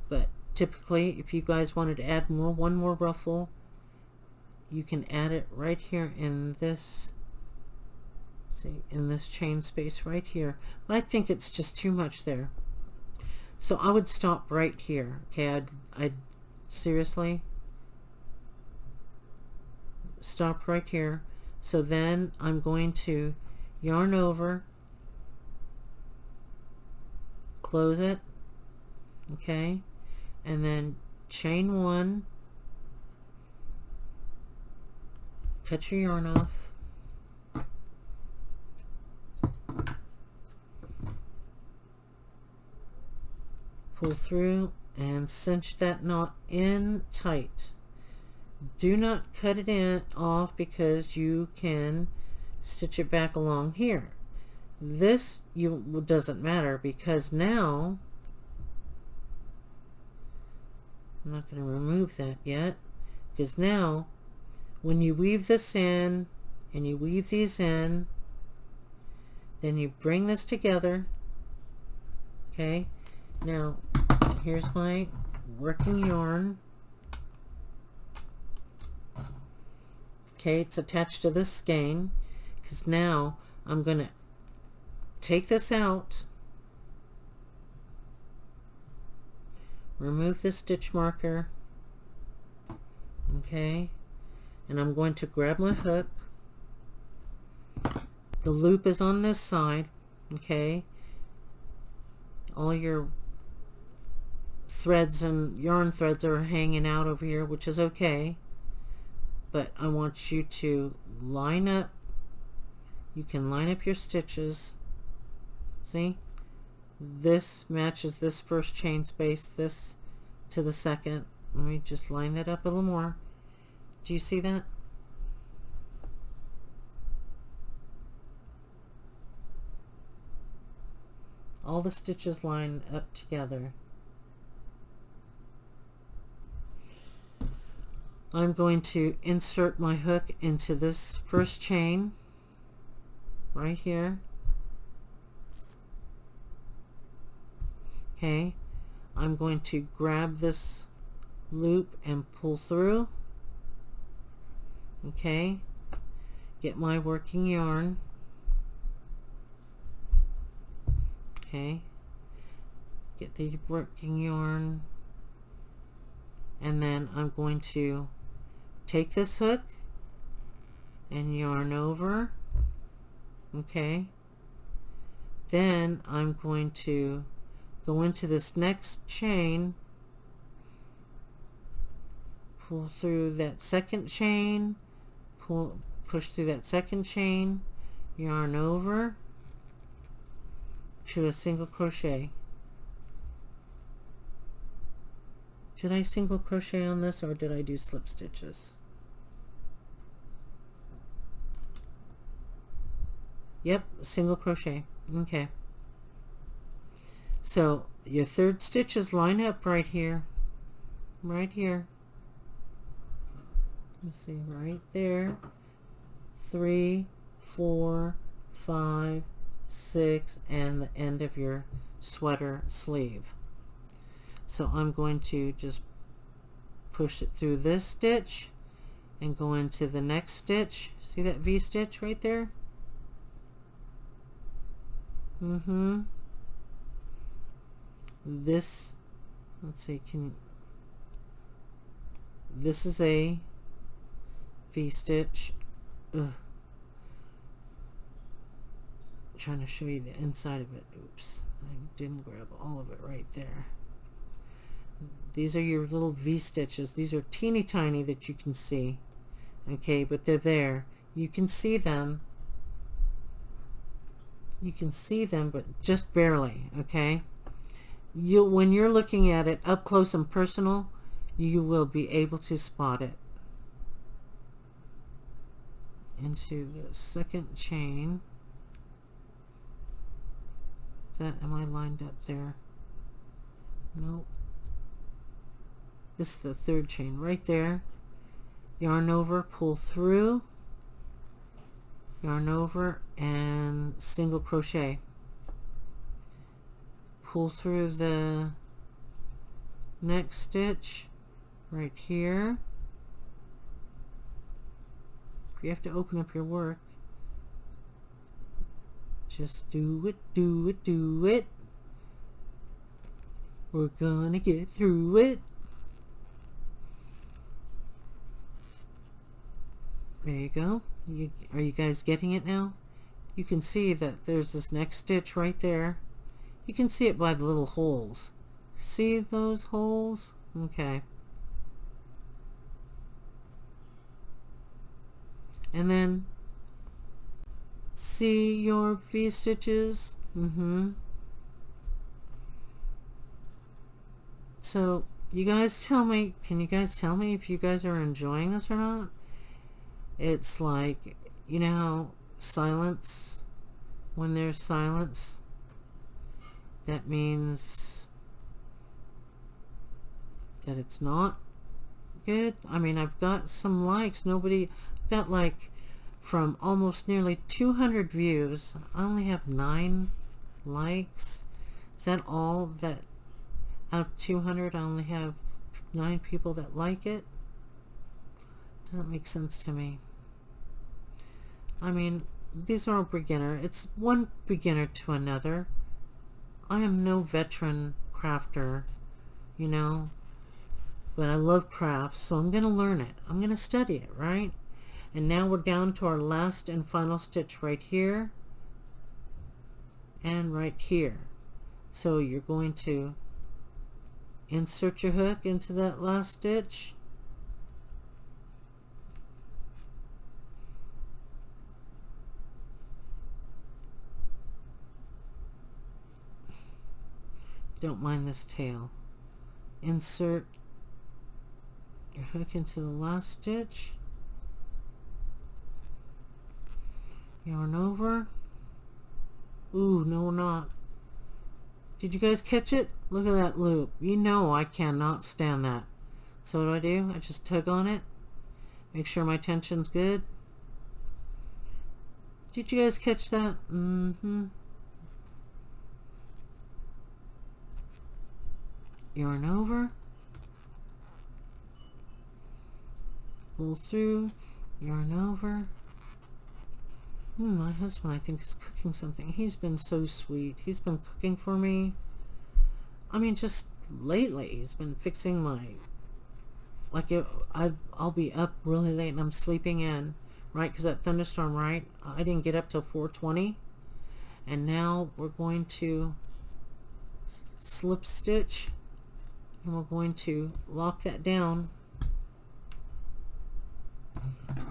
Speaker 1: But typically, if you guys wanted to add one more ruffle, you can add it right here in this, see, in this chain space right here. But I think it's just too much there, so I would stop right here. Okay, I'd seriously stop right here. So then I'm going to yarn over, close it, okay, and then chain 1, cut your yarn off, pull through and cinch that knot in tight. Do not cut it off because you can stitch it back along here. This doesn't matter because now I'm not going to remove that yet, because now when you weave this in and you weave these in, Then you bring this together. Okay, now here's my working yarn. Okay, it's attached to this skein, because now I'm going to take this out, remove the stitch marker, okay, and I'm going to grab my hook. The loop is on this side, okay. All your threads and yarn threads are hanging out over here, which is okay, but I want you to line up. You can line up your stitches. See, this matches this first chain space, this to the second. Let me just line that up a little more. Do you see that? All the stitches line up together. I'm going to insert my hook into this first chain right here. Okay, I'm going to grab this loop and pull through. Okay, get my working yarn. Okay, get the working yarn, and then I'm going to take this hook and yarn over. Okay, then I'm going to go into this next chain, pull through that second chain, push through that second chain, yarn over to a single crochet. Did I single crochet on this, or did I do slip stitches? Yep, single crochet. Okay. So your third stitches line up right here. Right here. Let's see, right there. 3, 4, 5, 6, and the end of your sweater sleeve. So I'm going to just push it through this stitch and go into the next stitch. See that V stitch right there? This, let's see, this is a V stitch. Trying to show you the inside of it. Oops, I didn't grab all of it right there. These are your little V stitches. These are teeny tiny that you can see. Okay, but they're there. You can see them. You can see them, but just barely. Okay, when you're looking at it up close and personal, you will be able to spot it. Into the second chain. Am I lined up there? Nope. This is the third chain right there. Yarn over, pull through, yarn over, and single crochet. Pull through the next stitch right here. You have to open up your work. Just do it, do it, do it. We're gonna get through it. There you go. Are you guys getting it now? You can see that there's this next stitch right there. You can see it by the little holes. See those holes? Okay. And then see your V stitches. So you guys tell me, can you guys tell me if you guys are enjoying this or not? It's like, you know how silence, when there's silence, that means that it's not good. I mean, I've got some likes. I've got like from almost nearly 200 views. I only have 9 likes. Is that all? That out of 200 I only have 9 people that like it? Doesn't make sense to me. I mean, these are a beginner. It's one beginner to another. I am no veteran crafter, you know, but I love crafts, so I'm going to learn it. I'm going to study it, right? And now we're down to our last and final stitch right here and right here. So you're going to insert your hook into that last stitch, don't mind this tail, insert your hook into the last stitch, yarn over. Ooh, no, not. Did you guys catch it? Look at that loop. You know I cannot stand that. So what do? I just tug on it. Make sure my tension's good. Did you guys catch that? Yarn over. Pull through. Yarn over. My husband, I think, is cooking something. He's been so sweet. He's been cooking for me. I mean, just lately, he's been fixing my... Like, I'll be up really late and I'm sleeping in, right? Because that thunderstorm, right? I didn't get up till 4:20. And now we're going to slip stitch. And we're going to lock that down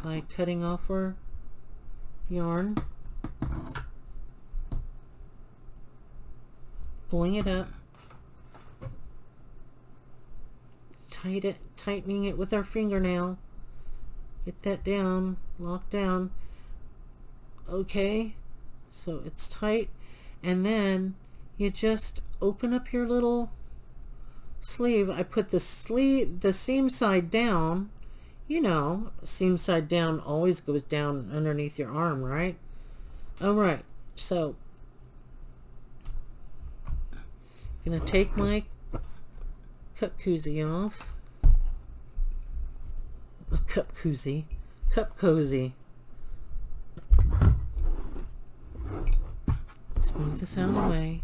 Speaker 1: by cutting off our yarn, pulling it up, tightening it with our fingernail, get that down, lock down. Okay, so it's tight, and then you just open up your little sleeve. I put the seam side down. You know, seam side down always goes down underneath your arm, right? Alright, so I'm going to take my cup cozy off. Cup cozy. Smooth this out of the way.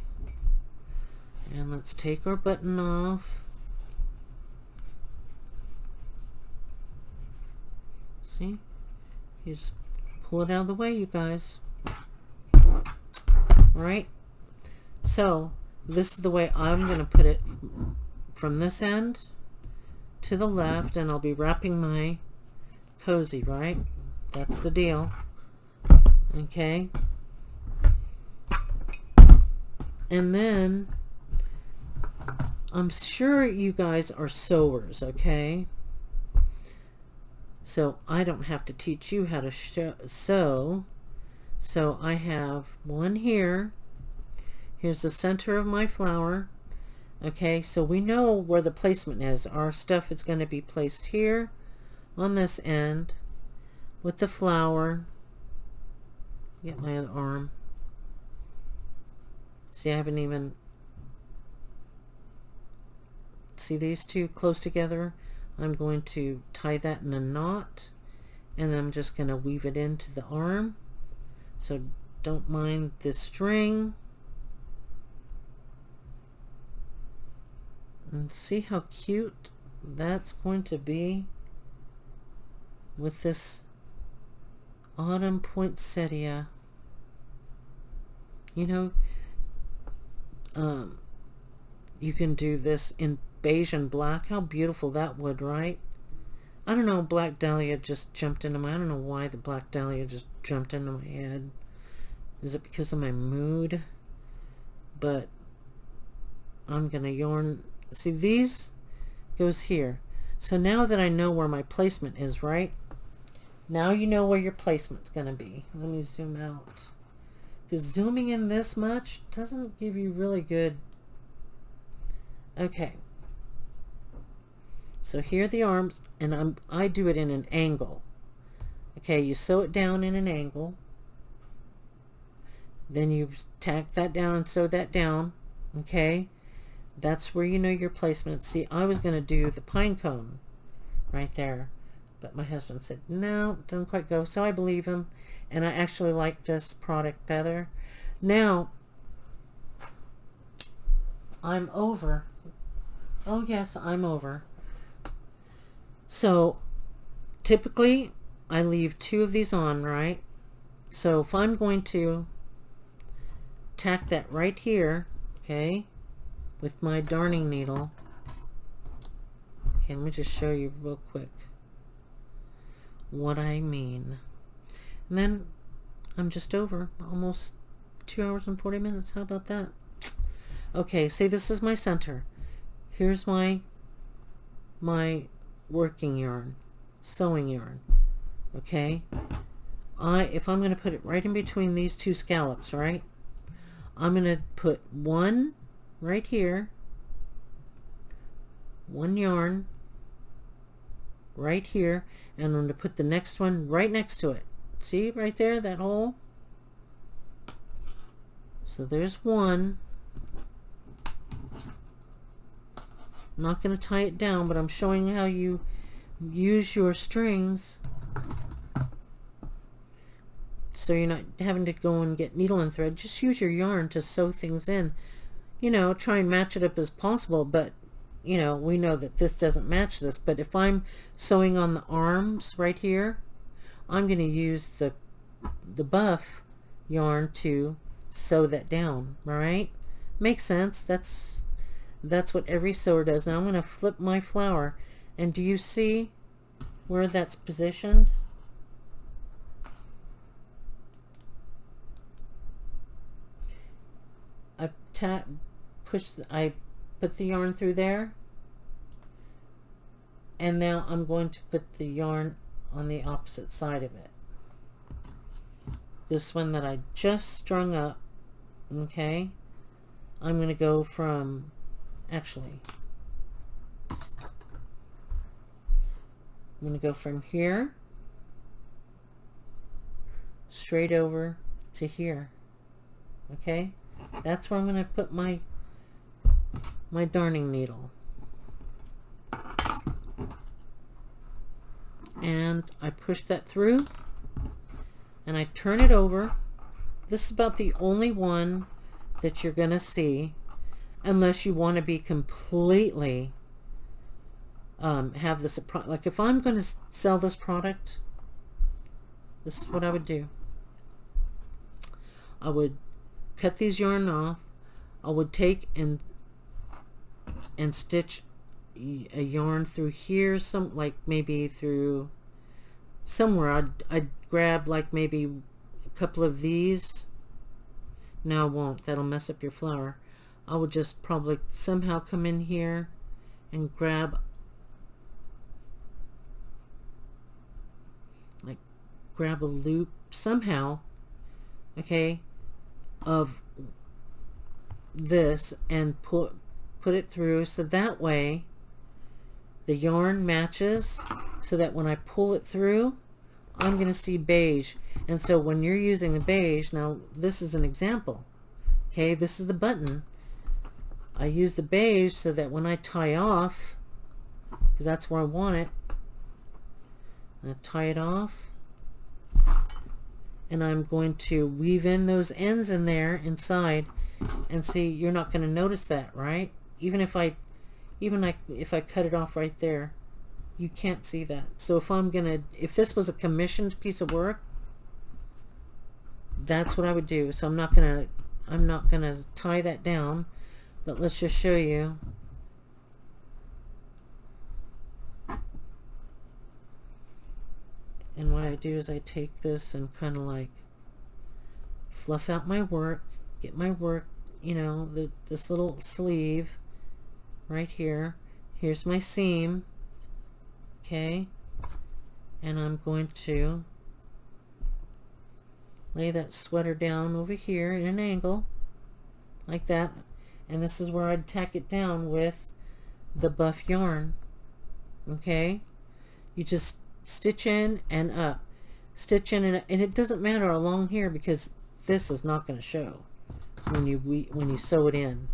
Speaker 1: And let's take our button off. See? You just pull it out of the way, you guys. Alright? So, this is the way I'm going to put it from this end to the left, and I'll be wrapping my cozy, right? That's the deal. Okay? And then, I'm sure you guys are sewers, okay? So I don't have to teach you how to sew. So I have one here. Here's the center of my flower. Okay, so we know where the placement is. Our stuff is going to be placed here on this end with the flower. Get my other arm. See, I haven't even... See these two close together? I'm going to tie that in a knot, and I'm just going to weave it into the arm. So don't mind this string. And see how cute that's going to be with this autumn poinsettia. You know, you can do this in beige and black. How beautiful that would, right? I don't know, black dahlia just jumped into my... I don't know why the black dahlia just jumped into my head. Is it because of my mood? But I'm gonna yarn... See, these goes here. So now that I know where my placement is, right? Now you know where your placement's gonna be. Let me zoom out. Because zooming in this much doesn't give you really good... Okay. So here are the arms, and I do it in an angle. Okay, you sew it down in an angle. Then you tack that down and sew that down. Okay, that's where you know your placement. See, I was going to do the pine cone right there, but my husband said, no, it doesn't quite go. So I believe him, and I actually like this product better. Now, I'm over. Oh yes, I'm over. So typically I leave 2 of these on, right? So if I'm going to tack that right here, okay, with my darning needle. Okay, let me just show you real quick what I mean. And then I'm just over, almost 2 hours and 40 minutes. How about that? Okay, say this is my center. Here's my working yarn, sewing yarn. Okay, if I'm going to put it right in between these 2 scallops, right, I'm going to put 1 right here, 1 yarn right here, and I'm going to put the next one right next to it. See right there, that hole? So there's 1. I'm not going to tie it down, but I'm showing how you use your strings so you're not having to go and get needle and thread. Just use your yarn to sew things in. You know, try and match it up as possible, but you know, we know that this doesn't match this. But if I'm sewing on the arms right here, I'm going to use the buff yarn to sew that down. All right, makes sense. That's what every sewer does. Now I'm going to flip my flower, and do you see where that's positioned? I put the yarn through there, and now I'm going to put the yarn on the opposite side of it. This one that I just strung up, okay, I'm going to go from, actually, I'm going to go from here straight over to here. Okay, that's where I'm going to put my darning needle. And I push that through, and I turn it over. This is about the only one that you're going to see, unless you want to be completely have this, like if I'm going to sell this product, this is what I would do. I would cut these yarn off. I would take and stitch a yarn through here, some like maybe through somewhere. I'd grab like maybe a couple of these. No, I won't. That'll mess up your flower. I would just probably somehow come in here and grab a loop somehow, okay, of this, and put it through, so that way the yarn matches, so that when I pull it through, I'm going to see beige. And so when you're using the beige, now this is an example, okay, this is the button. I use the beige so that when I tie off, because that's where I want it, I'm going to tie it off, and I'm going to weave in those ends in there inside, and see, you're not going to notice that, right? Even if I cut it off right there, you can't see that. So if this was a commissioned piece of work, that's what I would do. So I'm not gonna tie that down, but let's just show you. And what I do is I take this and kind of like fluff out my work, get my work, you know, this little sleeve right here. Here's my seam, okay, and I'm going to lay that sweater down over here in an angle like that, and this is where I'd tack it down with the buff yarn. Okay, you just stitch in and up. stitch in, and it doesn't matter along here because this is not going to show when you sew it in.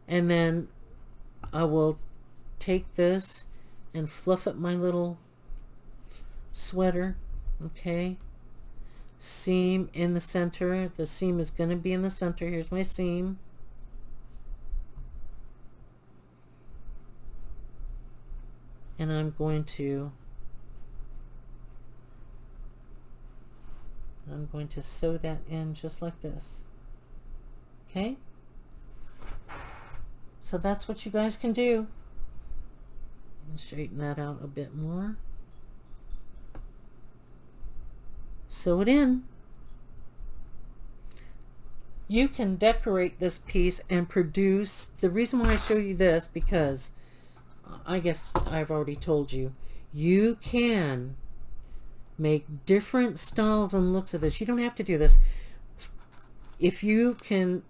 Speaker 1: And then I will take this and fluff up my little sweater. Okay, seam in the center. The seam is going to be in the center. Here's my seam. And I'm going to sew that in just like this. Okay, so that's what you guys can do. Straighten that out a bit more. Sew it in. You can decorate this piece and produce, the reason why I show you this, because I guess I've already told you, you can make different styles and looks of this. You don't have to do this. If you can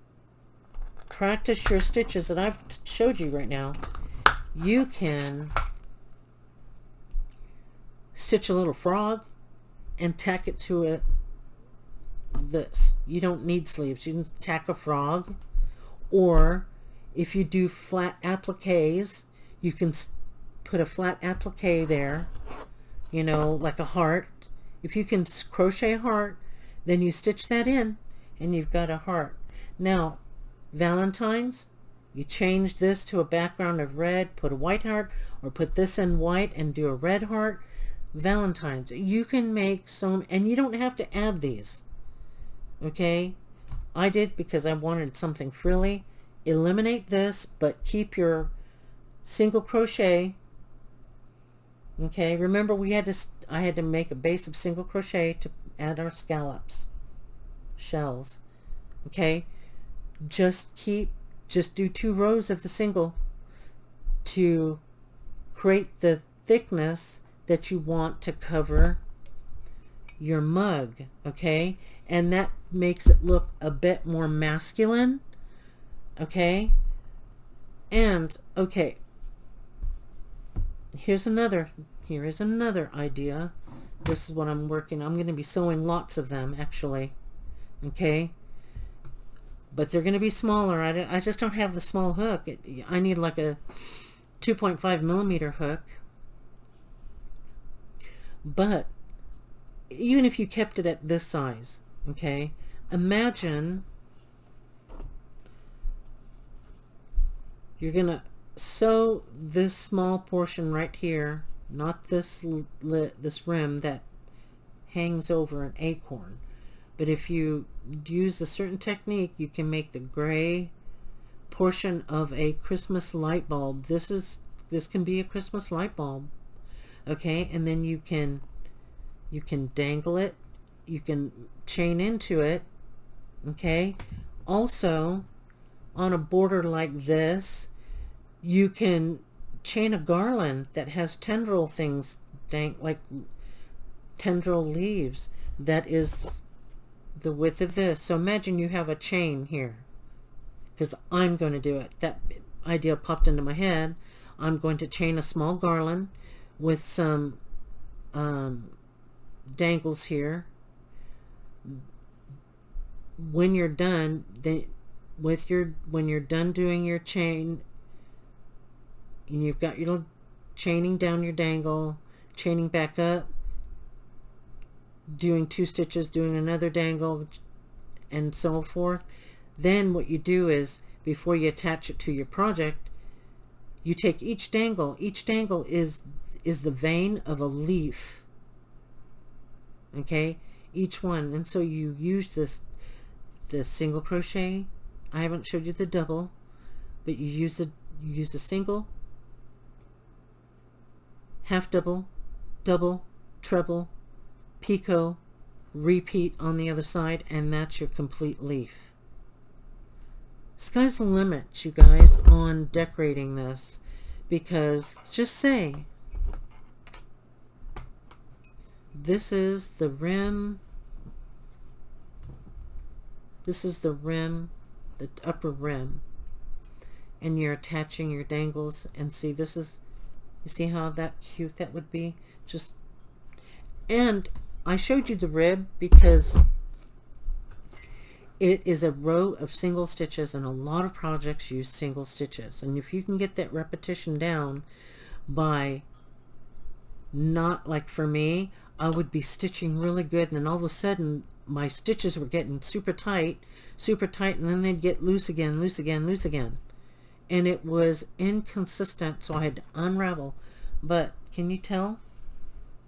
Speaker 1: practice your stitches that I've showed you right now, you can stitch a little frog and tack it to it. This, you don't need sleeves. You can tack a frog, or if you do flat appliques, you can put a flat applique there, you know, like a heart. If you can crochet a heart, then you stitch that in and you've got a heart. Now Valentine's, you change this to a background of red, put a white heart, or put this in white and do a red heart. Valentine's, you can make some, and you don't have to add these. Okay, I did because I wanted something frilly. Eliminate this, but keep your single crochet. Okay, remember I had to make a base of single crochet to add our scallops, shells. Okay, just do 2 rows of the single to create the thickness that you want to cover your mug. Okay, and that makes it look a bit more masculine. Okay, and okay, here is another idea. This is what I'm working. I'm going to be sewing lots of them actually. Okay, but they're going to be smaller. I just don't have the small hook. I need like a 2.5 millimeter hook. But even if you kept it at this size, okay, imagine you're gonna sew this small portion right here, not this rim that hangs over an acorn, but if you use a certain technique, you can make the gray portion of a Christmas light bulb. This can be a Christmas light bulb. Okay, and then you can dangle it, you can chain into it. Okay, also on a border like this, you can chain a garland that has tendril things, like tendril leaves, that is the width of this. So imagine you have a chain here, because I'm going to do it. That idea popped into my head. I'm going to chain a small garland with some dangles here. When you're done, when you're done doing your chain, and you've got your little chaining down your dangle, chaining back up, doing 2 stitches, doing another dangle, and so forth. Then what you do is, before you attach it to your project, you take each dangle. Each dangle is the vein of a leaf. Okay, each one. And so you use the single crochet. I haven't showed you the double, but you use the single, half double, double, treble, picot, repeat on the other side, and that's your complete leaf. Sky's the limit, you guys, on decorating this, because just say this is the rim, the upper rim, and you're attaching your dangles, and see, this is, you see how that cute that would be? Just, and I showed you the rib because it is a row of single stitches, and a lot of projects use single stitches. And if you can get that repetition down by, not like for me, I would be stitching really good, and then all of a sudden my stitches were getting super tight, and then they'd get loose again, loose again, loose again. And it was inconsistent, so I had to unravel. But can you tell?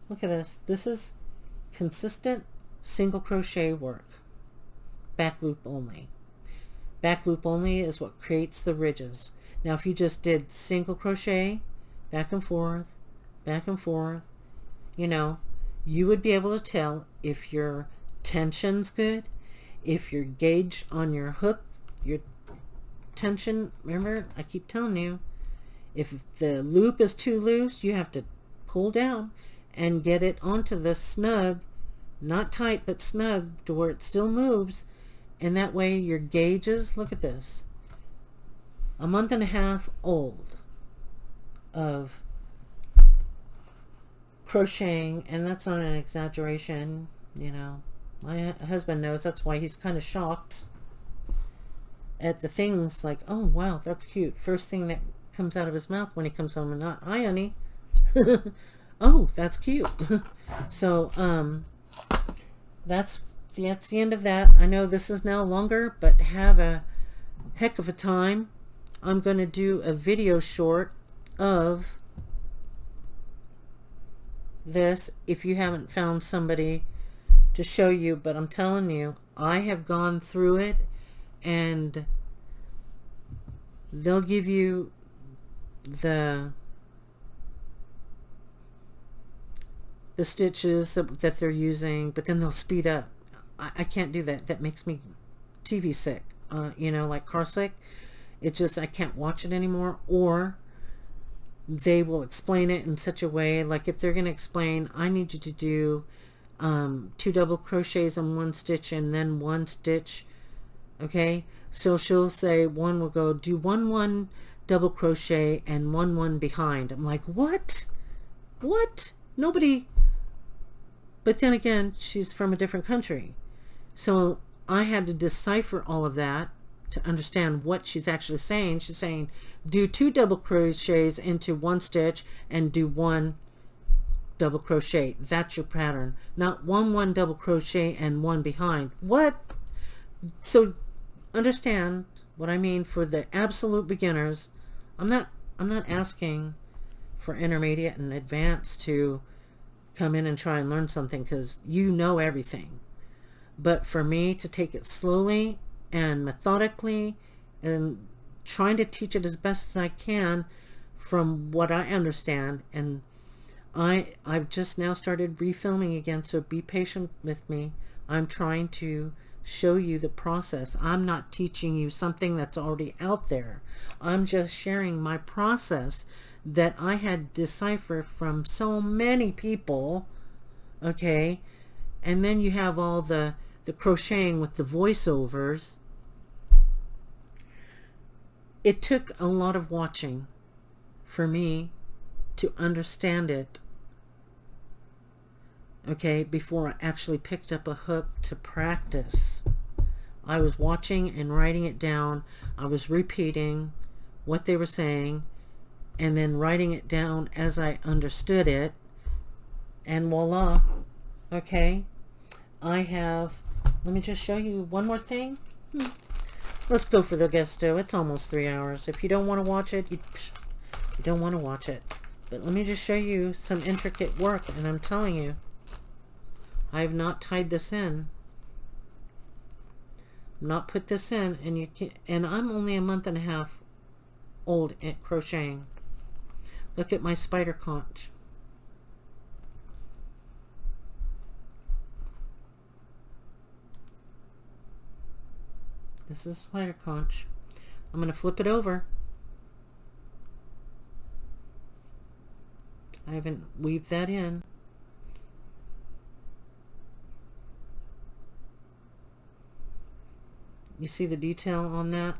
Speaker 1: Look at this. This is consistent single crochet work. Back loop only. Back loop only is what creates the ridges. Now if you just did single crochet, back and forth, you know, you would be able to tell if your tension's good, if your gauge on your hook, your tension, remember I keep telling you, if the loop is too loose, you have to pull down and get it onto the snug, not tight but snug, to where it still moves. And that way your gauges, look at this, a month and a half old of crocheting, and that's not an exaggeration, you know. My husband knows, that's why he's kind of shocked at the things like, oh wow, that's cute. First thing that comes out of his mouth when he comes home, and not, hi honey. Oh, that's cute. So that's the end of that. I know this is now longer, but have a heck of a time. I'm going to do a video short of this if you haven't found somebody to show you, but I'm telling you, I have gone through it, and they'll give you the stitches that they're using, but then they'll speed up. I can't do that. That makes me TV sick, you know, like car sick. It just, I can't watch it anymore. Or they will explain it in such a way, like if they're going to explain, I need you to do 2 double crochets in 1 stitch and then 1 stitch, okay? So she'll say, one will go, do 1 double crochet and 1 behind. I'm like, what? Nobody. But then again, she's from a different country, so I had to decipher all of that to understand what she's actually saying. She's saying do 2 double crochets into 1 stitch and do 1 double crochet. That's your pattern, not 1 double crochet and 1 behind. What? So understand what I mean for the absolute beginners. I'm not asking for intermediate and advanced to come in and try and learn something, because you know everything. But for me to take it slowly and methodically and trying to teach it as best as I can from what I understand, and I've just now started refilming again, so be patient with me. I'm trying to show you the process. I'm not teaching you something that's already out there. I'm just sharing my process that I had deciphered from so many people, okay? And then you have all the crocheting with the voiceovers. It took a lot of watching for me to understand it, okay, before I actually picked up a hook to practice. I was watching and writing it down. I was repeating what they were saying and then writing it down as I understood it, and voila. Okay, I have, let me just show you one more thing. Let's go for the gusto. It's almost 3 hours. If you don't want to watch it, you don't want to watch it. But let me just show you some intricate work, and I'm telling you, I have not tied this in. Not put this in, and you can, and I'm only a month and a half old at crocheting. Look at my spider conch. This is spider conch. I'm going to flip it over. I haven't weaved that in. You see the detail on that?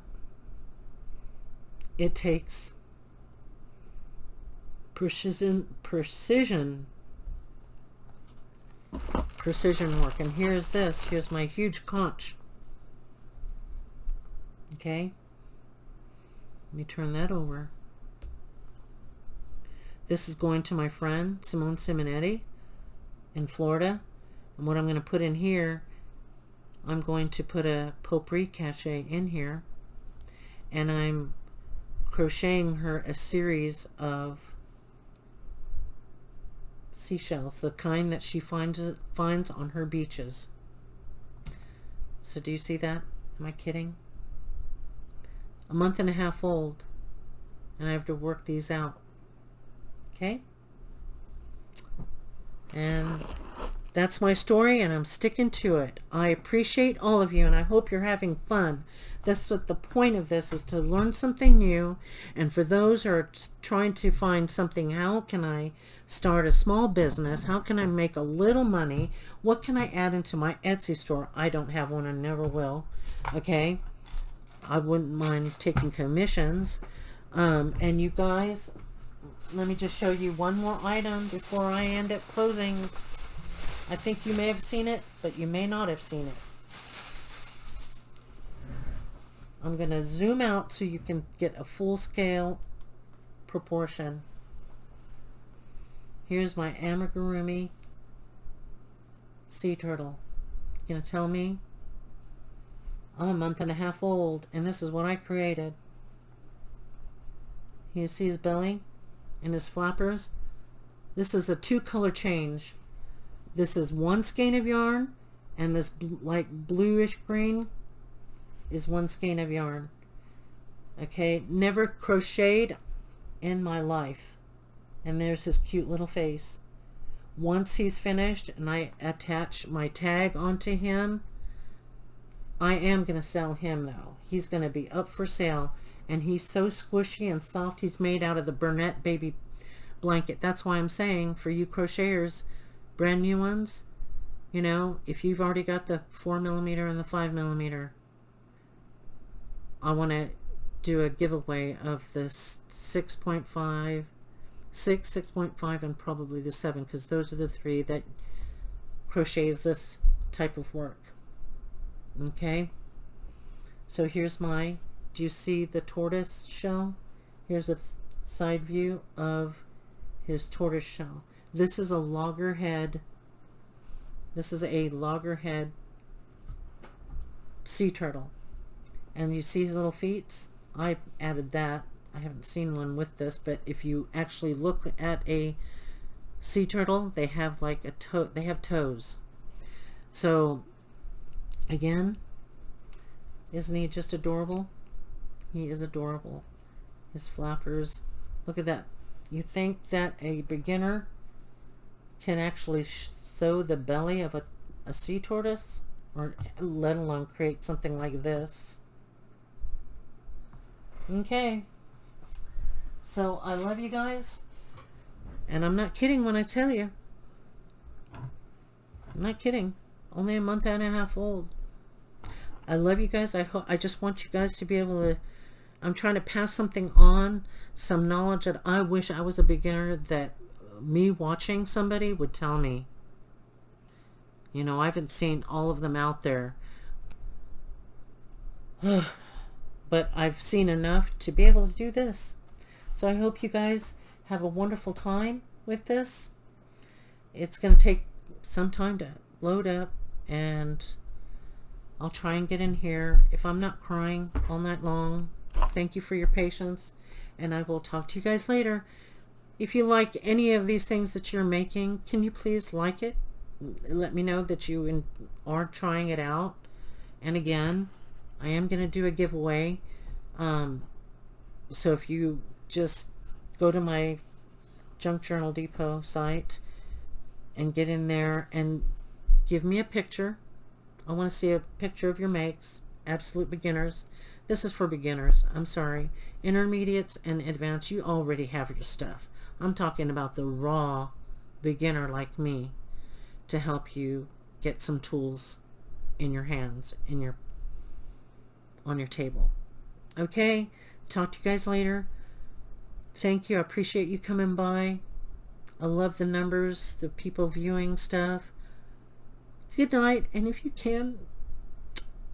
Speaker 1: It takes precision precision work. And here's this. Here's my huge conch. Okay. Let me turn that over. This is going to my friend Simone Simonetti in Florida. And what I'm going to put in here, I'm going to put a potpourri cachet in here. And I'm crocheting her a series of seashells, the kind that she finds on her beaches. So do you see that? Am I kidding? A month and a half old, and I have to work these out. Okay? And that's my story, and I'm sticking to it. I appreciate all of you, and I hope you're having fun. That's what the point of this is, to learn something new. And for those who are trying to find something, how can I start a small business? How can I make a little money? What can I add into my Etsy store? I don't have one and never will. Okay? I wouldn't mind taking commissions. And you guys, let me just show you one more item before I end up closing. I think you may have seen it, but you may not have seen it. I'm going to zoom out so you can get a full scale proportion. Here's my amigurumi sea turtle. You gonna tell me? I'm a month and a half old, and this is what I created. You see his belly and his flappers? This is a 2-color change. This is one skein of yarn, and this like bluish green is one skein of yarn. Okay, never crocheted in my life. And there's his cute little face. Once he's finished and I attach my tag onto him, I am going to sell him though. He's going to be up for sale, and he's so squishy and soft. He's made out of the Burnett baby blanket. That's why I'm saying, for you crocheters, brand new ones, you know, if you've already got the 4mm and the 5mm, I want to do a giveaway of this 6.5, 6.5, and probably the 7, because those are the 3 that crochets this type of work. Okay, so here's my, do you see the tortoise shell? Here's a side view of his tortoise shell. This is a loggerhead. This is a loggerhead sea turtle. And you see his little feet? I added that. I haven't seen one with this, but if you actually look at a sea turtle, they have like a toe, they have toes. So again, isn't he just adorable? He is adorable. His flappers, look at that. You think that a beginner can actually sew the belly of a sea tortoise, or let alone create something like this? Okay, so I love you guys, and I'm not kidding when I tell you, I'm not kidding, only a month and a half old. I love you guys. I just want you guys to be able to, I'm trying to pass something on, some knowledge that I wish I was a beginner, that me watching somebody would tell me. You know, I haven't seen all of them out there. But I've seen enough to be able to do this. So I hope you guys have a wonderful time with this. It's going to take some time to load up, and I'll try and get in here. If I'm not crying all night long, thank you for your patience, and I will talk to you guys later. If you like any of these things that you're making, can you please like it? Let me know that you are trying it out. And again, I am going to do a giveaway. So if you just go to my Junk Journal Depot site and get in there and give me a picture. I want to see a picture of your makes. Absolute beginners. This is for beginners. I'm sorry. Intermediates and advanced, you already have your stuff. I'm talking about the raw beginner like me, to help you get some tools in your hands, on your table. Okay, talk to you guys later. Thank you. I appreciate you coming by. I love the numbers, the people viewing stuff. Good night, and if you can,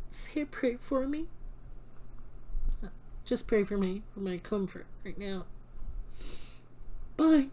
Speaker 1: say a prayer for me. Just pray for me, for my comfort right now. Bye.